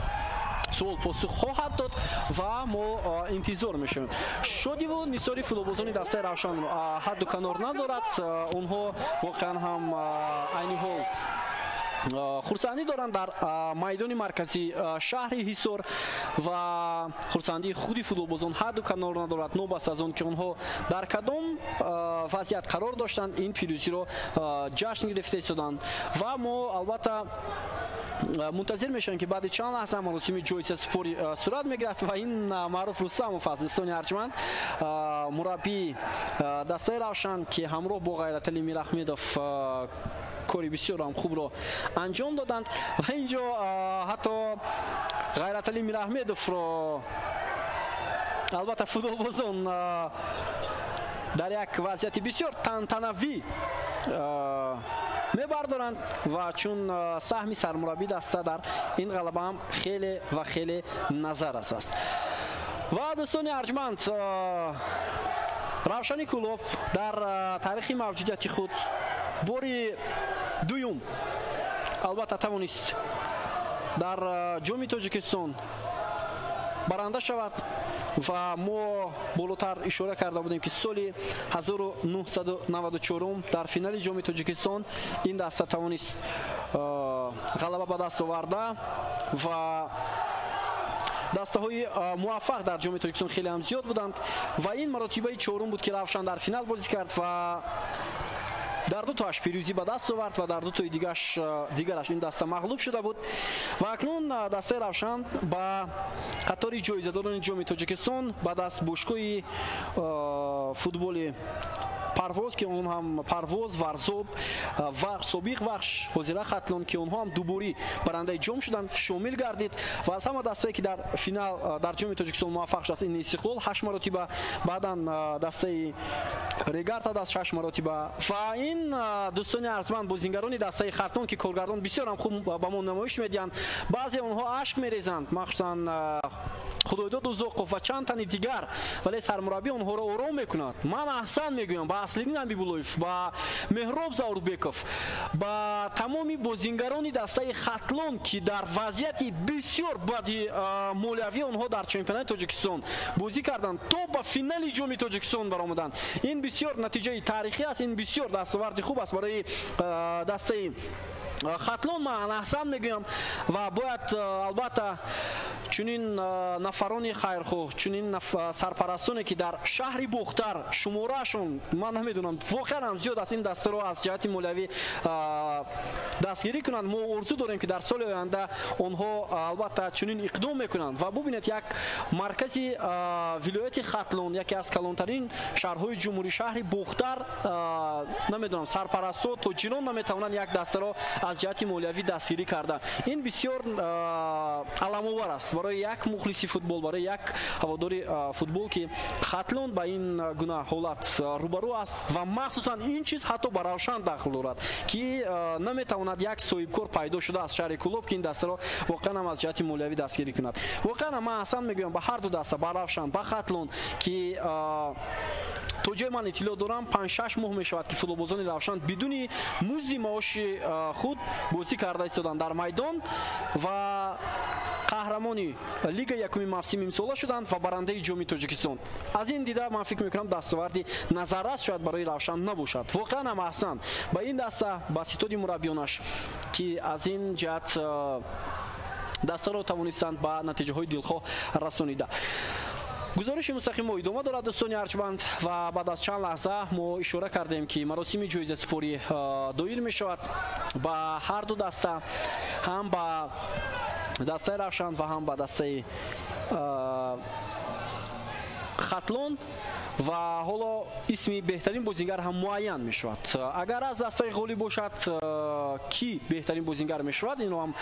суол посух хоҳад дод ва мо интизор мешавем. Шодиву нисори футболбозони дастаи Равшанро ҳадду канор надорад. Онҳо воқеан ҳам айни ҳол хурсандӣ доранд дар майдони маркази шаҳри Ҳисор ва хурсандии худи футболбозон ҳадду канор надорад. нобаст аз он ки онҳо дар кадом вазъият қарор доштанд, ин пирӯзиро ҷашн гирифта истоданд ва мо албатта мунтазир мешавем ки баъди чанд лаҳза маросими ҷоизасупорӣ сурат мегирад ва ин Маъруф Рустамов аст, дӯстони арҷманд, мураббии дастаи Равшан ки ҳамроҳ бо Ғайраталӣ Мираҳмедов кори бисёр ҳам хубро анҷом доданд ва ин ҷо ҳатто Ғайраталӣ Мираҳмедовро албатта футболбозон дар як вазъияти бисёр тантанавӣ бардоранд ва чун саҳми сармураббӣ даста дар ин ғалаба ҳам хеле ва хеле назаррас аст. ва дӯстони арҷманд, Равшани Кулов дар таърихи мавҷудияти худ бори дуюм албатта тавонист дар ҷоми Тоҷикистон баранда шавад ва мо болотар ишора карда будем ки соли 1994 дар финали ҷоми Тоҷикистон ин даста тавонист ғалаба ба даст оварда ва дастаҳои муваффақ дар ҷоми Тоҷикистон хеле ҳам зиёд буданд ва ин маротибаи чорум буд ки Равшан дар финал бозӣ кард ва дар дутоаш пирӯзӣ ба даст овард ва дар дутои дигараш ин даста мағлуб шуда буд ва акнун дастаи Равшан ба қатори ҷоизадорони ҷоми Тоҷикистон ба даст бошгоҳи футболи Парвоз ки он ҳам Парвоз, Варзоб ва собиқ Вахш, Ҳозира Хатлон ки онҳо ҳам дубори барандаи ҷом шуданд шомил гардид ва аз ҳама дастае ки дар финал дар ҷоми Тоҷикистон муваффақ шуд ин Истиқлол 8 маротиба, баъдан дастаи Регарта даст 6 маротиба ва ин дӯстони арзманд бозингарони дастаи Хатлон ки коргардон бисёр ҳам хуб ба мо намоиш медиҳанд. Баъзе онҳо ашк мерезанд, махсусан Худойдод Узоқов ва чанд тани дигар, вале сармураббӣ онҳоро ором мекунад. Ман аҳсан мегӯям ба Аслиддин Абибуллоев, ба Меҳроб Заврубеков, ба тамоми бозингарони дастаи Хатлон ки дар вазъияти бисёр бади молиявӣ онҳо дар чемпионати Тоҷикистон бозӣ карданд то ба финали ҷоми Тоҷикистон баромаданд. Ин бисёр натиҷаи таърихӣ аст, ин бисёр дастоварди хуб аст барои дастаи Хатлон. ман аҳсан мегӯям ва бояд албатта чунин нафарони хайрхоҳ, чунин сарпарастоне ки дар шаҳри Бухтар шумораашон ман намедонам воқеан ҳам зиёд аст, ин дастаро аз ҷиҳати молиявӣ дастгирӣ кунанд. мо орзу дорем ки дар соли оянда онҳо албатта чунин иқдом мекунанд ва бубинед як маркази вилояти Хатлон, яке аз калонтарин шаҳрҳои ҷумҳурии шаҳри Бухтар, намедонам сарпарасто тоҷирон наметавонанд як дастаро аз ҷиҳати молиявӣ дастгирӣ карда. ин бисёр аламовар аст барои як мухлиси футбол, барои як ҳаводори футбол ки Хатлон ба ин гуна ҳолат рӯбарӯ аст ва махсусан ин чиз ҳатто ба Равшан дахл дорад ки наметавонад як соҳибкор пайдо шуда аз шаҳри Кулоб ки ин дастаро воқеан ҳам аз ҷиҳати молиявӣ дастгирӣ кунад. воқеан ҳам ман аҳсан мегӯям ба ҳар ду даста, ба Равшан, ба Хатлон ки то ҷои ман иттилоъ дорам 5-6 моҳ мешавад ки футболбозони Равшан бидуни музди маоши худ бозӣ карда истоданд дар майдон ва қаҳрамони лига якуми мавсими имсола шуданд ва барандаи ҷоми Тоҷикистон. аз ин дида ман фикр мекунам дастоварди назаррас шояд барои Равшан набошад. воқеан ҳам аҳсан ба ин даста, ба ситоди мураббионаш ки аз ин ҷиҳат дастаро тавонистанд ба натиҷаҳои дилхоҳ расонида. гузориши мустақим мо идома дорад дӯстони арҷманд ва баъд аз чанд лаҳза мо ишора кардем ки маросими ҷоизасупорӣ доир мешавад ба ҳар ду даста, ҳам ба дастаи Равшан ва ҳам ба дастаи Хатлон ва ҳоло исми беҳтарин бозингар ҳам муайян мешавад. агар аз дастаи ғолиб бошад ки беҳтарин бозингар мешавад, инро ҳам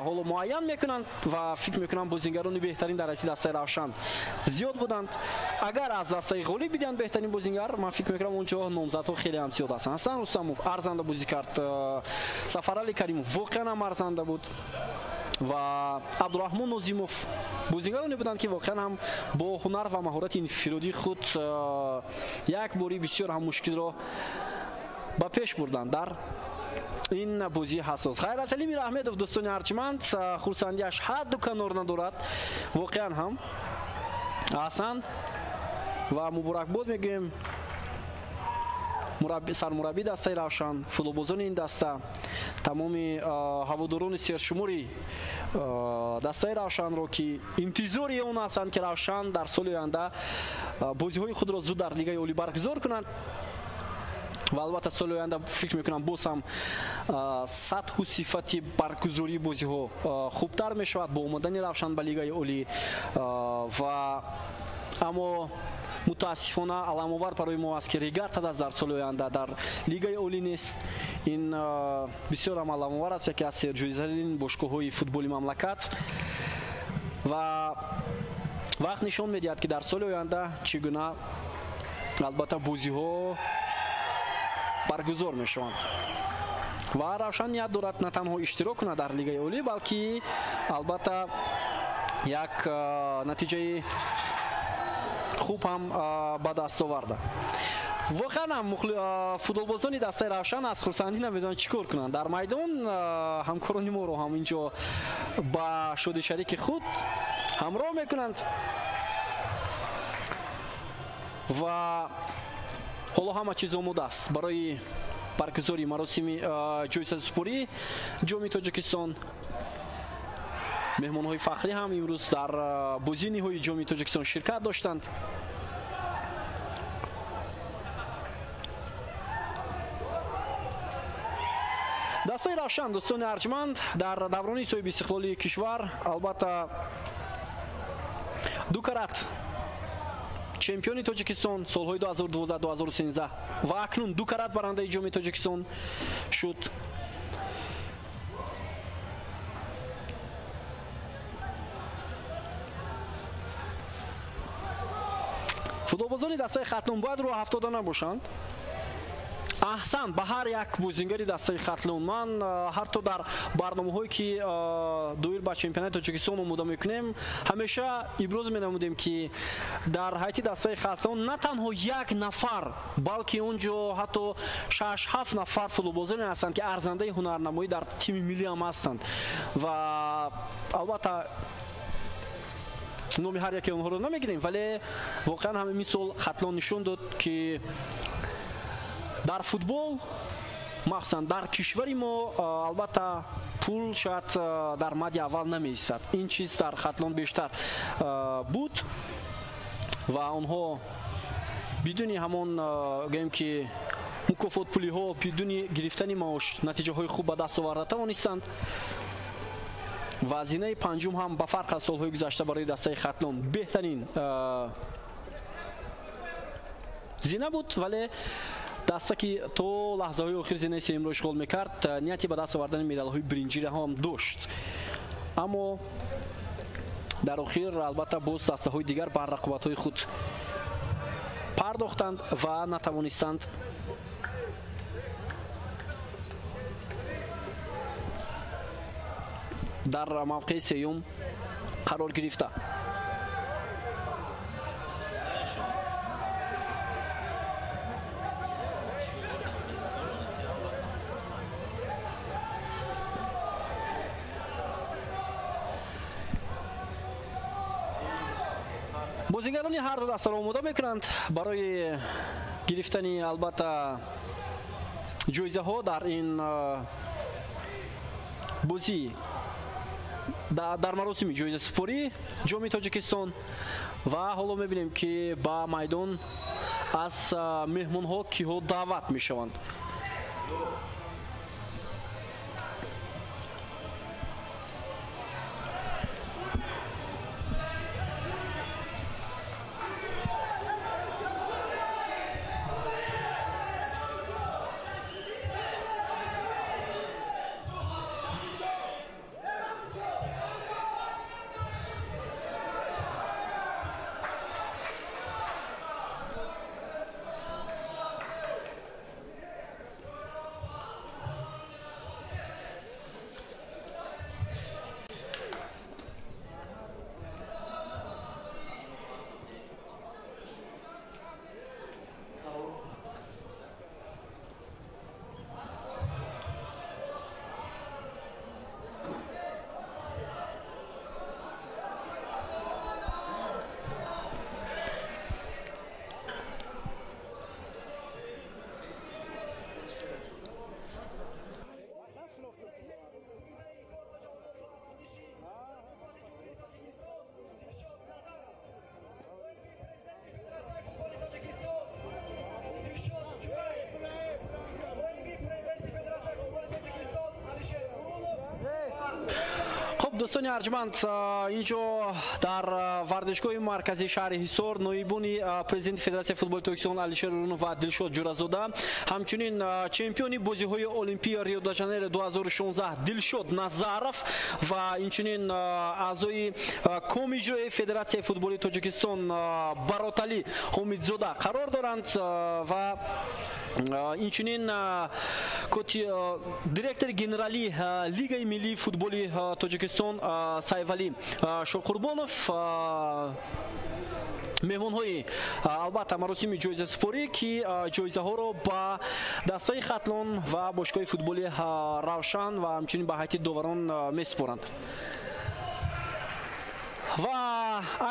ҳоло муайян мекунанд ва фикр мекунам бозингарони беҳтарин дар дастаи Равшан зиёд буданд. агар аз дастаи ғолиб бидиҳанд беҳтарин бозингар, ман фикр мекунам онҷо номзадҳо хеле ҳам зиёд ҳастанд. Ҳасан Рустамов арзанда бозӣ кард, Сафарали Каримов воқеан ҳам арзанда буд ва Абдураҳмон Нозимов бозингароне буданд ки воқеан ҳам бо ҳунар ва маҳорати инфиродии худ як бори бисёр ҳам мушкилро ба пеш бурданд дар ин бозии ҳассос. Ғайраталӣ Мираҳмедов дӯстони арҷманд хурсандиаш ҳадду канор надорад, воқеан ҳам аҳсан ва муборакбод мегӯем сармураббии дастаи Равшан, футболбозони ин даста, тамоми ҳаводорони сершумори дастаи Равшанро ки интизори он ҳастанд ки Равшан дар соли оянда бозиҳои худро зуд дар лигаи олӣ баргузор кунанд ва албатта соли оянда фикр мекунам боз ҳам сатҳу сифати баргузории бозиҳо хубтар мешавад бо омадани Равшан ба лигаи олӣ ва аммо мутаассифона аламовар барои мо аст ки Регарта даст дар соли оянда дар лигаи олӣ нест. ин бисёр ҳам аламовар аст, яке аз серҷоизатарин бошгоҳҳои футболи мамлакат ва вақт нишон медиҳад ки дар соли оянда чӣ гуна албатта бозиҳо баргузор мешаванд. ва равшан ният дорад на танҳо иштирок кунад дар лигаи олӣ, балки албатта як натиҷаи хуб ҳам ба даст оварда. воқеан ҳам футболбозони дастаи равшан аз хурсандӣ намедонанд чӣ кор кунанд. дар майдон ҳамкорони моро ҳам инҷо ба шоди шарики худ ҳамроҳ мекунанд ва ҳоло ҳама чиз омода аст барои баргузори маросими ҷоизасупории ҷоми тоҷикистон. меҳмонҳои фахрӣ ҳам имрӯз дар бозии ниҳоии ҷоми тоҷикистон ширкат доштанд. дастаи равшан дӯстони арҷманд дар даврони соҳиби истиқлолии кишвар албатта ду карат чемпиони тоҷикистон солҳои 2012-2013 ва акнун ду карат барандаи ҷоми тоҷикистон шуд. футболбозони дастаи хатлон бояд роҳ афтода набошанд. аҳсан ба ҳар як бозингари дастаи хатлон ман ҳатто дар барномаҳое ки доир ба чемпионати тоҷикистон омода мекунем ҳамеша иброз менамудем ки дар ҳайати дастаи хатлон на танҳо як нафар балки онҷо ҳатто 6-7 нафар футболбозоне ҳастанд ки арзандаи ҳунарнамоӣ дар тими миллӣ ҳам ҳастанд ва албатта номи ҳар яке онҳоро намегирем, вале воқеан ҳамин мисол хатлон нишон дод ки дар футбол махсусан дар кишвари мо албатта пул шояд дар мадди аввал намеистад. ин чиз дар хатлон бештар буд ва онҳо бидуни ҳамон гӯем ки мукофотпулиҳо, бидуни гирифтани маош натиҷаҳои хуб ба даст оварда тавонистанд. ва зинаи панҷум ҳам ба фарқ аз солҳои гузашта барои дастаи хатлон беҳтарин зина буд, вале даста ки то лаҳзаҳои охир зинаи сеюмро ишғол мекард нияти ба даст овардани медалҳои бринҷиро ҳам дошт. аммо дар охир албатта боз дастаҳои дигар бар рақобатҳои худ пардохтанд ва натавонистанд дар мавқеи сеюм қарор гирифта. бозингарони ҳар ду дастаро омода мекунанд барои гирифтани албатта ҷоизаҳо дар ин бозӣ дар маросими ҷоизасупории ҷоми тоҷикистон. ва ҳоло мебинем ки ба майдон аз меҳмонҳо киҳо даъват мешаванд. دوستان ارجمند، اینجا در ورزشگاه مرکزی شهر حصار نایبون پرزیدنت فدراسیون فوتبال ترکستان علیشیر رونو و دلشاد جورازاده، همچنین چمپیون بازی‌های المپی ریو د ژانیرو 2016 دلشاد نظرов و همچنین اعضای کمیته فدراسیون فوتبال تاجیکستان баротали حمیدزاده قرار دارند و اینچنین دیرکتور گنرالی لیگ ملی فوتبال تاجیکستان سایولی شوقربانов меҳмонҳои албатта маросими ҷоизасупорӣ ки ҷоизаҳоро ба дастаи хатлон ва бошгоҳи футболи равшан ва ҳамчунин ба ҳайати доварон месупоранд. ва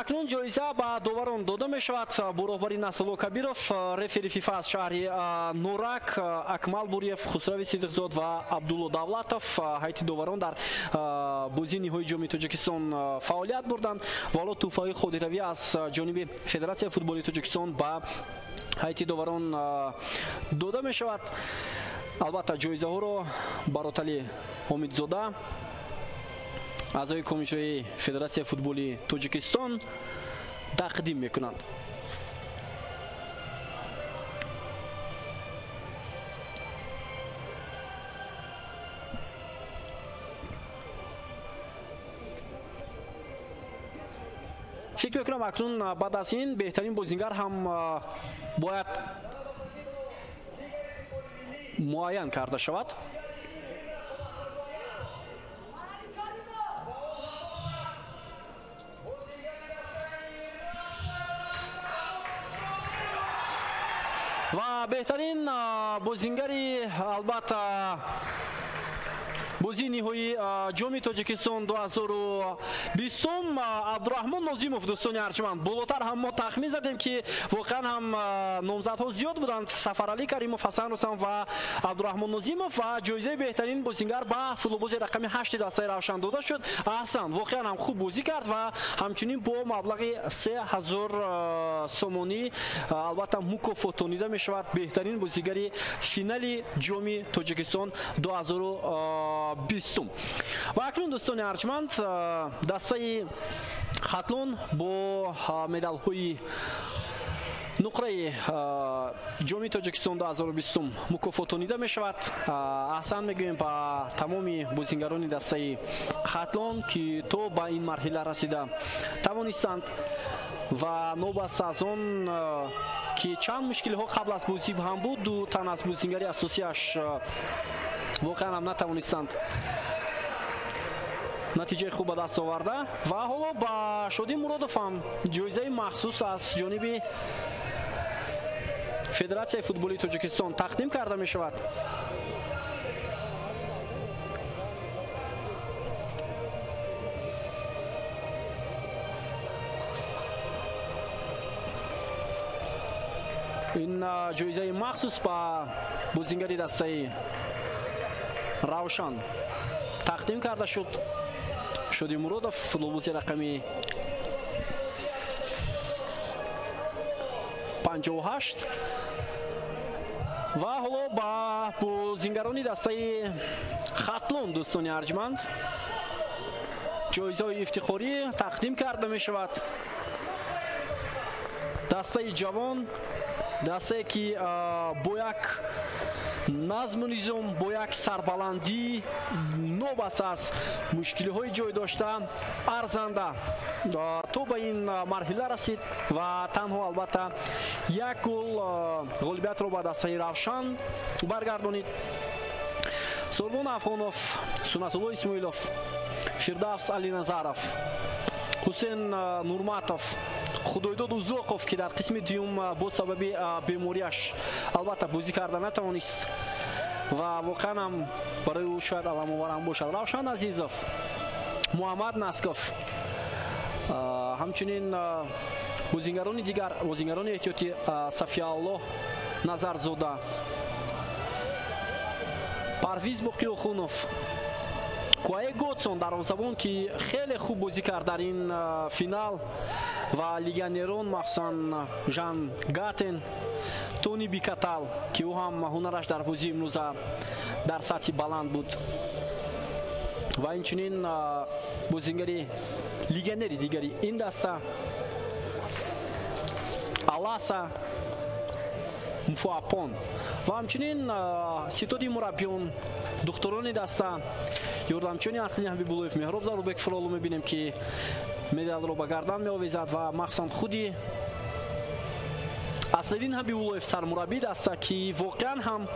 акнун ҷоиза ба доварон дода мешавад. бо роҳбари Насрулло Кабиров, рефери ФИФА аз шаҳри Норак, Акмал Буриев, Хусрави Сидиқзод ва Абдулло Давлатов ҳайати доварон дар бозии ниҳои ҷоми Тоҷикистон фаъолият бурданд. ва ҳоло тӯҳфаи ходиравӣ аз ҷониби Федератсияи футболи Тоҷикистон ба ҳайати доварон дода мешавад. албатта ҷоизаҳоро баротали ҳомидзода, اعضای کمیته فدراسیون فوتبال تاجیکستان تقدیم میکنند. فکر میکنم اکنون بعد از این بهترین بازیگر هم باید معین کرده شود. و بهترین بازیگری البته بازی نهایی جام تاجیکستان 2020 عبدالرحمن نازیمов دوستان ارجمند. بالاتر هم ما تخمین زدیم که واقعا هم نامزدها زیاد بودند، سفرعلی کریمов، حسن رستم و عبدالرحمن نازیمов و جایزه بهترین بازیگر به فوتبالباز رقم 8 دسته روشن داده شد. احسن، واقعا هم خوب بازی کرد و همچنین با مبلغ 3000 سومانی البته مکافاتانیده می شود بهترین بازیگری فینال جام تاجیکستان 2020. و اکنون دوستان ارجمند دسته خطلون با مدال های نقره جام تاجیکستان 2020 مکافاتانیده می شود. احسن میگویم با تمامی بازیگران دسته خطلون که تو با این مرحله رسیده توانستند و نوبت از آن که چند مشکل ها قبل از بازی هم بود، دو تن از بازیگری اساسیش واقعا هم نتوانستند نتیجه خوب به دست آورده. و حالا با شادی مرادوف هم جایزه مخصوص از جانب فدراسیون فوتبال تاجیکستان تقدیم کرده می شود. این جایزه مخصوص با بازیگری دسته равшан тақдим карда шуд. Шоди Муродов, футболбози рақами 58 ва ҳоло ба бозигарони дастаи хатлон дӯстони арҷманд ҷоизаҳои ифтихорӣ тақдим карда мешавад. дастаи ҷавон, дастае ки бо як назму низом, бо як сарбаландӣ нобаст аз мушкилиҳои ҷой дошта арзанда то ба ин марҳила расид ва танҳо албатта як гол ғолибиятро ба дастаи равшан баргардонид. Сурбон Афонов, Сунатулло Исмоилов, Фирдавс Алиназаров, Ҳусен Нурматов, Худойдод Узоқов ки дар қисми дуюм бо сабаби бемориаш албатта бозӣ карда натавонист ва воқеан ҳам барои ӯ шояд аламовар ҳам бошад. Равшан Азизов, Муҳаммад Насков, ҳамчунин бозигарони дигар, бозигарони эҳтиёти Сафиялло Назарзода, Парвиз Боқиёхунов, Куае Готсон дарвозабон ки хеле хуб бозӣ кард дар ин финал ва легионерон махсусан Жан Гатен, Тони Бикатал ки ӯ ҳам ҳунараш дар бозии имрӯза дар сатҳи баланд буд. ва инчунин бозингари легионери дигари ин даста Аласа Муфуапон ва ҳамчунин ситоди мураббиён духтурони даста ёрдамчони аслии Ҳабибуллоев Меҳроб Зарубек Фуролу мебинем ки медалро ба гардан меовезад ва махсусан худи Аслиддин Ҳабибуллоев сармураббии даста ки воқеан ҳам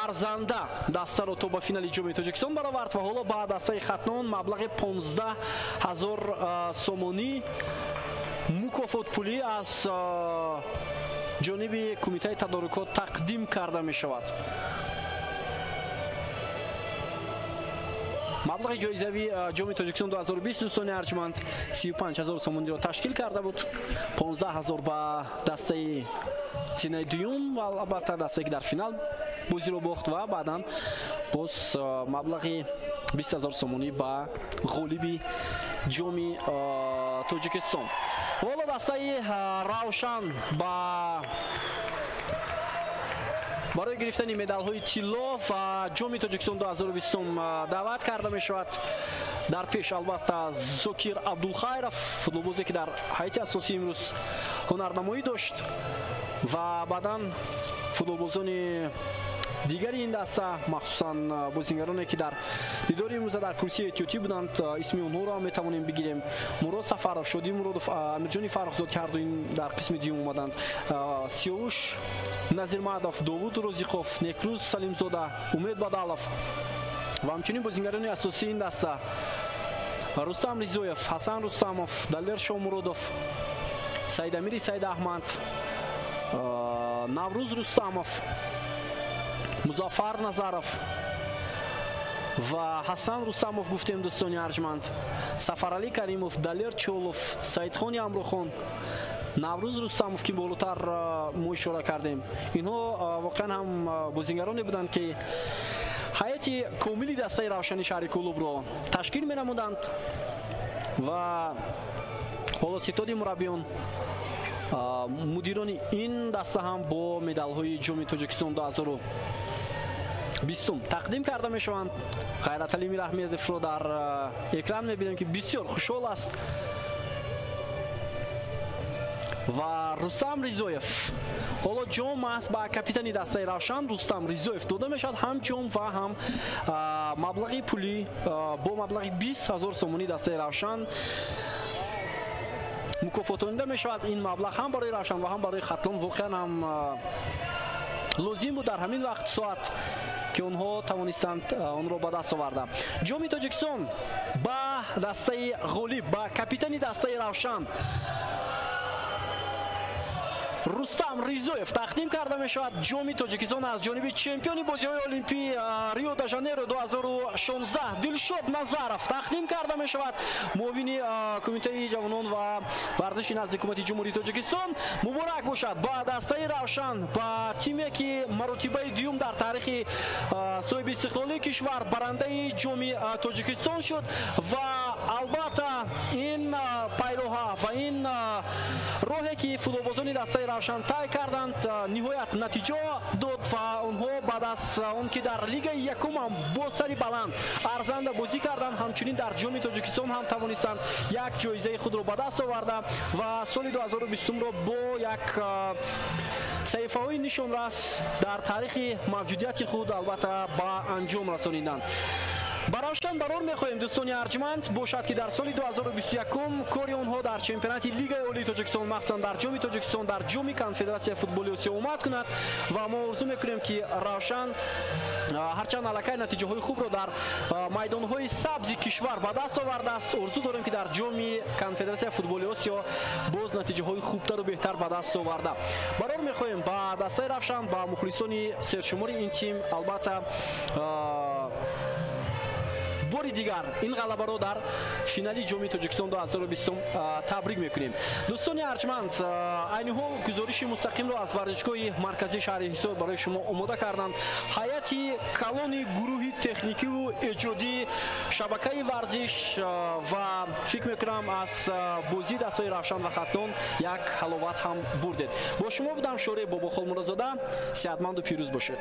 арзанда дастаро то ба финали ҷоми Тоҷикистон баровард ва ҳоло ба дастаи хатнон маблағи 15,000 сомонӣ мукофотпулӣ аз ҷониби кумитаи тадорукот тақдим карда мешавад. маблағи ҷоизавии ҷоми Тоҷикистон 2020 дӯстони арҷманд 35,000 сомониро ташкил карда буд. 15,000 ба дастаи синаи дуюм ва албатта дастае ки дар финал бозиро бохт ва баъдан боз маблағи 20,000 сомонӣ ба ғолиби ҷоми Тоҷикистон. ҳоло дастаи Равшан барои гирифтани медалҳои тилло ва ҷоми Тоҷикистон 2020 даъват карда мешавад. дар пеш албатта Зокир Абдулхайров, футболбозе ки дар ҳайати асосӣ имрӯз ҳунарнамоӣ дошт ва баъдан футболбозони дигари ин даста махсусан бозингароне ки дар дидори имрӯза дар курсии эҳтиётӣ буданд, исми онҳоро ҳам метавонем бигирем. Мурод Сафаров, Шодӣ Муродов, Амирҷони Фархзод ки ҳарду ин дар қисми дуюм омаданд, Сиёвуш Назирмадов, Довуд Розиқов, Некрӯз Салимзода, Умед Бадалов ва ҳамчунин бозингарони асосии ин даста Рустам Ризоев, Ҳасан Рустамов, Далер Шомуродов, Саидамири Саидаҳмад, Наврӯз Рустамов, Музаффар Назаров ва Ҳасан Рустамов гуфтем дӯстони арҷманд, Сафаралӣ Каримов, Далер Чолов, Саидхони Амрохон, Наврӯз Рустамов ки болотар мо ишора кардем. Инҳо воқеан ҳам бозингароне буданд ки ҳайати комили дастаи Равшани шаҳри Кӯлубро ташкил менамуданд ва ҳоло ситоди мураббиён мудирони ин даста ҳам бо медалҳои ҷоми Тоҷикистон 2020 тақдим карда мешаванд. Ғайраталӣ Мираҳмедовро дар экран мебинем ки бисёр хушҳол аст ва Рустам Ризоев. ҳоло ҷом аст ба капитани дастаи Равшан Рустам Ризоев дода мешавад, ҳам ҷом ва ҳам маблағи пулӣ бо маблағи 20,000 сомонӣ дастаи Равшан мукофотонида мешавад. ин маблағ ҳам барои Равшан ва ҳам барои Хатлон воқеан ҳам лозим буд дар ҳамин вақт соат ки онҳо тавонистанд онро ба даст оварда. ҷоми Тоҷикистон ба дастаи ғолиб, ба капитани дастаи Равшан Рустам Ризоев тақдим карда мешавад. ҷоми Тоҷикистон аз ҷониби чемпиони бозиҳои олимпии Рио де Жанейро 2016 Дилшод Назаров тақдим карда мешавад. муовини кумитаи ҷавонон ва варзиши назди ҳукумати ҷумҳурии Тоҷикистон. муборак бошад ба дастаи Равшан, ба тиме ки маротибаи дуюм дар таърихи соҳиби истиқлолии кишвар барандаи ҷоми Тоҷикистон шуд ва албатта ин пайроҳа ва ин роҳе ки футболбозони дастаи Равшан тай карданд ниҳоят натиҷа дод ва онҳо баъд аз он ки дар лигаи якумам бо сари баланд арзанда бозӣ карданд, ҳамчунин дар ҷоми Тоҷикистон ҳам тавонистанд як ҷоизаи худро ба даст оварда ва соли 2020ро бо як саҳифаҳои нишонрас дар таърихи мавҷудияти худ албатта ба анҷом расониданд. ба Равшан барор мехоҳем дӯстони арҷманд бошад ки дар соли 2021 кори онҳо дар чемпионати Лигаи Олии Тоҷикистон махсусан дар ҷоми Тоҷикистон дар ҷоми Конфедератсияи футболи Осиё омад кунад ва мо орзу мекунем ки Равшан ҳарчанд аллакай натиҷаҳои хубро дар майдонҳои сабзи кишвар ба даст овардааст, орзу дорем ки дар ҷоми Конфедератсияи футболи Осиё боз натиҷаҳои хубтару беҳтар ба даст оварда. Барор мехоҳем ба дастаи Равшан, ба мухлисони сершумори ин тим албатта бори дигар ин ғалабаро дар финали ҷоми Тоҷикистон 2020 табрик мекунем. дӯстони арҷманд, айни ҳол гузориши мустақимро аз варзишгоҳи марказии шаҳри Ҳисор барои шумо омода карданд. ҳайати калони гурӯҳи техникиву эҷодӣ шабакаи варзиш ва фикр мекунам аз бозии дастаи Равшан ва Хатлон як ҳаловат ҳам бурдед. бо шумо будам Шорӣ Бобохол Муродзода. сеҳатманду пирӯз бошед.